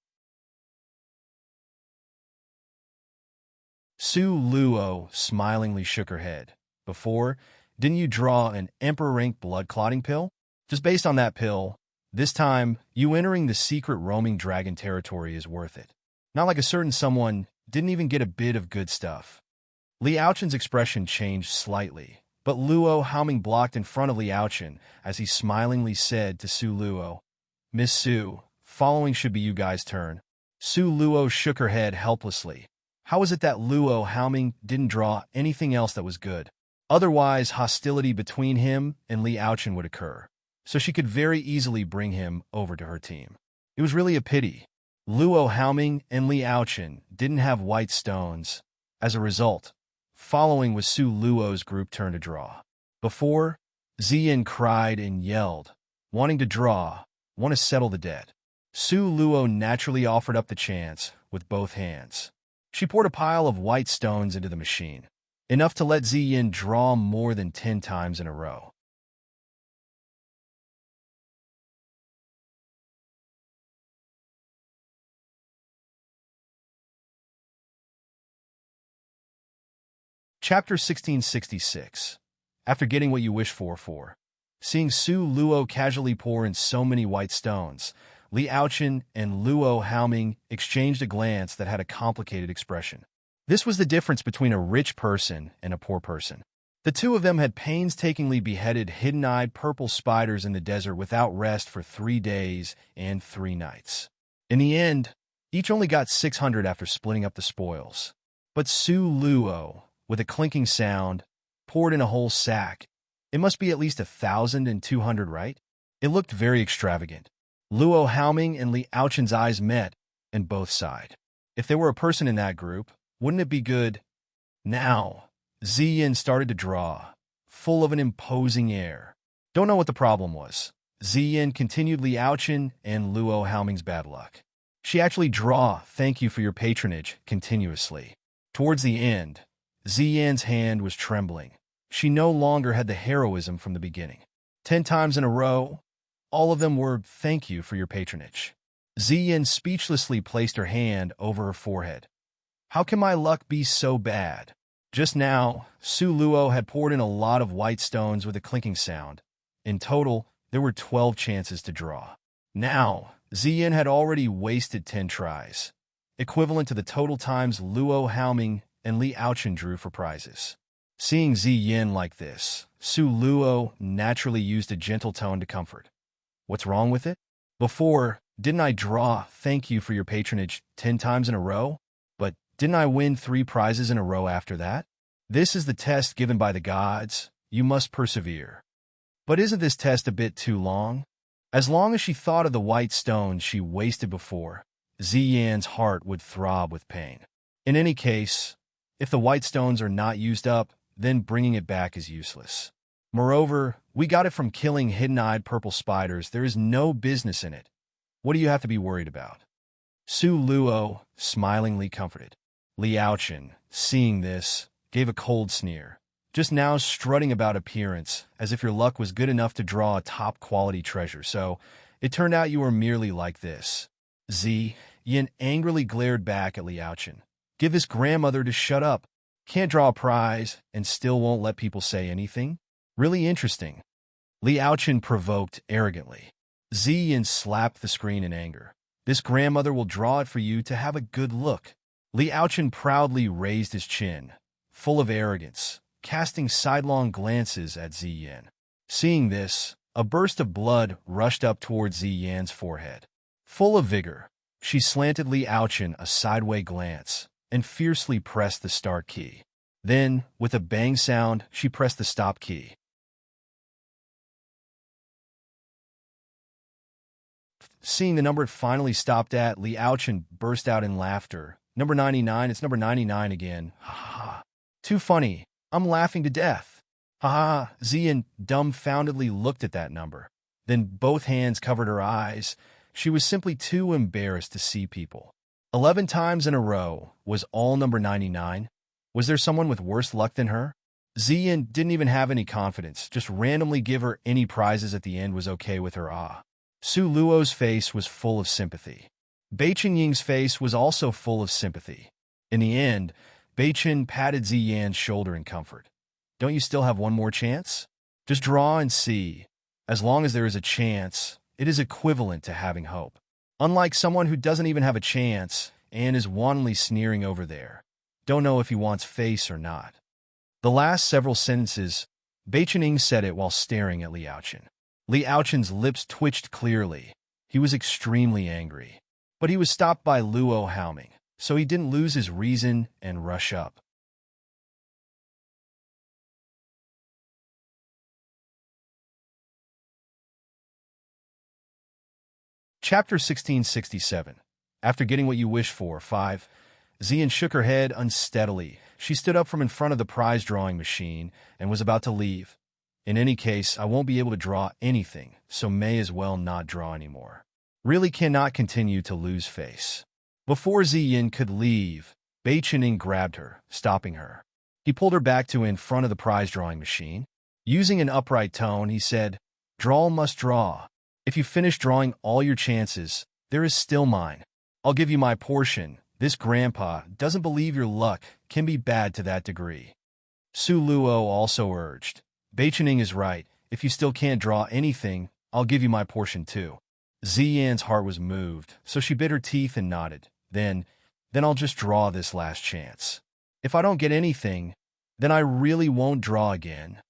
Su Luo smilingly shook her head. "Before, didn't you draw an Emperor-rank blood-clotting pill? Just based on that pill, this time, you entering the secret roaming dragon territory is worth it. Not like a certain someone didn't even get a bit of good stuff." Li Aochen's expression changed slightly, but Luo Haoming blocked in front of Li Aochen as he smilingly said to Su Luo, "Miss Su, following should be you guys' turn." Su Luo shook her head helplessly. How was it that Luo Haoming didn't draw anything else that was good? Otherwise, hostility between him and Li Aochen would occur, so she could very easily bring him over to her team. It was really a pity. Luo Haoming and Li Aochen didn't have white stones. As a result, following was Su Luo's group turn to draw. Before, Ziyin cried and yelled, wanting to draw, want to settle the debt. Su Luo naturally offered up the chance with both hands. She poured a pile of white stones into the machine, enough to let Ziyin draw more than 10 times in a row. Chapter 1666. After getting what you wish for. Seeing Su Luo casually pour in so many white stones, Li Aochen and Luo Haoming exchanged a glance that had a complicated expression. This was the difference between a rich person and a poor person. The two of them had painstakingly beheaded hidden-eyed purple spiders in the desert without rest for 3 days and 3 nights. In the end, each only got 600 after splitting up the spoils. But Su Luo, with a clinking sound, poured in a whole sack. It must be at least 1,200, right? It looked very extravagant. Luo Haoming and Li Aochen's eyes met, and both sighed. If there were a person in that group, wouldn't it be good? Now, Ziyin started to draw, full of an imposing air. Don't know what the problem was. Ziyin continued Li Aochen and Luo Haoming's bad luck. She actually draw "thank you for your patronage" continuously. Towards the end, Ziyan's hand was trembling. She no longer had the heroism from the beginning. 10 times in a row, all of them were "thank you for your patronage." Ziyan speechlessly placed her hand over her forehead. How can my luck be so bad? Just now, Su Luo had poured in a lot of white stones with a clinking sound. In total, there were 12 chances to draw. Now, Ziyan had already wasted 10 tries, equivalent to the total times Luo Haoming and Li Aochen drew for prizes. Seeing Ziyan like this, Su Luo naturally used a gentle tone to comfort. What's wrong with it? Before, didn't I draw "thank you for your patronage" 10 times in a row? But didn't I win 3 prizes in a row after that? This is the test given by the gods. You must persevere. But isn't this test a bit too long? As long as she thought of the white stones she wasted before, Ziyan's heart would throb with pain. In any case, if the white stones are not used up, then bringing it back is useless. Moreover, we got it from killing hidden-eyed purple spiders. There is no business in it. What do you have to be worried about? Su Luo smilingly comforted. Li Aochen, seeing this, gave a cold sneer, just now strutting about appearance, as if your luck was good enough to draw a top-quality treasure, so it turned out you were merely like this. Yin angrily glared back at Li Aochen. Give his grandmother to shut up. Can't draw a prize, and still won't let people say anything? Really interesting. Li Aochen provoked arrogantly. Yin slapped the screen in anger. This grandmother will draw it for you to have a good look. Li Aochen proudly raised his chin, full of arrogance, casting sidelong glances at Ziyan. Seeing this, a burst of blood rushed up towards Ziyan's forehead. Full of vigor, she slanted Li Aochen a sideway glance and fiercely pressed the start key. Then, with a bang sound, she pressed the stop key. Seeing the number it finally stopped at, Li Aochen burst out in laughter. Number 99, it's number 99 again. Ha ha ha. Too funny. I'm laughing to death. Ha ha. Ziyan dumbfoundedly looked at that number. Then both hands covered her eyes. She was simply too embarrassed to see people. 11 times in a row was all number 99. Was there someone with worse luck than her? Ziyan didn't even have any confidence. Just randomly give her any prizes at the end was okay with her. Su Luo's face was full of sympathy. Beichen Ying's face was also full of sympathy. In the end, Beichen patted Ziyan's shoulder in comfort. Don't you still have one more chance? Just draw and see. As long as there is a chance, it is equivalent to having hope. Unlike someone who doesn't even have a chance and is wantonly sneering over there. Don't know if he wants face or not. The last several sentences, Beichen Ying said it while staring at Li Aochen. Li Aochen's lips twitched clearly. He was extremely angry. But he was stopped by Luo Haoming, so he didn't lose his reason and rush up. Chapter 1667. After getting what you wish for, 5. Ziyan shook her head unsteadily. She stood up from in front of the prize-drawing machine and was about to leave. In any case, I won't be able to draw anything, so may as well not draw anymore. Really cannot continue to lose face. Before Ziyan could leave, Beichen Ying grabbed her, stopping her. He pulled her back to in front of the prize-drawing machine. Using an upright tone, he said, "Draw must draw. If you finish drawing all your chances, there is still mine. I'll give you my portion. This grandpa doesn't believe your luck can be bad to that degree." Su Luo also urged, "Beichen Ying is right. If you still can't draw anything, I'll give you my portion too." Ziyan's heart was moved, so she bit her teeth and nodded. Then I'll just draw this last chance. If I don't get anything, then I really won't draw again.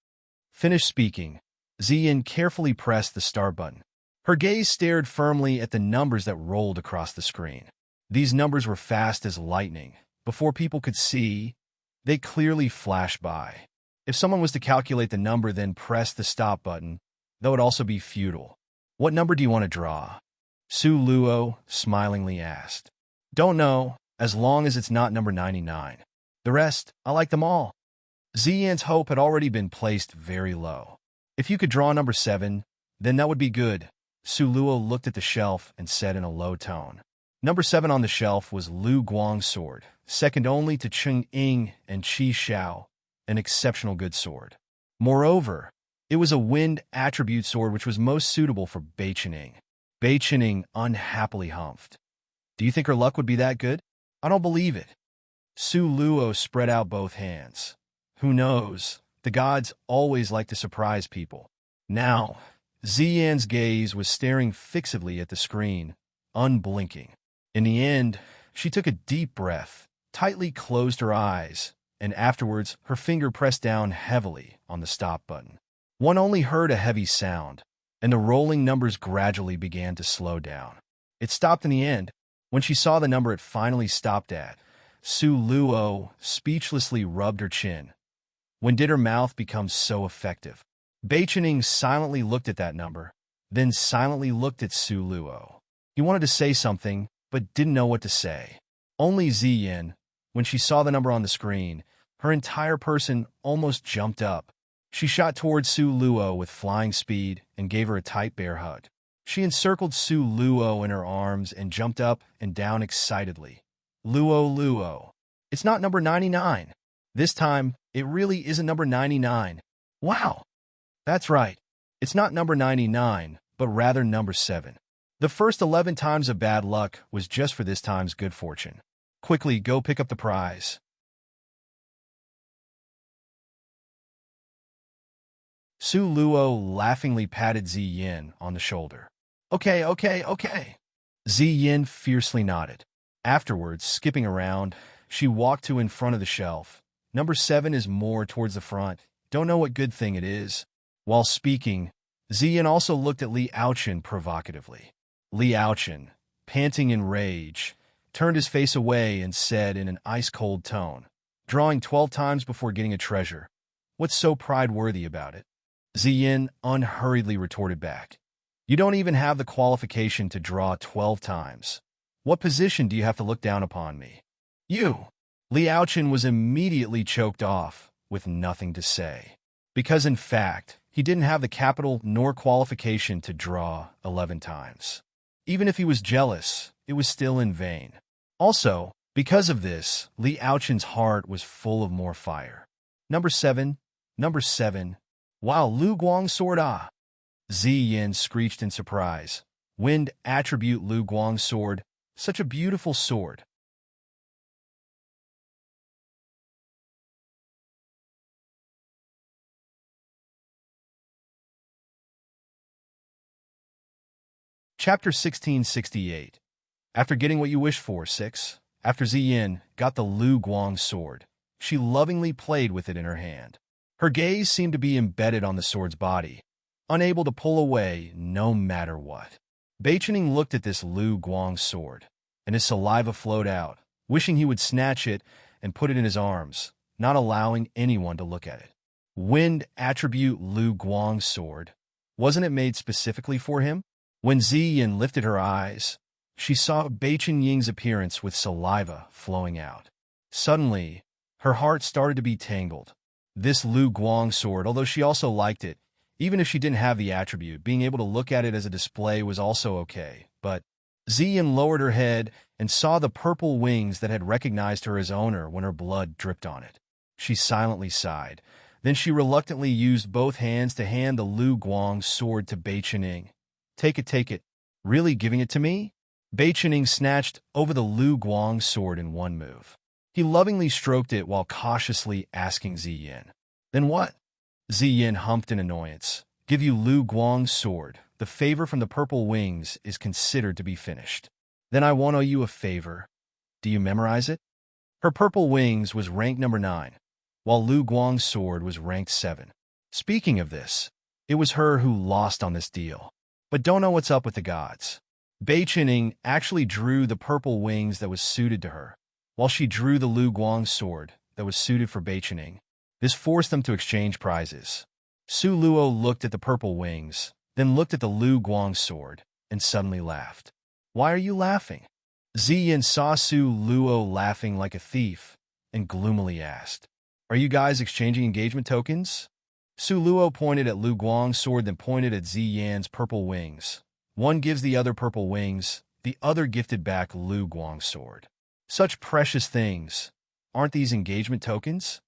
Finished speaking, Ziyan carefully pressed the start button. Her gaze stared firmly at the numbers that rolled across the screen. These numbers were fast as lightning. Before people could see, they clearly flashed by. If someone was to calculate the number then press the stop button, that would also be futile. "What number do you want to draw?" Su Luo smilingly asked. "Don't know, as long as it's not number 99. The rest, I like them all." Ziyan's hope had already been placed very low. "If you could draw number 7, then that would be good." Su Luo looked at the shelf and said in a low tone. Number 7 on the shelf was Lu Guang's sword, second only to Cheng Ying and Qi Xiao, an exceptional good sword. Moreover, it was a wind attribute sword which was most suitable for Bei Qining. Bei Qining unhappily humphed. Do you think her luck would be that good? I don't believe it. Su Luo spread out both hands. Who knows? The gods always like to surprise people. Now, Ziyan's gaze was staring fixedly at the screen, unblinking. In the end, she took a deep breath, tightly closed her eyes, and afterwards her finger pressed down heavily on the stop button. One only heard a heavy sound, and the rolling numbers gradually began to slow down. It stopped in the end. When she saw the number it finally stopped at, Su Luo speechlessly rubbed her chin. When did her mouth become so effective? Bei Qining silently looked at that number, then silently looked at Su Luo. He wanted to say something, but didn't know what to say. Only Ziyan, when she saw the number on the screen, her entire person almost jumped up. She shot towards Su Luo with flying speed and gave her a tight bear hug. She encircled Su Luo in her arms and jumped up and down excitedly. Luo, Luo. It's not number 99. This time, it really isn't number 99. Wow. That's right. It's not number 99, but rather number 7. The first 11 times of bad luck was just for this time's good fortune. Quickly, go pick up the prize. Su Luo laughingly patted Ziyin on the shoulder. Okay. Ziyin fiercely nodded. Afterwards, skipping around, she walked to in front of the shelf. Number 7 is more towards the front. Don't know what good thing it is. While speaking, Ziyin also looked at Li Aochen provocatively. Li Aochen, panting in rage, turned his face away and said in an ice-cold tone, drawing 12 times before getting a treasure. What's so pride-worthy about it? Ziyin unhurriedly retorted back. You don't even have the qualification to draw 12 times. What position do you have to look down upon me? You! Li Aochen was immediately choked off, with nothing to say. Because in fact, he didn't have the capital nor qualification to draw 11 times. Even if he was jealous, it was still in vain. Also, because of this, Li Aochen's heart was full of more fire. Number 7. Wow, Lu Guang's sword ah! Ziyin screeched in surprise. Wind attribute Lu Guang's sword. Such a beautiful sword. Chapter 1668. After getting what you wish for, 6. After Ziyin got the Lu Guang sword, she lovingly played with it in her hand. Her gaze seemed to be embedded on the sword's body, unable to pull away no matter what. Bei Qining looked at this Lu Guang sword, and his saliva flowed out, wishing he would snatch it and put it in his arms, not allowing anyone to look at it. Wind attribute Lu Guang's sword. Wasn't it made specifically for him? When Ziyin lifted her eyes, she saw Bei Qingying's appearance with saliva flowing out. Suddenly, her heart started to be tangled. This Lu Guang sword, although she also liked it, even if she didn't have the attribute, being able to look at it as a display was also okay. But Ziyin lowered her head and saw the purple wings that had recognized her as owner when her blood dripped on it. She silently sighed. Then she reluctantly used both hands to hand the Lu Guang sword to Bei Qining. Take it. Really giving it to me? Bei Qining snatched over the Lu Guang sword in one move. He lovingly stroked it while cautiously asking Ziyin. Then what? Ziyin humped in annoyance. Give you Lu Guang's sword. The favor from the purple wings is considered to be finished. Then I won't owe you a favor. Do you memorize it? Her purple wings was ranked number 9, while Lu Guang's sword was ranked 7. Speaking of this, it was her who lost on this deal. But don't know what's up with the gods. Bei Qining actually drew the purple wings that was suited to her, while she drew the Lu Guang sword that was suited for Bei Qining. This forced them to exchange prizes. Su Luo looked at the purple wings, then looked at the Lu Guang sword, and suddenly laughed. Why are you laughing? Ziyin saw Su Luo laughing like a thief, and gloomily asked, Are you guys exchanging engagement tokens? Su Luo pointed at Lu Guang's sword, then pointed at Ziyin's purple wings. One gives the other purple wings, The other gifted back Lu Guang's sword. Such precious things. Aren't these engagement tokens?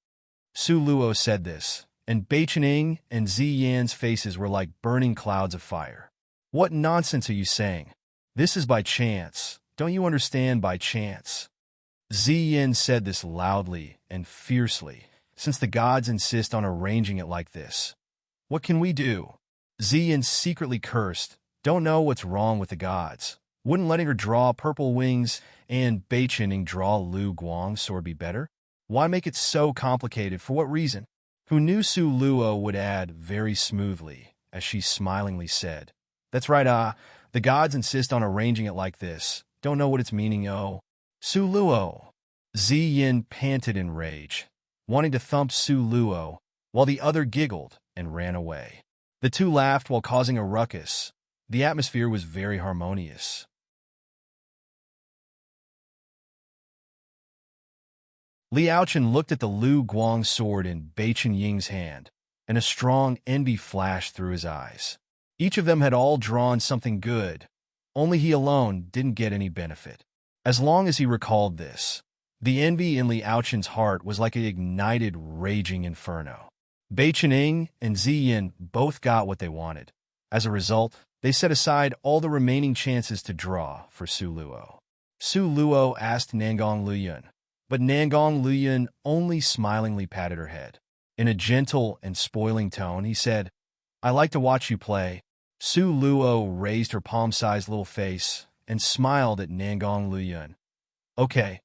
Su Luo said this, and Bei Chening and Zi Yan's faces were like burning clouds of fire. What nonsense are you saying? This is by chance. Don't you understand by chance? Zi Yan said this loudly and fiercely, since the gods insist on arranging it like this. What can we do? Zi Yan secretly cursed. Don't know what's wrong with the gods. Wouldn't letting her draw purple wings and Bei Chening draw Lu Guang's sword be better? Why make it so complicated? For what reason? Who knew Su Luo would add very smoothly, as she smilingly said. That's right, the gods insist on arranging it like this. Don't know what it's meaning, oh. Su Luo. Zi Yin panted in rage, wanting to thump Su Luo, while the other giggled and ran away. The two laughed while causing a ruckus. The atmosphere was very harmonious. Liaochen looked at the Lu Guang sword in Bei Chenying's hand, and a strong envy flashed through his eyes. Each of them had all drawn something good, only he alone didn't get any benefit. As long as he recalled this, the envy in Liaochen's heart was like an ignited, raging inferno. Bei Chening and Zi Yin both got what they wanted. As a result, they set aside all the remaining chances to draw for Su Luo. Su Luo asked Nangong Luyun, but Nangong Luyun only smilingly patted her head. In a gentle and spoiling tone, he said, I like to watch you play. Su Luo raised her palm-sized little face and smiled at Nangong Luyun. Okay,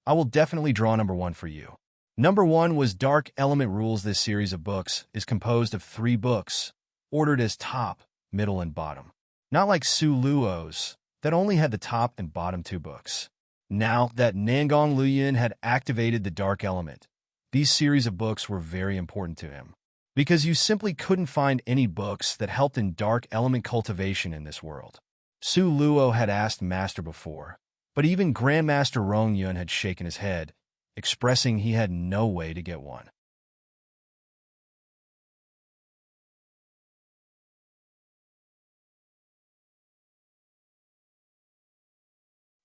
I will definitely draw number 1 for you. Number 1 was Dark Element Rules. This series of books is composed of 3 books, ordered as top, middle, and bottom. Not like Su Luo's, that only had the top and bottom 2 books. Now that Nangong Luyun had activated the Dark Element, these series of books were very important to him, because you simply couldn't find any books that helped in Dark Element cultivation in this world. Su Luo had asked Master before, but even Grandmaster Rong Yun had shaken his head, expressing he had no way to get one.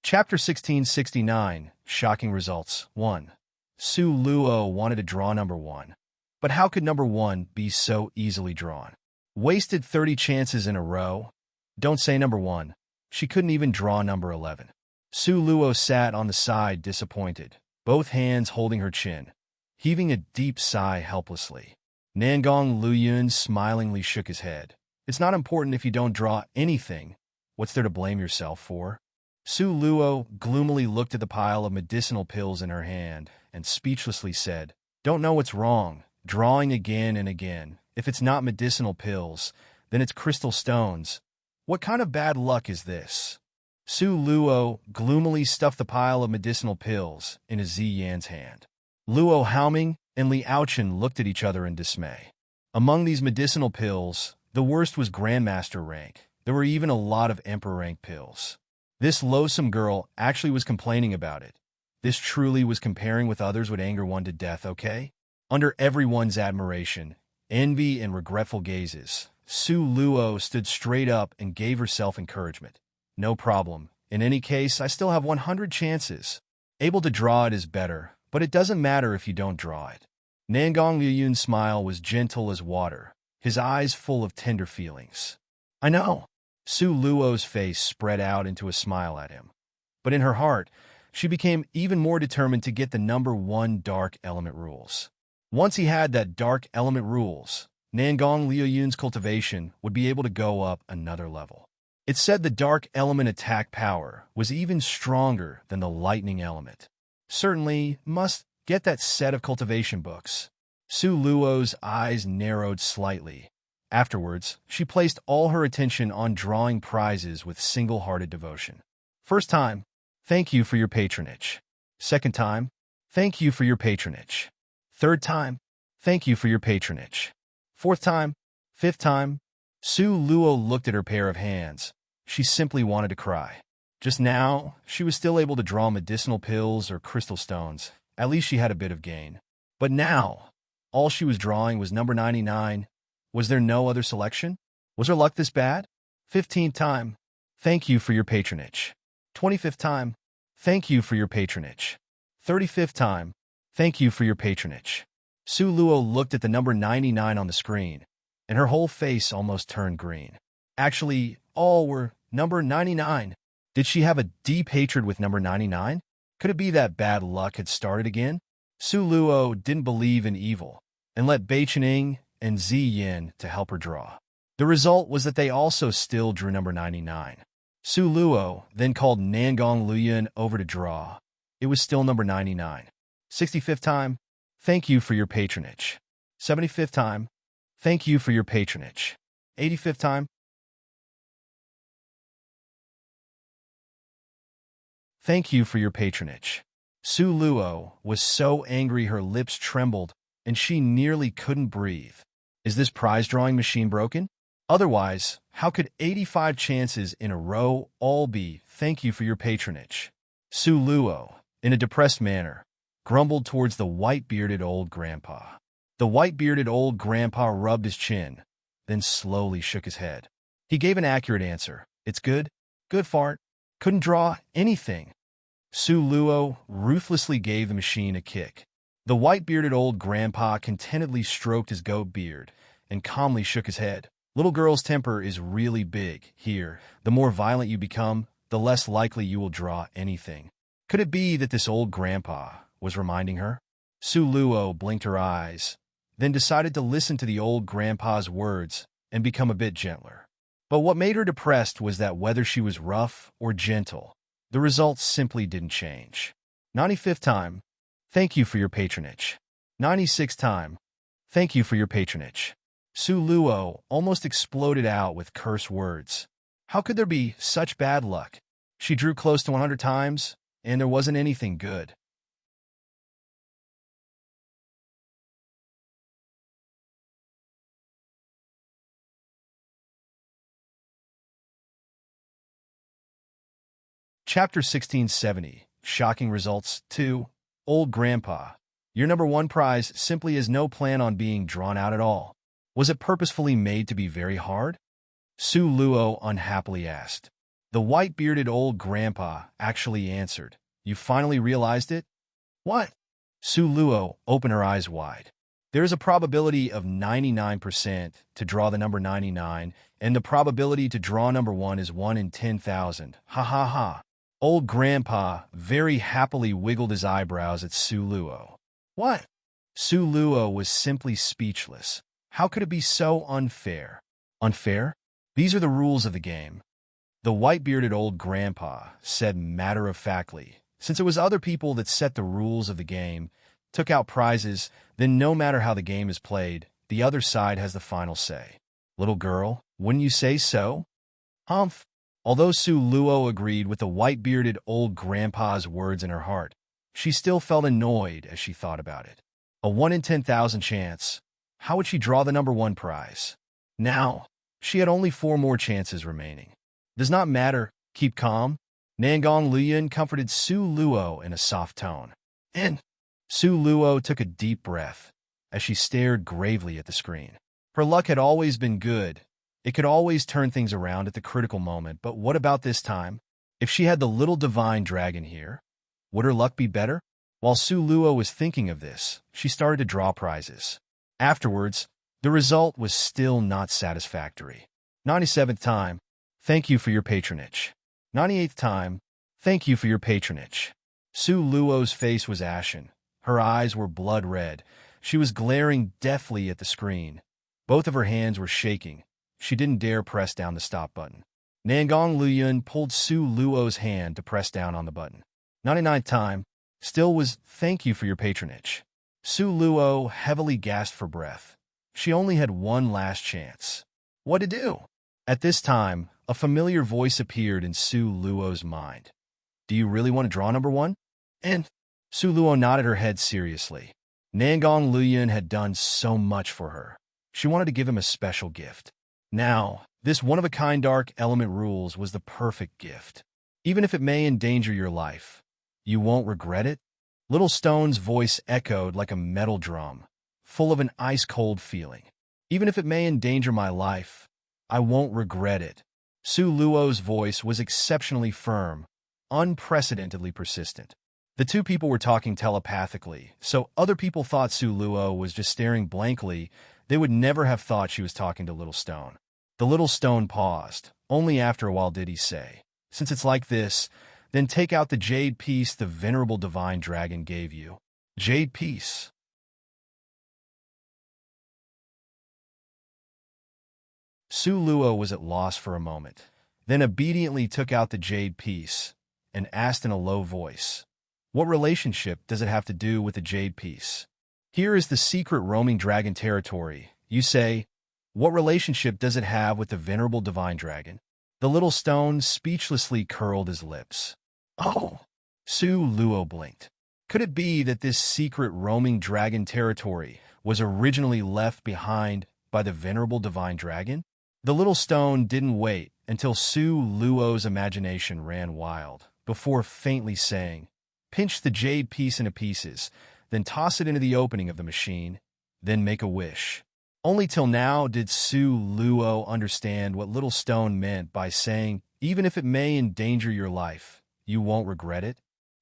Chapter 1669, Shocking Results. 1. Su Luo wanted to draw number 1. But how could number 1 be so easily drawn? Wasted 30 chances in a row? Don't say number 1. She couldn't even draw number 11. Su Luo sat on the side disappointed, both hands holding her chin, heaving a deep sigh helplessly. Nangong Luyun smilingly shook his head. It's not important if you don't draw anything. What's there to blame yourself for? Su Luo gloomily looked at the pile of medicinal pills in her hand and speechlessly said, Don't know what's wrong, drawing again and again. If it's not medicinal pills, then it's crystal stones. What kind of bad luck is this? Su Luo gloomily stuffed the pile of medicinal pills in a Zi Yan's hand. Luo Haoming and Liaochen looked at each other in dismay. Among these medicinal pills, the worst was Grandmaster rank. There were even a lot of Emperor rank pills. This loathsome girl actually was complaining about it. This truly was comparing with others would anger one to death, okay? Under everyone's admiration, envy, and regretful gazes, Su Luo stood straight up and gave herself encouragement. No problem. In any case, I still have 100 chances. Able to draw it is better, but it doesn't matter if you don't draw it. Nangong Luyun's smile was gentle as water, his eyes full of tender feelings. I know. Su Luo's face spread out into a smile at him. But in her heart, she became even more determined to get the number 1 Dark Element Rules. Once he had that Dark Element Rules, Nangong Luyun's cultivation would be able to go up another level. It said the Dark Element attack power was even stronger than the Lightning Element. Certainly must get that set of cultivation books. Su Luo's eyes narrowed slightly. Afterwards, she placed all her attention on drawing prizes with single-hearted devotion. First time, thank you for your patronage. Second time, thank you for your patronage. Third time, thank you for your patronage. Fourth time, fifth time. Su Luo looked at her pair of hands. She simply wanted to cry. Just now, she was still able to draw medicinal pills or crystal stones. At least she had a bit of gain. But now, all she was drawing was number 99. Was there no other selection? Was her luck this bad? 15th time. Thank you for your patronage. 25th time, thank you for your patronage. 35th time, thank you for your patronage. Su Luo looked at the number 99 on the screen, and her whole face almost turned green. Actually, all were number 99. Did she have a deep hatred with number 99? Could it be that bad luck had started again? Su Luo didn't believe in evil, and let Bai Qining and Zi Yin to help her draw. The result was that they also still drew number 99. Su Luo then called Nangong Luyan over to draw. It was still number 99. 65th time, thank you for your patronage. 75th time, thank you for your patronage. 85th time, thank you for your patronage. Su Luo was so angry her lips trembled and she nearly couldn't breathe. Is this prize drawing machine broken? Otherwise, how could 85 chances in a row all be thank you for your patronage? Su Luo, in a depressed manner, grumbled towards the white-bearded old grandpa. The white-bearded old grandpa rubbed his chin, then slowly shook his head. He gave an accurate answer. It's good. Good fart. Couldn't draw anything. Su Luo ruthlessly gave the machine a kick. The white-bearded old grandpa contentedly stroked his goat beard and calmly shook his head. Little girl's temper is really big here. The more violent you become, the less likely you will draw anything. Could it be that this old grandpa was reminding her? Su Luo blinked her eyes, then decided to listen to the old grandpa's words and become a bit gentler. But what made her depressed was that whether she was rough or gentle, the results simply didn't change. 95th time, thank you for your patronage. 96th time, thank you for your patronage. Su Luo almost exploded out with curse words. How could there be such bad luck? She drew close to 100 times, and there wasn't anything good. Chapter 1670, Shocking Results 2, Old Grandpa. Your number one prize simply has no plan on being drawn out at all. Was it purposefully made to be very hard? Su Luo unhappily asked. The white-bearded old grandpa actually answered. You finally realized it? What? Su Luo opened her eyes wide. There is a probability of 99% to draw the number 99, and the probability to draw number 1 is 1 in 10,000. Ha ha ha. Old grandpa very happily wiggled his eyebrows at Su Luo. What? Su Luo was simply speechless. How could it be so unfair? Unfair? These are the rules of the game. The white-bearded old grandpa said matter-of-factly, since it was other people that set the rules of the game, took out prizes, then no matter how the game is played, the other side has the final say. Little girl, wouldn't you say so? Humph. Although Su Luo agreed with the white-bearded old grandpa's words in her heart, she still felt annoyed as she thought about it. A 1 in 10,000 chance. How would she draw the number 1 prize? Now, she had only 4 more chances remaining. Does not matter. Keep calm. Nangong Luyan comforted Su Luo in a soft tone. And Su Luo took a deep breath as she stared gravely at the screen. Her luck had always been good. It could always turn things around at the critical moment, but what about this time? If she had the little divine dragon here, would her luck be better? While Su Luo was thinking of this, she started to draw prizes. Afterwards, the result was still not satisfactory. 97th time, thank you for your patronage. 98th time, thank you for your patronage. Su Luo's face was ashen. Her eyes were blood red. She was glaring deathly at the screen. Both of her hands were shaking. She didn't dare press down the stop button. Nangong Luyan pulled Su Luo's hand to press down on the button. 99th time, still was thank you for your patronage. Su Luo heavily gasped for breath. She only had one last chance. What to do? At this time, a familiar voice appeared in Su Luo's mind. Do you really want to draw number 1? And Su Luo nodded her head seriously. Nangong Luyan had done so much for her. She wanted to give him a special gift. Now, this one-of-a-kind dark element rules was the perfect gift. Even if it may endanger your life, you won't regret it? Little Stone's voice echoed like a metal drum, full of an ice-cold feeling. Even if it may endanger my life, I won't regret it. Su Luo's voice was exceptionally firm, unprecedentedly persistent. The two people were talking telepathically, so other people thought Su Luo was just staring blankly. They would never have thought she was talking to Little Stone. The Little Stone paused. Only after a while did he say, "Since it's like this, then take out the jade piece the venerable divine dragon gave you." Jade piece. Su Luo was at loss for a moment, then obediently took out the jade piece and asked in a low voice, "What relationship does it have to do with the jade piece? Here is the secret roaming dragon territory. You say, what relationship does it have with the venerable divine dragon?" The Little Stone speechlessly curled his lips. Oh! Su Luo blinked. Could it be that this secret roaming dragon territory was originally left behind by the venerable divine dragon? The Little Stone didn't wait until Su Luo's imagination ran wild before faintly saying, "Pinch the jade piece into pieces, then toss it into the opening of the machine, then make a wish." Only till now did Su Luo understand what Little Stone meant by saying, "Even if it may endanger your life, you won't regret it."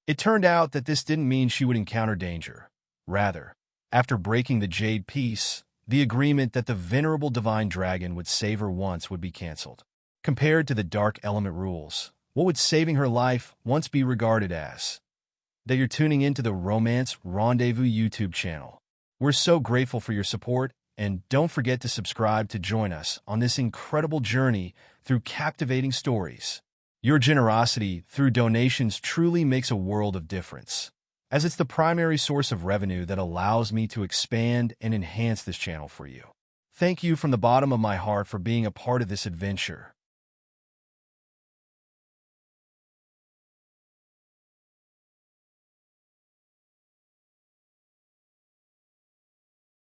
It turned out that this didn't mean she would encounter danger. Rather, after breaking the jade piece, the agreement that the venerable divine dragon would save her once would be canceled. Compared to the dark element rules, what would saving her life once be regarded as? That you're tuning into the Romance Rendezvous YouTube channel. We're so grateful for your support, and don't forget to subscribe to join us on this incredible journey through captivating stories. Your generosity through donations truly makes a world of difference, as it's the primary source of revenue that allows me to expand and enhance this channel for you. Thank you from the bottom of my heart for being a part of this adventure.